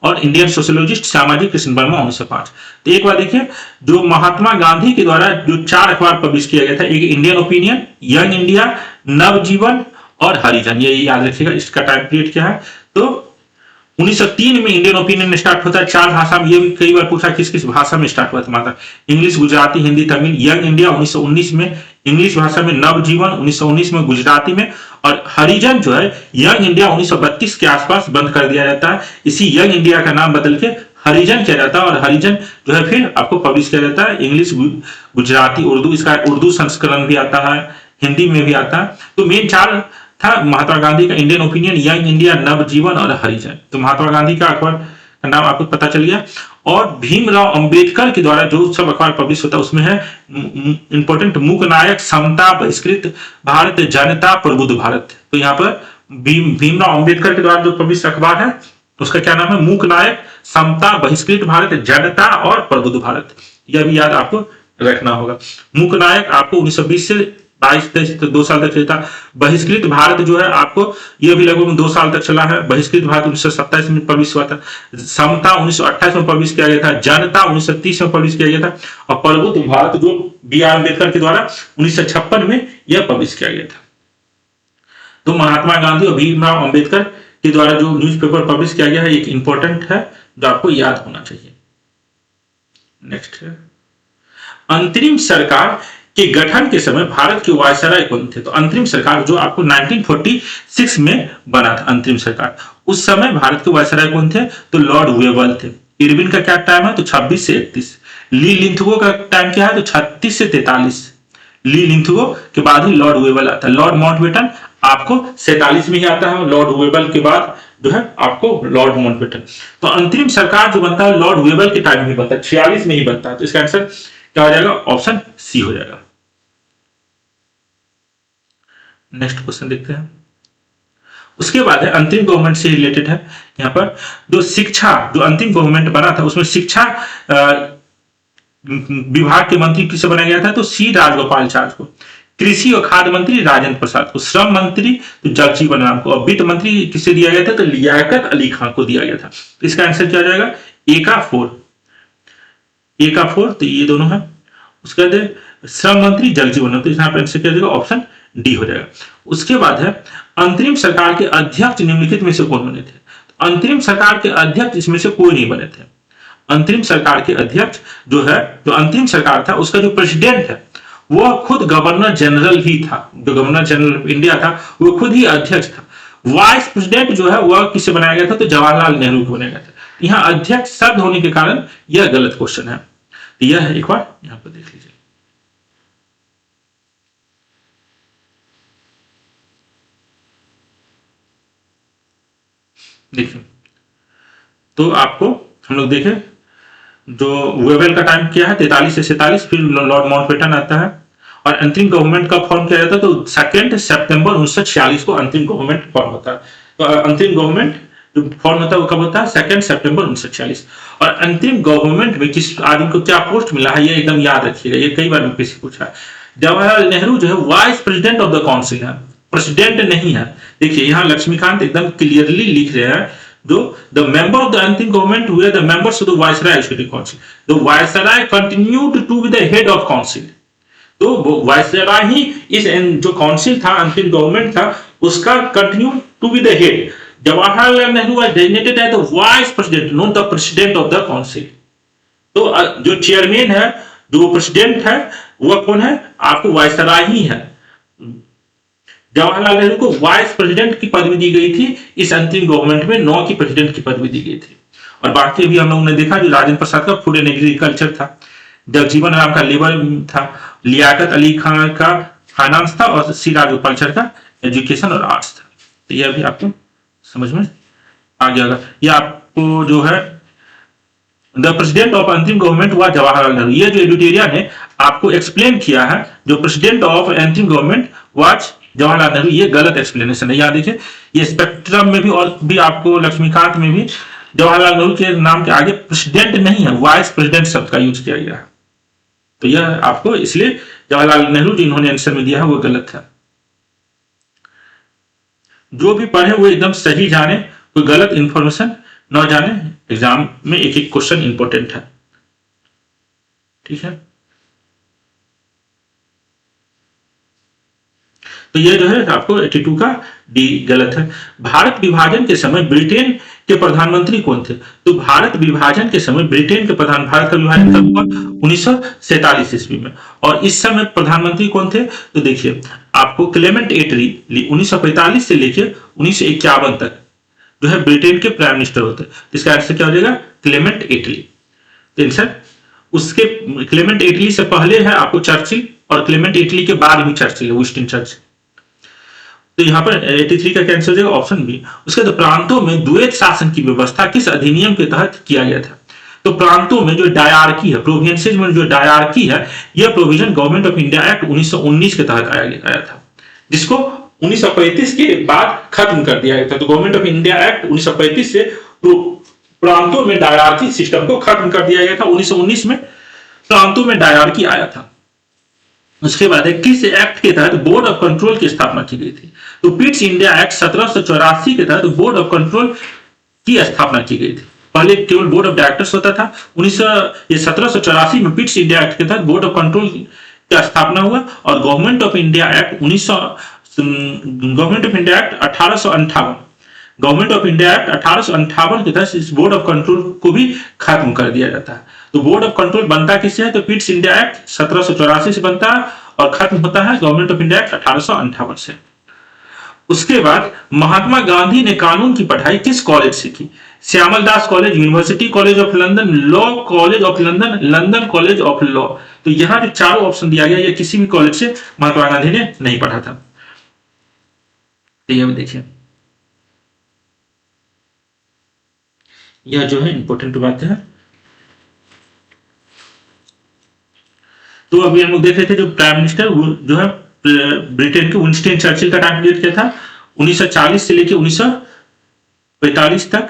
और इंडियन सोशोलॉजिस्ट श्यामाजी कृष्ण वर्मा 1905। तो एक बार देखिए, जो महात्मा गांधी के द्वारा जो 4 अखबार पब्लिश किया गया था, एक इंडियन ओपिनियन, यंग इंडिया, नवजीवन और हरिजन। ये याद रखिएगा। इसका टाइम पीरियड क्या है? तो 1903 में इंडियन ओपिनियन स्टार्ट होता है 4 भाषा में। ये भी कई बार पूछा किस किस भाषा में स्टार्ट हुआ था? माता English, Gujarati, Hindi, Tamil. Young India 1919 में इंग्लिश भाषा में, नवजीवन 1919 में गुजराती में, और हरिजन जो है यंग इंडिया 1932 के आसपास बंद कर दिया जाता है। इसी यंग इंडिया का नाम बदल के हरिजन किया जाता है, और हरिजन जो है फिर आपको पब्लिश किया जाता है इंग्लिश, गुजराती, उर्दू। इसका उर्दू संस्करण भी आता है, हिंदी में भी आता है। तो मेन 4 था महात्मा गांधी का, इंडियन ओपिनियन, यंग इंडिया, नवजीवन और हरिजन। तो महात्मा गांधी का अखबार का नाम आपको पता चल गया। और भीमराव अंबेडकर के द्वारा जो सब अखबार पब्लिश होता है उसमें है इंपॉर्टेंट, मूकनायक, समता, बहिष्कृत भारत, जनता, प्रबुद्ध भारत। तो यहाँ पर भीमराव अंबेडकर के द्वारा जो पब्लिश अखबार है उसका क्या नाम है? मूकनायक, समता, बहिष्कृत भारत, जनता और प्रबुद्ध भारत। यह भी याद आपको रखना होगा। मूकनायक आपको 1920 से 22 तो 2 साल तक चलता। बहिष्कृत भारत जो है आपको यह भी लगभग 2 साल तक चला है। बहिष्कृत भारत 1927 में पब्लिश हुआ था। समता 1928 में पब्लिश किया गया था। जनता 1930 में पब्लिश किया गया था। और प्रबुद्ध भारत जो B.R. अम्बेडकर के द्वारा 1956 में यह पब्लिश किया गया था। तो महात्मा गांधी और भीमराव अम्बेडकर के द्वारा जो न्यूज़पेपर पब्लिश किया गया है, एक इंपॉर्टेंट है जो आपको याद होना चाहिए। नेक्स्ट है अंतरिम सरकार के गठन के समय भारत के वायसराय कौन थे? तो अंतरिम सरकार जो आपको 1946 में बना था अंतरिम सरकार, उस समय भारत के वायसराय कौन थे? तो लॉर्ड वेबल थे। इरविन का क्या टाइम है? तो 26 से 31। ली लिंथगो का टाइम क्या है? तो 36 से 43। ली लिंथगो के बाद ही लॉर्ड वेबल आता है। लॉर्ड माउंटबेटन आपको 47 में ही आता है, लॉर्ड वेबल के बाद जो है आपको लॉर्ड माउंटबेटन। तो अंतरिम सरकार जो बनता है लॉर्ड वेबल के टाइम में बनता है, 46 में ही बनता है। तो इसका आंसर क्या हो जाएगा? ऑप्शन सी हो जाएगा। नेक्स्ट क्वेश्चन देखते हैं। उसके बाद है अंतिम गवर्नमेंट से रिलेटेड है। यहाँ पर जो शिक्षा, जो अंतिम गवर्नमेंट बना था उसमें शिक्षा विभाग के मंत्री किसे बनाया गया था? तो सी राजगोपालाचारी को। कृषि और खाद्य मंत्री राजेंद्र प्रसाद को। श्रम मंत्री तो जगजीवन राम को। और वित्त मंत्री किसे दिया गया था? तो लियाकत अली खान को दिया गया था। तो इसका आंसर क्या हो जाएगा? ए का 4। ए का 4 तो ये दोनों है। उसके बाद श्रम मंत्री जगजीवन राम, तो यहाँ पर आंसर क्या हो जाएगा? ऑप्शन डी हो जाएगा। उसके बाद है अंतरिम सरकार के अध्यक्ष निम्नलिखित में से कौन बने थे? अंतरिम सरकार के अध्यक्ष इसमें से कोई नहीं बने थे। अंतरिम सरकार के अध्यक्ष जो है, जो अंतरिम सरकार था उसका जो प्रेसिडेंट है वो खुद गवर्नर जनरल ही था। जो गवर्नर जनरल ऑफ इंडिया था वो खुद ही अध्यक्ष था। वाइस प्रेसिडेंट जो है वह किसे बनाया गया था? तो जवाहरलाल नेहरू को बनाया गया था। यहाँ अध्यक्ष शब्द होने के कारण यह गलत क्वेश्चन है। यह एक बार यहाँ पर देख लीजिए। देखिए तो आपको हम लोग देखें जो वेबल का टाइम क्या है? 43 से 47। फिर लॉर्ड माउंटबेटन आता है। और अंतरिम गवर्नमेंट का फॉर्म किया जाता है तो 2 सितंबर 1946 को अंतरिम गवर्नमेंट फॉर्म होता है। तो अंतरिम गवर्नमेंट जो फॉर्म होता है वो कब होता है? 2 सितंबर 1946। और अंतरिम गवर्नमेंट में किस आदमी को क्या पोस्ट मिला है ये एकदम याद रखिएगा, ये कई बार यूपीएससी पूछा है। जवाहरलाल नेहरू जो है vice president of the council है, प्रेसिडेंट नहीं है। देखिए यहाँ लक्ष्मीकांत एकदम क्लियरली लिख रहे हैं जो the member of the अंतिम government were the members of the viceroy executive council. The viceroy continued to be the head of council. तो वायसराय ही इस जो काउंसिल था, अंतिम गवर्नमेंट था, उसका continue to be the head. Jawaharlal Nehru was designated as the vice president, not the president of the council. तो जो चेयरमैन है, जो प्रेसिडेंट है, वह कौन है? आपको वायसराय ही है। जवाहरलाल नेहरू को वाइस प्रेसिडेंट की पदवी दी गई थी इस अंतिम गवर्नमेंट में, 9 की प्रेसिडेंट की पदवी दी गई थी। और बाकी भी हम लोगों ने देखा जो राजेंद्र प्रसाद का फूड एंड एग्रीकल्चर था, जगजीवन राम का लेबर था, लियाकत अली खान का फाइनेंस था और सी राजगोपालाचारी का एजुकेशन और आर्ट्स था। तो यह भी आपको समझ में आ गया। ये आपको जो है द प्रेसिडेंट ऑफ अंतिम गवर्नमेंट हुआ जवाहरलाल नेहरू। ये जो एडिटोरियल ने आपको एक्सप्लेन किया है जो प्रेसिडेंट ऑफ अंतिम गवर्नमेंट वाज जवाहरलाल नेहरू, ये गलत एक्सप्लेनेशन है। याद देखिए ये स्पेक्ट्रम में भी और भी आपको लक्ष्मीकांत में भी जवाहरलाल नेहरू के नाम के आगे प्रेसिडेंट नहीं है, वाइस प्रेसिडेंट शब्द का यूज किया गया है। तो यह आपको इसलिए जवाहरलाल नेहरू जो इन्होंने आंसर में दिया है वो गलत है। जो भी पढ़े वो एकदम सही जाने, कोई गलत इंफॉर्मेशन न जाने। एग्जाम में एक एक क्वेश्चन इंपॉर्टेंट है, ठीक है। तो ये जो है आपको 82 का डी गलत है। भारत विभाजन के समय ब्रिटेन के प्रधानमंत्री कौन थे? तो भारत विभाजन के समय ब्रिटेन के भारत का विभाजन कब हुआ? 1947 ईस्वी में। और इस समय प्रधानमंत्री कौन थे? तो देखिए आपको क्लेमेंट एटली 1945 से लेकर 1951 तक जो है ब्रिटेन के प्राइम मिनिस्टर होते। इसका आंसर क्या हो जाएगा? क्लेमेंट एटली। तो आंसर उसके क्लेमेंट एटली से पहले है आपको चर्चिल और क्लेमेंट एटली के बाद भी चर्चिल है, विंस्टन चर्चिल। तो यहाँ पर 83 का कैंसिल हो जाएगा, ऑप्शन बी। उसके बाद प्रांतों में द्वैत शासन की व्यवस्था किस अधिनियम के तहत किया गया था? तो प्रांतों में जो डायरकी है, प्रोविंसेस में जो डायरकी है, यह provision government of India act 1919 के तहत आया था, जिसको 1935 के बाद खत्म कर दिया गया था। तो गवर्नमेंट ऑफ इंडिया एक्ट 1935 से प्रांतों में डायरकी सिस्टम को खत्म कर दिया गया था। 1919 में प्रांतों में डायरकी आया था। उसके बाद किस एक्ट के तहत बोर्ड ऑफ कंट्रोल की स्थापना की गई थी? तो पिट्स इंडिया एक्ट 1784 के तहत बोर्ड ऑफ कंट्रोल की स्थापना की गई थी। पहले केवल बोर्ड ऑफ डायरेक्टर्स होता था। 1784 में पिट्स इंडिया एक्ट के तहत बोर्ड ऑफ कंट्रोल की स्थापना हुआ और government of India act 1858 government of India act 1858 के तहत इस बोर्ड ऑफ कंट्रोल को भी खत्म कर दिया जाता है। तो बोर्ड ऑफ कंट्रोल बनता किससे है? तो पिट्स इंडिया एक्ट 1784 से बनता है और खत्म होता है गवर्नमेंट ऑफ इंडिया एक्ट 1858 से। उसके बाद महात्मा गांधी ने कानून की पढ़ाई किस कॉलेज से की? Shyamal Das college, university college of London, law college of London, London college of law. तो यहां जो चारों ऑप्शन दिया गया, ये किसी भी कॉलेज से महात्मा गांधी ने नहीं पढ़ा था। तो ये देखिए, यह जो है इंपॉर्टेंट बात है। तो अभी हम लोग देख रहे थे जो प्राइम मिनिस्टर जो है ब्रिटेन के विंस्टन चर्चिल का टाइम पीरियड क्या था? 1940 से लेकर 1945 तक,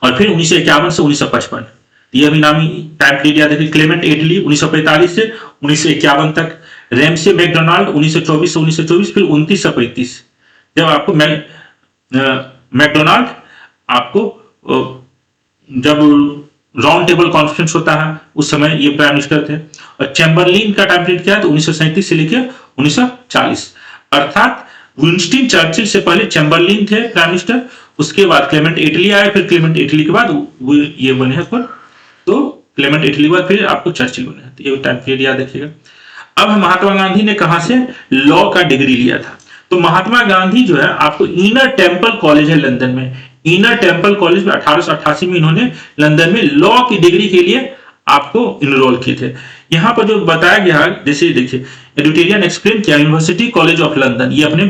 और फिर 1951 से 1955। यह भी नामी टाइम पीरियड याद रखिए। क्लेमेंट एटली 1945 से 1951 तक, रेमसे मैकडोनाल्ड 1924 से 1924, फिर 29 से 35। जब आपको मैकडोनाल्ड आपको जब राउंड टेबल कॉन्फ्रेंस होता है उस समय ये प्राइम मिनिस्टर थे। और चैम्बरलिन का टाइम पीरियड क्या है? तो 1937 से लेकर 1940। अर्थात विंस्टन चर्चिल से पहले चैम्बरलिन थे प्राइम मिनिस्टर, उसके बाद क्लेमेंट एटली आए, फिर क्लेमेंट एटली के बाद वो ये बने हैं कौन? तो क्लेमेंट एटली के बाद फिर आपको चर्चिल बने हैं। तो ये टाइम पीरियड याद रखिएगा। अब महात्मा गांधी ने कहां से लॉ का डिग्री लिया था? तो महात्मा गांधी जो है आपको इनर टेम्पल कॉलेज है लंदन में, इनर टेम्पल कॉलेज में 1888 में इन्होंने लंदन में लॉ की डिग्री के लिए आपको इनरोल किए थे। यहां पर जो बताया गया, जैसे देखिए एडुटेरियन एक्सप्लेन किया, यूनिवर्सिटी कॉलेज ऑफ लंदन, ये अपने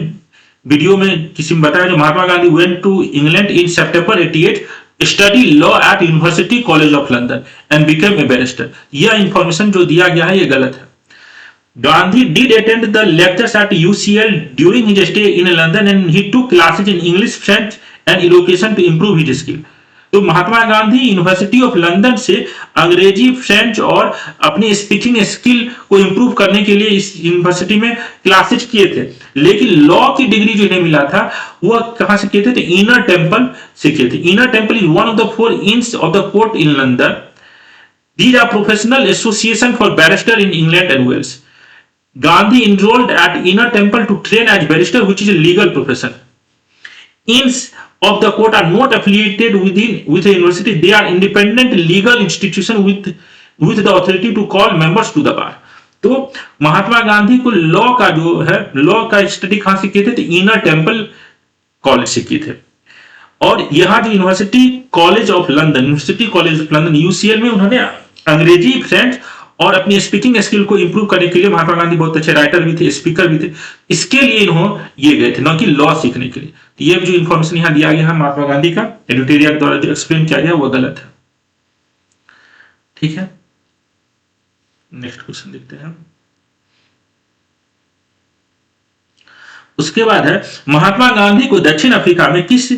वीडियो में किसी में बताया जो Mahatma Gandhi went to England in September 88, study law at university college of London and became a barrister. यह इंफॉर्मेशन जो दिया गया है ये गलत है। Gandhi did attend the lectures at UCL during his stay in London and he took classes in English, French and elocution to improve his skill. तो Mahatma Gandhi university of London से अंग्रेजी, फ्रेंच और अपनी स्पीकिंग स्किल को इंप्रूव करने के लिए इस यूनिवर्सिटी में क्लासेज किए थे। लेकिन लॉ की डिग्री जो इन्हें मिला था वह कहां से किए थे? तो इनर टेम्पल से किए थे। Inner temple is one of the 4 इंस of the court in London. These are professional association for barrister in England and Wales. Gandhi enrolled at Inner Temple to train as barrister, which is a legal profession. Inns of the court are not affiliated with a university; they are independent legal institution with the authority to call members to the bar. तो महात्मा गांधी को लॉ का जो है लॉ का स्टडी कहां से किए थे? तो इनर टेम्पल कॉलेज से किए थे। और यहाँ जो university college of London, university college of London UCL में उन्होंने अंग्रेजी, फ्रेंच और अपनी स्पीकिंग स्किल को इंप्रूव करने के लिए, महात्मा गांधी बहुत अच्छे राइटर भी थे, स्पीकर भी थे, इसके लिए इन्होंने ये गए थे, न कि लॉ सीखने के लिए। तो ये जो इंफॉर्मेशन यहाँ दिया गया है महात्मा गांधी का एडिटोरिया द्वारा जो एक्सप्लेन किया गया वो गलत है। ठीक है, नेक्स्ट क्वेश्चन देखते हैं। उसके बाद है महात्मा गांधी को दक्षिण अफ्रीका में किस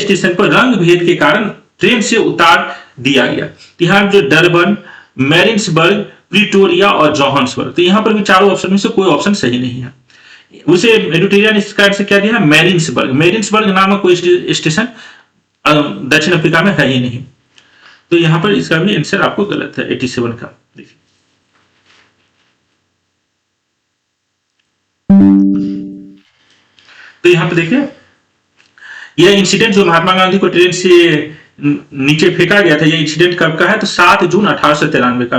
स्टेशन पर रंग भेद के कारण ट्रेन से उतार दिया गया? यहाँ जो डरबन, मैरिन्सबर्ग, प्रिटोरिया और जोहान्सबर्ग। तो यहां पर भी चारों ऑप्शन में से कोई ऑप्शन सही नहीं है। उसे एडिटोरिया ने इसका आंसर क्या दिया? मैरिन्सबर्ग। मैरिन्सबर्ग नामक कोई स्टेशन दक्षिण अफ्रीका में है ही नहीं। तो यहां पर इसका भी आंसर आपको गलत है 87 का। देखिए तो यहां पर देखिए यह इंसिडेंट जो महात्मा गांधी को ट्रेन से नीचे फेंका गया था, यह इंसिडेंट कब का है? तो 7 जून 1893 का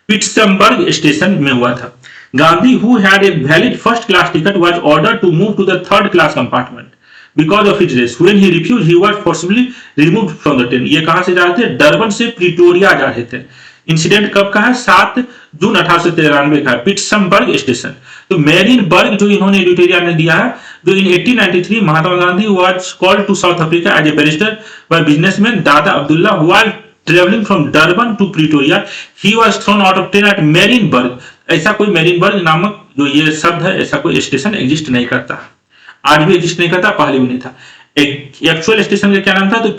पिट्सबर्ग स्टेशन में हुआ था। Gandhi who had a valid first class ticket was ordered to move to the third class compartment because of his race. When he refused he was forcefully removed from the train. ये कहां से जा रहे थे? डरबन से प्रिटोरिया जा रहे थे। इंसिडेंट कब का है? 7 जून 1893 का, पिट्सबर्ग स्टेशन। तो मैरिनबर्ग जो इन्होंने एडिटोरिया में दिया है, जो in 1893 Mahatma Gandhi was called to South Africa as a barrister by businessman Dada Abdullah while travelling from Durban to Pretoria he was thrown out of train at Maritzburg. ऐसा कोई मैरिनबर्ग नामक जो ये शब्द है, ऐसा कोई स्टेशन एग्जिस्ट नहीं करता, आज भी एग्जिस्ट नहीं करता, पहले भी नहीं था। एक्चुअल स्टेशन का क्या नाम था? तो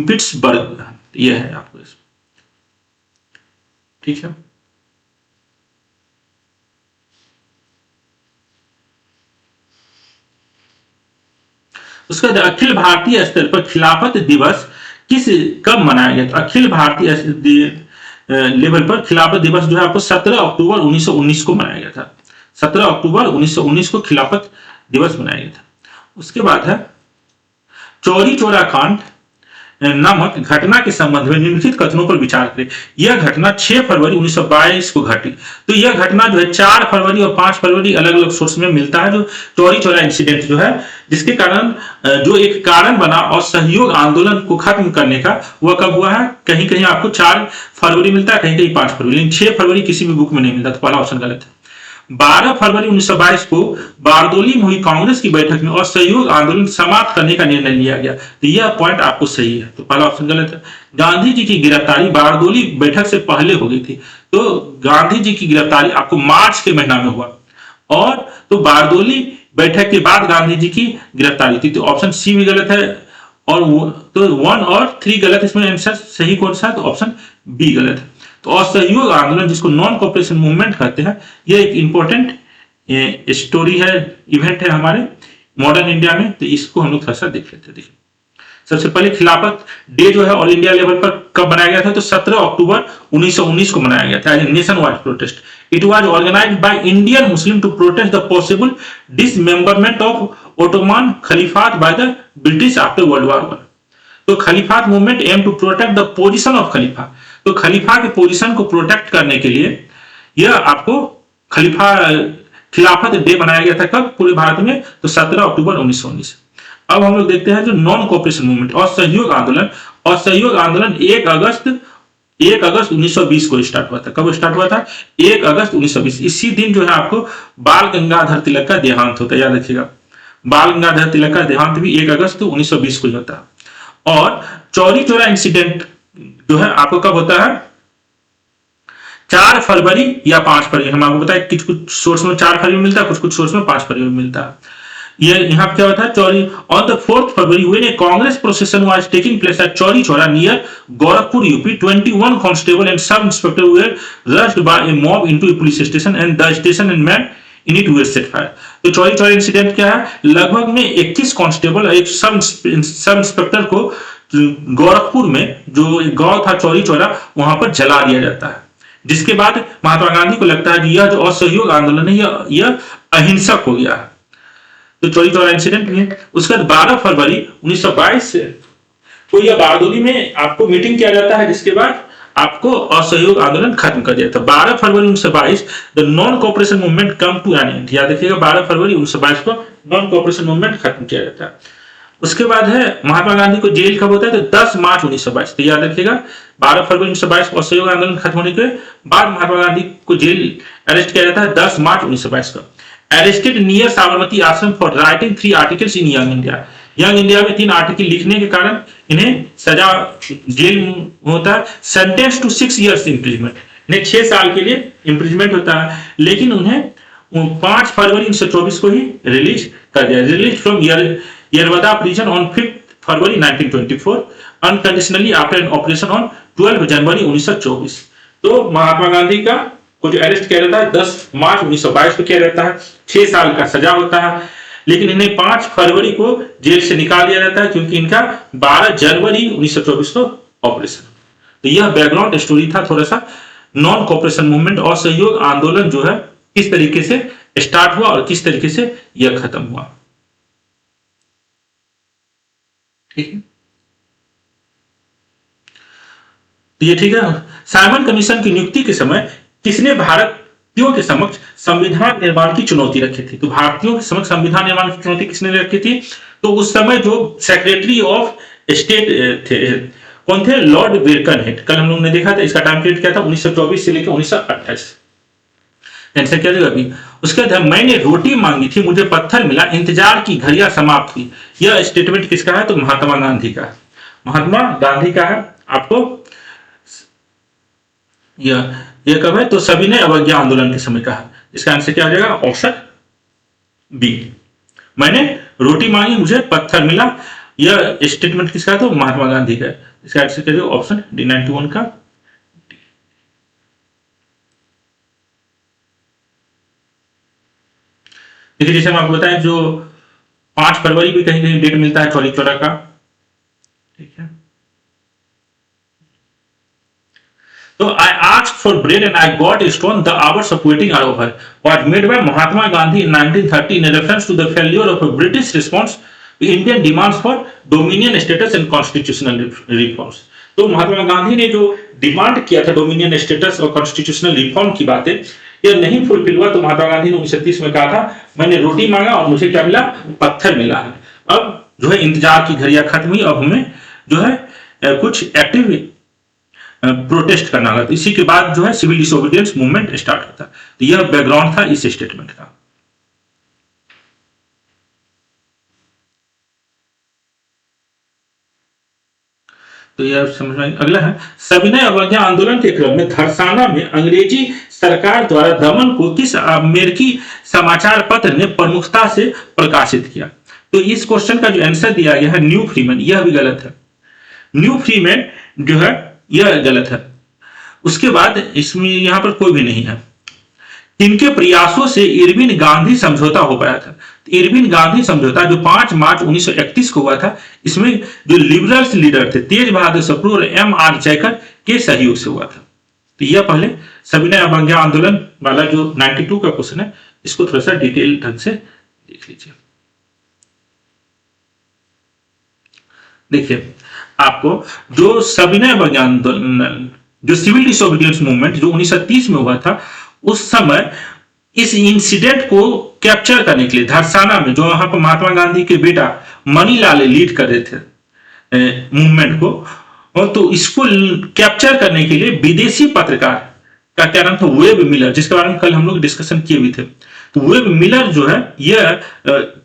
पिट्सबर्ग ये है आपको, ठीक है। उसके बाद अखिल भारतीय स्तर पर खिलाफत दिवस कब मनाया गया? तो अखिल भारतीय लेवल पर खिलाफत दिवस जो है आपको 17 अक्टूबर 1919 को मनाया गया था। 17 अक्टूबर 1919 को खिलाफत दिवस मनाया गया था। उसके बाद है चौरी चौरा कांड नामक घटना के संबंध में निम्नलिखित कथनों पर विचार करें। यह घटना 6 फरवरी 1922 को घटी। तो यह घटना जो है 4 फरवरी और 5 फरवरी अलग अलग सोर्स में मिलता है, जो चौरी चौरा इंसिडेंट जो है, जिसके कारण जो एक कारण बना और सहयोग आंदोलन को खत्म करने का, वह कब हुआ है? कहीं कहीं आपको 4 फरवरी मिलता है, कहीं कहीं 5 फरवरी, लेकिन 6 फरवरी किसी भी बुक में नहीं मिलता, तो पहला ऑप्शन गलत है। 12 फरवरी 1922 को बारदोली में हुई कांग्रेस की बैठक में असहयोग आंदोलन समाप्त करने का निर्णय लिया गया। तो यह पॉइंट आपको सही है, तो पहला ऑप्शन गलत है। गांधी जी की गिरफ्तारी बारदोली बैठक से पहले हो गई थी, तो गांधी जी की गिरफ्तारी आपको मार्च के महीना में हुआ, और तो बारदोली बैठक के बाद गांधी जी की गिरफ्तारी थी, तो ऑप्शन सी भी गलत है। और तो 1 और 3 गलत, इसमें आंसर सही कौन सा है? तो ऑप्शन बी गलत है। तो असहयोग आंदोलन, जिसको नॉन कॉपरेशन मूवमेंट कहते हैं, यह एक इंपॉर्टेंट स्टोरी है, इवेंट है हमारे मॉडर्न इंडिया में। तो इसको हम लोग थोड़ा सा देख लेते हैं। देखिए, सबसे पहले खिलाफत डे जो है ऑल इंडिया लेवल पर कब बनाया गया था? तो 17 अक्टूबर 1919 को मनाया गया था as a nationwide protest. It was organised by Indian Muslim to protest the possible dismemberment of Ottoman Khilafat by the British after World War 1। तो Khilafat movement aim to protect the position of khalifa. तो खलीफा के पोजीशन को प्रोटेक्ट करने के लिए यह आपको खिलाफत डे बनाया गया था। कब? पूरे भारत में, तो 17 अक्टूबर 1919। अब हम लोग देखते हैं जो नॉन कोऑपरेशन मूवमेंट और सहयोग आंदोलन। और सहयोग आंदोलन 1 अगस्त 1920 को स्टार्ट हुआ था। कब स्टार्ट हुआ था? 1 अगस्त 1920। इसी दिन जो है आपको बाल गंगाधर तिलक का देहांत होता है, याद रखिएगा। बाल गंगाधर तिलक का देहांत भी 1 अगस्त 1920 को ही होता है। और चौरी चौरा इंसिडेंट जो है आपको कब होता है? 4 फरवरी या 5 फरवरी। हम आपको बताया कुछ कुछ सोर्स में 4 फरवरी में मिलता है, कुछ कुछ सोर्स में 5 फरवरी में मिलता है। ये यहाँ क्या होता है? Chauri on the 4th February when a Congress procession was taking place at Chauri Chaura near Gorakhpur UP, 21 constable and sub inspector were rushed by a mob into a police station and the station and men in it were set fire. तो चौरी चौरा इंसिडेंट क्या है? लगभग में 21 कांस्टेबल और एक सब इंस्पेक्टर को गोरखपुर में जो एक गांव था चौरी चौरा, वहां पर जला दिया जाता है। जिसके बाद महात्मा गांधी को लगता है कि यह जो असहयोग आंदोलन है यह अहिंसक हो गया। तो चौरी चौरा इंसिडेंट में उसके बाद 12 फरवरी 1922 को यह बारदोली में आपको मीटिंग किया जाता है, जिसके बाद आपको असहयोग आंदोलन खत्म कर दिया जाता है। 12 February 1922 the non cooperation movement come to an end. याद रखिएगा 12 फरवरी 1922 को नॉन कोऑपरेशन मूवमेंट खत्म किया जाता है। उसके बाद है महात्मा गांधी को जेल कब होता है? तो 10 मार्च 1922। तो याद रखिएगा 12 फरवरी 1922 को असहयोग आंदोलन खत्म होने के बाद महात्मा गांधी को जेल अरेस्ट किया जाता है 10 मार्च 1922 को। अरेस्टेड नियर साबरमती आश्रम for writing 3 articles in young India. Young India में 3 आर्टिकल लिखने के कारण इन्हें सजा जेल होता है। सेंटेंस टू 6 years इम्प्रिजमेंट, इन्हें 6 साल के लिए इम्प्रिजमेंट होता है, लेकिन उन्हें 5 फरवरी 1924 को ही रिलीज कर दिया। Release from Yerwada prison on 5th February 1924 unconditionally after an operation on 12 जनवरी 1924। तो महात्मा गांधी का को जो अरेस्ट किया जाता है 10 मार्च 1922 को किया जाता है, 6 साल का सजा होता है, लेकिन इन्हें 5 फरवरी को जेल से निकाल दिया जाता है क्योंकि इनका 12 जनवरी 1924 को ऑपरेशन। तो यह बैकग्राउंड स्टोरी था थोड़ा सा नॉन कोऑपरेशन मूवमेंट और सहयोग आंदोलन जो है किस तरीके से स्टार्ट हुआ और किस तरीके से यह खत्म हुआ। ठीक है, तो ये ठीक है। साइमन कमीशन की नियुक्ति के समय किसने भारतीयों के समक्ष संविधान निर्माण की चुनौती रखी थी? तो भारतीयों के समक्ष संविधान निर्माण की चुनौती किसने रखी थी? तो उस समय जो सेक्रेटरी ऑफ स्टेट थे कौन थे? लॉर्ड बिरकनहेड। कल हम लोगों ने देखा था इसका टाइम पीरियड क्या था? 1924 से लेकर 1928। आंसर क्या देगा अभी? उसके बाद मैंने रोटी मांगी थी मुझे पत्थर मिला, इंतजार की घड़ियां समाप्त हुई। यह स्टेटमेंट किसका है? तो महात्मा गांधी का। महात्मा गांधी का है। आपको यह कब है? तो सभी ने अवज्ञा आंदोलन के समय कहा। इसका आंसर क्या आ जाएगा? Option B. मैंने रोटी मांगी मुझे पत्थर मिला, यह स्टेटमेंट किसका है? तो महात्मा गांधी का। इसका आंसर क्या जाएगा? ऑप्शन डी 91 का। देखिए जैसे हम आपको बताएं जो 5 फरवरी भी कहीं कहीं डेट मिलता है चौरी चौरा का। ठीक है, तो I asked for bread and I got a stone, the hours of waiting are over was made by Mahatma Gandhi in 1930 in reference to the failure of a British response to Indian demands for dominion status and constitutional reforms। तो महात्मा गांधी ने जो डिमांड किया था डोमिनियन स्टेटस और कॉन्स्टिट्यूशनल रिफॉर्म की बातें, यह नहीं फुलफिल हुआ। तो महात्मा गांधी ने 1930 में कहा था, मैंने रोटी मांगा और मुझे क्या मिला, पत्थर मिला है। अब जो है इंतजार की घड़ियां खत्म हुई, अब हमें जो है कुछ एक्टिव प्रोटेस्ट करना होगा। तो इसी के बाद जो है सिविल डिसोबीडियंस मूवमेंट स्टार्ट होता। तो यह बैकग्राउंड था इस स्टेटमेंट का। तो यह समझ में। अगला है, सविनय अवज्ञा आंदोलन के क्रम में धरसाना में अंग्रेजी सरकार द्वारा दमन को किस अमेरिकी समाचार पत्र ने प्रमुखता से प्रकाशित किया। तो इस क्वेश्चन का जो आंसर दिया गया है न्यू फ्रीमैन, यह भी गलत है। न्यू फ्रीमैन जो है यह गलत है। उसके बाद इसमें यहां पर कोई भी नहीं है। इनके प्रयासों से इरविन गांधी समझौता हो पाया था। इरविन गांधी समझौता जो 5 मार्च 1931 को हुआ था, इसमें जो लिबरल्स लीडर थे तेज बहादुर सप्रू और M.R. जयकर के सहयोग से हुआ था। तो यह पहले सविनय अवज्ञा आंदोलन वाला जो 92 का क्वेश्चन है, इसको थोड़ा सा डिटेल ढंग से देख लीजिए। देखिए, आपको जो सविनय अवज्ञा आंदोलन, जो सिविल डिसोबीडियंस मूवमेंट जो 1930 में हुआ था, उस समय इस इंसिडेंट को कैप्चर करने के लिए धरसाना में जो वहां पर महात्मा गांधी के बेटा मणिलाल लीड कर रहे थे मूवमेंट को, और तो इसको कैप्चर करने के लिए विदेशी पत्रकार का क्या नाम था, वेब मिलर, जिसके बारे में कल हम लोग डिस्कशन किए भी थे। तो वेब मिलर जो है यह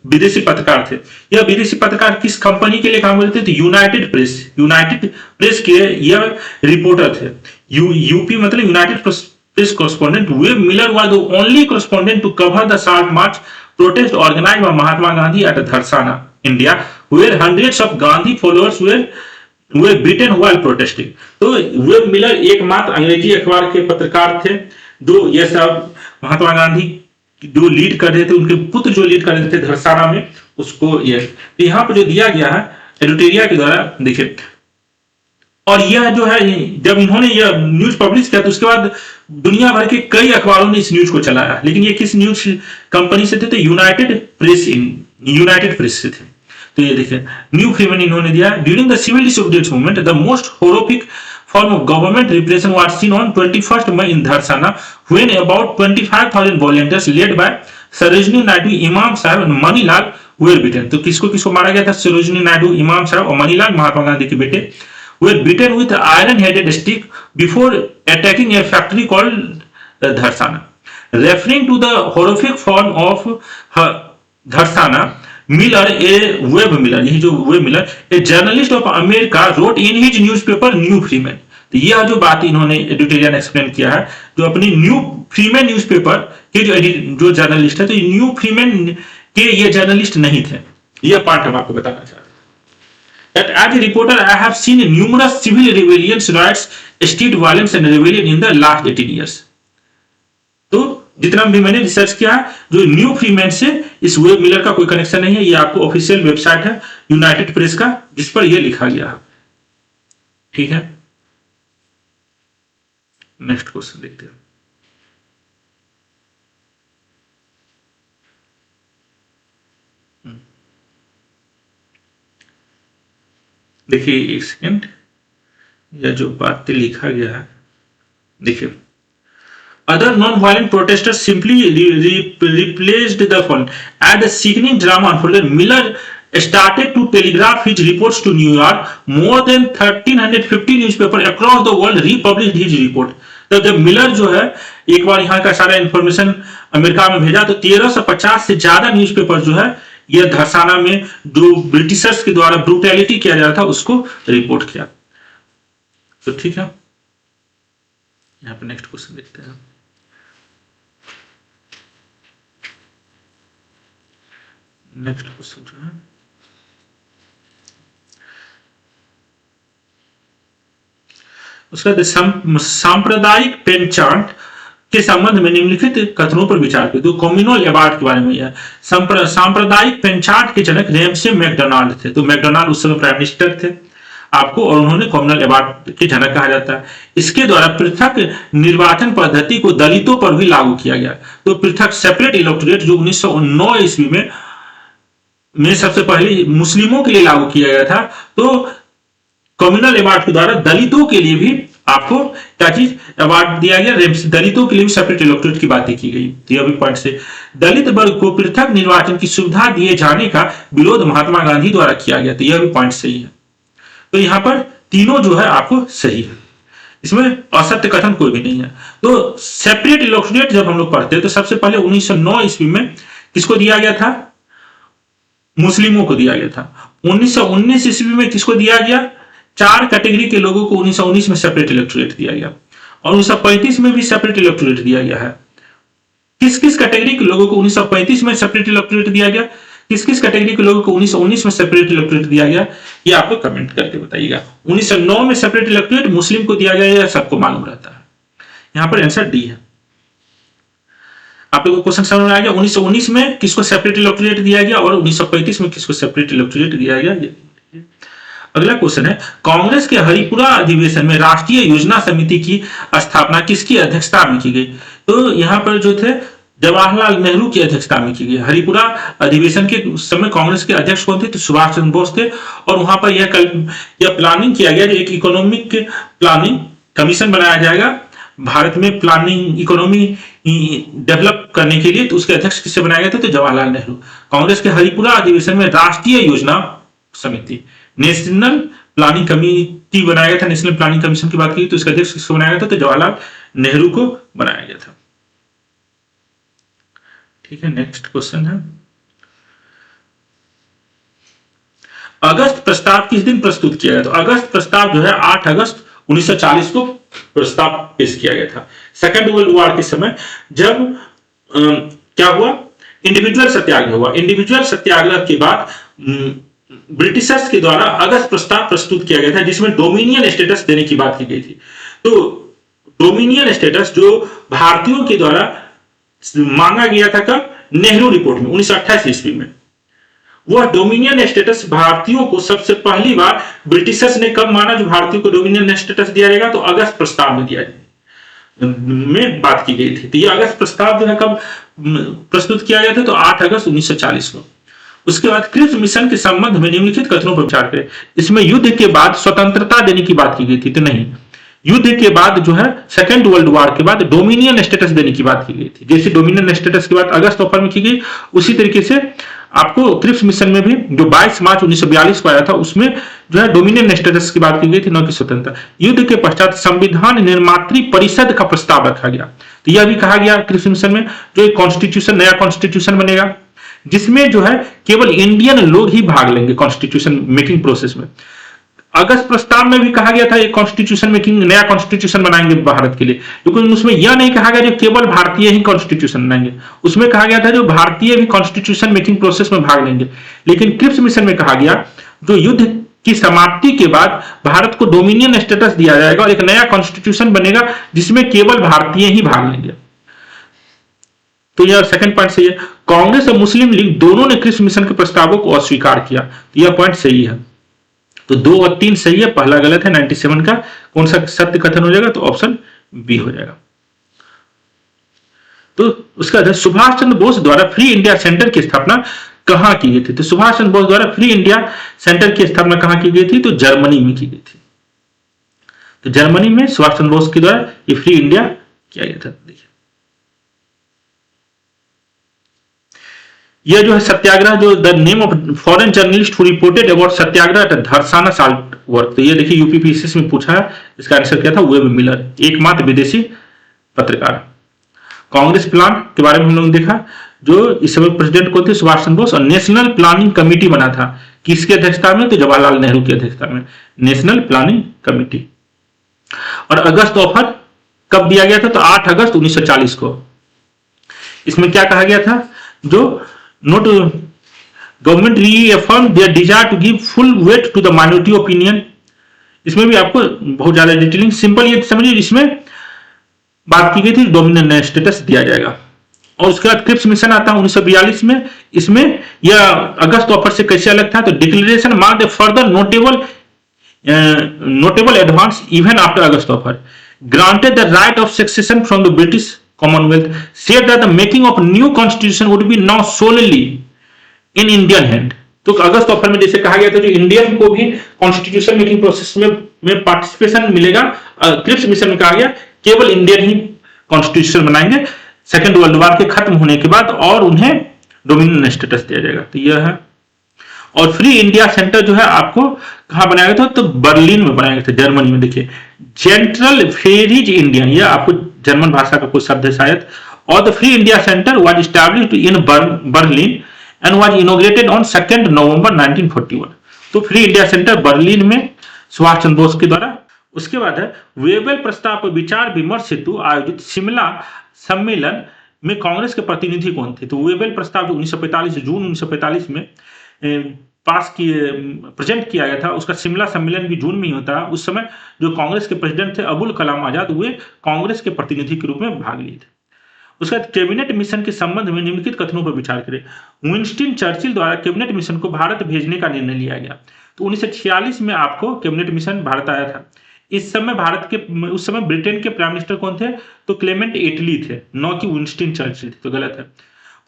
विदेशी पत्रकार थे। यह विदेशी पत्रकार किस कंपनी के लिए काम करते थे, तो यूनाइटेड प्रेस के यह रिपोर्टर थे। यूपी मतलब United press correspondent। Webb Miller was the only correspondent to cover the Salt March protest organized by Mahatma Gandhi at Dharsana, India, where hundreds of Gandhi followers were beaten while protesting। तो वेब मिलर एकमात्र अंग्रेजी अखबार के पत्रकार थे जो यह सब महात्मा गांधी जो लीड कर रहे थे, उनके पुत्र जो लीड कर रहे थे धरसाना में, उसको यह यहाँ पर जो दिया गया है एडिटोरिया के द्वारा, देखिए। और यह जो है जब इन्होंने यह न्यूज पब्लिश किया तो उसके बाद दुनिया भर के कई अखबारों ने इस न्यूज को चलाया, लेकिन ये किस न्यूज कंपनी से थे, तो यूनाइटेड प्रेस से थे। तो ये देखिए न्यू फ्रीमैन इन्होंने दिया, during the civil disobedience movement the most horrific form of government repression was seen on 21st May in Dharsana when about 25,000 volunteers led by Sarojini Naidu, Imam Sahib and Manilal were beaten। तो किसको मारा गया था, सरोजिनी नायडू, इमाम साहब और मनीलाल, महात्मा गांधी के बेटे, were beaten with iron-headed stick before attacking a factory called Dharsana। Referring to the horrific form of Dharsana, Miller, Webb Miller, यही जो web Miller, a journalist of America, wrote in his newspaper New Freeman। तो यह जो बात इन्होंने एडिटोरियल ने एक्सप्लेन किया है, जो अपनी न्यू फ्रीमैन न्यूज़पेपर के जो जर्नलिस्ट है, तो न्यू फ्रीमैन के ये जर्नलिस्ट नहीं थे। यह पार्ट हम आपको बताना चाहते हैं। That as a reporter, I have seen numerous civil rebellions, riots, street violence and rebellion in the last 18 years। तो जितना भी मैंने रिसर्च किया, जो न्यू फ्रीमैन से इस वेब मिलर का कोई कनेक्शन नहीं है। ये आपको ऑफिशियल वेबसाइट है यूनाइटेड प्रेस का, जिस पर यह लिखा गया है। ठीक है, नेक्स्ट क्वेश्चन देखते हैं। देखिए एक सेकेंड, यह जो बातें लिखा गया है, देखिए, other non-violent protesters simply replaced the fallen। As the sickening drama unfolded, Miller started to telegraph his reports to New York। More than 1350 newspapers across the world republished his report। तो जब मिलर जो है एक बार यहाँ का सारा इंफॉर्मेशन अमेरिका में भेजा, तो 1350 से ज्यादा न्यूज़पेपर जो है यह धरसाना में जो ब्रिटिशर्स के द्वारा ब्रूटैलिटी किया जा रहा था उसको रिपोर्ट किया। तो ठीक है, यहाँ पे नेक्स्ट क्वेश्चन देखते हैं। नेक्स्ट क्वेश्चन जो है, उसका सांप्रदायिक पेंचांट के संबंध में निम्नलिखित कथनों पर विचार करें। तो कम्युनल अवार्ड के बारे में यह सांप्रदायिक पेंचांट के जनक रेमसे मैकडोनाल्ड थे। तो मैकडोनाल्ड उस समय प्राइम मिनिस्टर थे। आपको, और उन्होंने कम्युनल अवार्ड के जनक कहा जाता है। इसके द्वारा पृथक निर्वाचन पद्धति को दलितों पर भी लागू किया गया। तो पृथक सेपरेट इलेक्टोरेट जो 1909 ईस्वी में सबसे पहले मुस्लिमों के लिए लागू किया गया था, तो कम्युनल अवार्ड के द्वारा दलितों के लिए भी आपको क्या चीज अवार्ड दिया गया, दलितों के लिए भी सेपरेट इलेक्टोरेट की बातें की गई। तो यह भी पॉइंट से दलित वर्ग को पृथक निर्वाचन की सुविधा दिए जाने का विरोध महात्मा गांधी द्वारा किया गया। तो यह भी पॉइंट सही है। तो यहां पर तीनों जो है आपको सही है, इसमें असत्य कथन कोई भी नहीं है। तो सेपरेट इलेक्टोरेट जब हम लोग पढ़ते हैं तो सबसे पहले 1909 ईस्वी में किसको दिया गया था? मुस्लिमों को दिया गया था। 1919 ईस्वी में किसको दिया गया? 4 कैटेगरी के लोगों को 1919 में सेपरेट इलेक्टोरेट दिया गया, और 1935 में भी सेपरेट इलेक्टोरेट दिया गया है। किस किस कैटेगरी के लोगों को 1935 में सेपरेट इलेक्टोरेट दिया गया, किस किस कैटेगरी के लोगों को 1919 में सेपरेट इलेक्टोरेट दिया गया, ये आपको कमेंट करके बताइएगा। 1909 में सेपरेट इलेक्टोरेट मुस्लिम को दिया गया, यह सबको मालूम रहता है। यहां पर आंसर डी है। आप लोगों को क्वेश्चन समझ में आ गया? 1919 में किसको सेपरेट इलेक्टोरेट दिया गया और 1935 में किसको सेपरेट इलेक्टोरेट दिया गया। अगला क्वेश्चन है, कांग्रेस के हरिपुरा अधिवेशन में राष्ट्रीय योजना समिति की स्थापना किसकी अध्यक्षता में की गई? तो यहां पर जो थे जवाहरलाल नेहरू की अध्यक्षता में की गई। हरिपुरा अधिवेशन के उस समय कांग्रेस के अध्यक्ष कौन थे? तो सुभाष चंद्र बोस थे। और वहां पर यह प्लानिंग किया गया, एक इकोनॉमिक प्लानिंग कमीशन बनाया जाएगा भारत में प्लानिंग इकोनॉमी डेवलप करने के लिए। तो उसके अध्यक्ष किससे बनाया गया था? तो जवाहरलाल नेहरू। कांग्रेस के हरिपुरा अधिवेशन में राष्ट्रीय योजना समिति, नेशनल प्लानिंग कमेटी बनाया गया था। नेशनल प्लानिंग कमीशन की बात की तो इसका अध्यक्ष किसको बनाया गया था? तो जवाहरलाल नेहरू को बनाया गया था। ठीक है, नेक्स्ट क्वेश्चन है, अगस्त प्रस्ताव किस दिन प्रस्तुत किया गया? तो अगस्त प्रस्ताव जो है 8 अगस्त 1940 को प्रस्ताव पेश किया गया था। सेकेंड वर्ल्ड वॉर के समय जब क्या हुआ? इंडिविजुअल सत्याग्रह हुआ। इंडिविजुअल सत्याग्रह के बाद ब्रिटिशर्स के द्वारा अगस्त प्रस्ताव प्रस्तुत किया गया था, जिसमें डोमिनियन स्टेटस देने की बात की गई थी। तो डोमिनियन स्टेटस जो भारतीयों के द्वारा मांगा गया था कब? नेहरू रिपोर्ट में 1928 ईस्वी में। वह डोमिनियन स्टेटस भारतीयों को सबसे पहली बार ब्रिटिशर्स ने कब माना जो भारतीयों को डोमिनियन स्टेटस दिया जाएगा? तो अगस्त प्रस्ताव में दिया में बात की गई थी। तो यह अगस्त प्रस्ताव जो है कब प्रस्तुत किया गया था? तो 8 अगस्त 1940 को। उसके बाद क्रिप्स मिशन के संबंध में निम्नलिखित कथनों पर विचार करें। इसमें युद्ध के बाद स्वतंत्रता देने की बात की गई थी, तो नहीं। युद्ध के बाद जो है सेकेंड वर्ल्ड वॉर के बाद डोमिनियन स्टेटस देने की बात की गई थी। जैसे डोमिनियन स्टेटस की बात अगस्त ऑफर में की गई, उसी तरीके से आपको क्रिप्स मिशन में भी जो 22 मार्च 1942 को आया था उसमें जो है डोमिनियन स्टेटस की बात की गई थी, न कि स्वतंत्रता। युद्ध के पश्चात संविधान निर्मात्री परिषद का प्रस्ताव रखा गया। तो यह भी कहा गया क्रिप्स मिशन में जो एक कॉन्स्टिट्यूशन, नया कॉन्स्टिट्यूशन बनेगा जिसमें जो है केवल इंडियन लोग ही भाग लेंगे कॉन्स्टिट्यूशन मेकिंग प्रोसेस में। अगस्त प्रस्ताव में भी कहा गया था एक कॉन्स्टिट्यूशन मेकिंग, नया कॉन्स्टिट्यूशन बनाएंगे भारत के लिए, लेकिन उसमें यह नहीं कहा गया जो केवल भारतीय ही कॉन्स्टिट्यूशन बनाएंगे। उसमें कहा गया था जो भारतीय भी कॉन्स्टिट्यूशन मेकिंग प्रोसेस में भाग लेंगे। लेकिन क्रिप्स मिशन में कहा गया जो युद्ध की समाप्ति के बाद भारत को डोमिनियन स्टेटस दिया जाएगा और एक नया कॉन्स्टिट्यूशन बनेगा जिसमें केवल भारतीय ही भाग लेंगे। तो यह सेकंड पॉइंट सही है। कांग्रेस और मुस्लिम लीग दोनों ने क्रिप्स मिशन के प्रस्तावों को अस्वीकार किया, तो यह पॉइंट सही है। तो 2 और 3 सही है, पहला गलत है। 97 का कौन सा सत्य कथन हो जाएगा? तो ऑप्शन बी हो जाएगा। तो उसका सुभाष चंद्र बोस द्वारा फ्री इंडिया सेंटर की स्थापना कहां की गई थी? तो सुभाष चंद्र बोस द्वारा फ्री इंडिया सेंटर की स्थापना कहां की गई थी? तो जर्मनी में की गई थी। तो जर्मनी में सुभाष चंद्र बोस के द्वारा ये फ्री इंडिया किया गया था। देखिए यह जो है सत्याग्रह, जो the name of foreign journalist who reported about Satyagraha at Dharasana salt work. तो ये देखिए यूपीपीएससी में पूछा है, इसका आंसर क्या था? वेब मिलर, एकमात्र विदेशी पत्रकार। कांग्रेस प्लान के बारे में हम लोगों ने देखा, जो इस समय प्रेसिडेंट कौन थे? सुभाष चंद्र बोस। और नेशनल प्लानिंग कमेटी बना था किसकी अध्यक्षता में? तो जवाहरलाल नेहरू की अध्यक्षता में नेशनल प्लानिंग कमेटी। और अगस्त ऑफर कब दिया गया था? तो 8 अगस्त 1940 को। इसमें क्या कहा गया था? जो Not government reaffirmed their desire to give full weight to the minority opinion। इसमें भी आपको बहुत ज्यादा डिटेलिंग, सिंपल ये समझिए, इसमें बात की गई थी डोमिनियन स्टेटस दिया जाएगा। और उसके बाद क्रिप्स मिशन आता है 1942 में। इसमें यह अगस्त ऑफर से कैसे अलग था? तो declaration marked a further notable notable advance even after August offer, granted the right of succession from the British Commonwealth, said that the making of new constitution would be now solely in Indian hand. तो अगस्त ऑफर में जैसे कहा गया था जो इंडियन को भी कॉन्स्टिट्यूशन मेकिंग प्रोसेस में पार्टिसिपेशन मिलेगा, क्रिप्स मिशन में कहा गया केवल इंडियन ही कॉन्स्टिट्यूशन बनाएंगे सेकेंड वर्ल्ड वॉर के खत्म होने के बाद और उन्हें डोमिनियन स्टेटस दिया जाएगा। तो यह है। और फ्री इंडिया सेंटर जो है आपको कहां बनाया गया था, तो बर्लिन में बनाया गया था, जर्मनी में। देखिए जेंट्रल फेरिज इंडियन, यह आपको जर्मन भाषा का कोई शब्द है शायद। और the free India centre was established in Berlin and was inaugurated on 2 नवंबर 1941। तो फ्री इंडिया सेंटर बर्लिन में सुभाष चंद्र बोस के द्वारा। उसके बाद है वेबल प्रस्ताव पर विचार विमर्श हेतु आयोजित शिमला सम्मेलन में कांग्रेस के प्रतिनिधि कौन थे। तो वेबल प्रस्ताव जो 1945 जून 1945 में पास किए प्रेजेंट किया गया था, उसका शिमला सम्मेलन भी जून में ही होता है। उस समय जो कांग्रेस के प्रेसिडेंट थे अबुल कलाम आजाद, वे कांग्रेस के प्रतिनिधि के रूप में भाग लिए थे। उसके बाद कैबिनेट मिशन के संबंध में निम्नलिखित कथनों पर विचार करें। विंस्टन चर्चिल द्वारा कैबिनेट मिशन को भारत भेजने का निर्णय लिया गया। तो 1946 में आपको कैबिनेट मिशन भारत आया था। इस समय उस समय ब्रिटेन के प्राइम मिनिस्टर कौन थे, तो क्लेमेंट एटली थे, न कि विंस्टन चर्चिल थे। तो गलत है।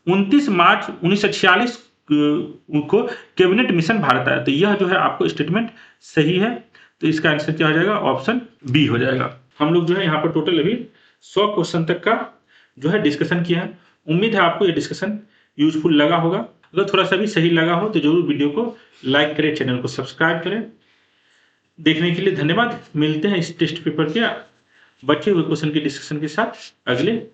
29 मार्च 1946 को कैबिनेट मिशन भारत आया। तो यह जो है आपको स्टेटमेंट सही है। तो इसका आंसर क्या हो जाएगा, ऑप्शन बी हो जाएगा। हम लोग जो है यहाँ पर टोटल अभी 100 क्वेश्चन तक का जो है डिस्कशन किया है। उम्मीद है आपको ये डिस्कशन यूजफुल लगा होगा। अगर थोड़ा सा भी सही लगा हो तो जरूर वीडियो को लाइक करें, चैनल को सब्सक्राइब करें। देखने के लिए धन्यवाद। मिलते हैं इस टेस्ट पेपर के बचे हुए क्वेश्चन के डिस्कशन के साथ अगले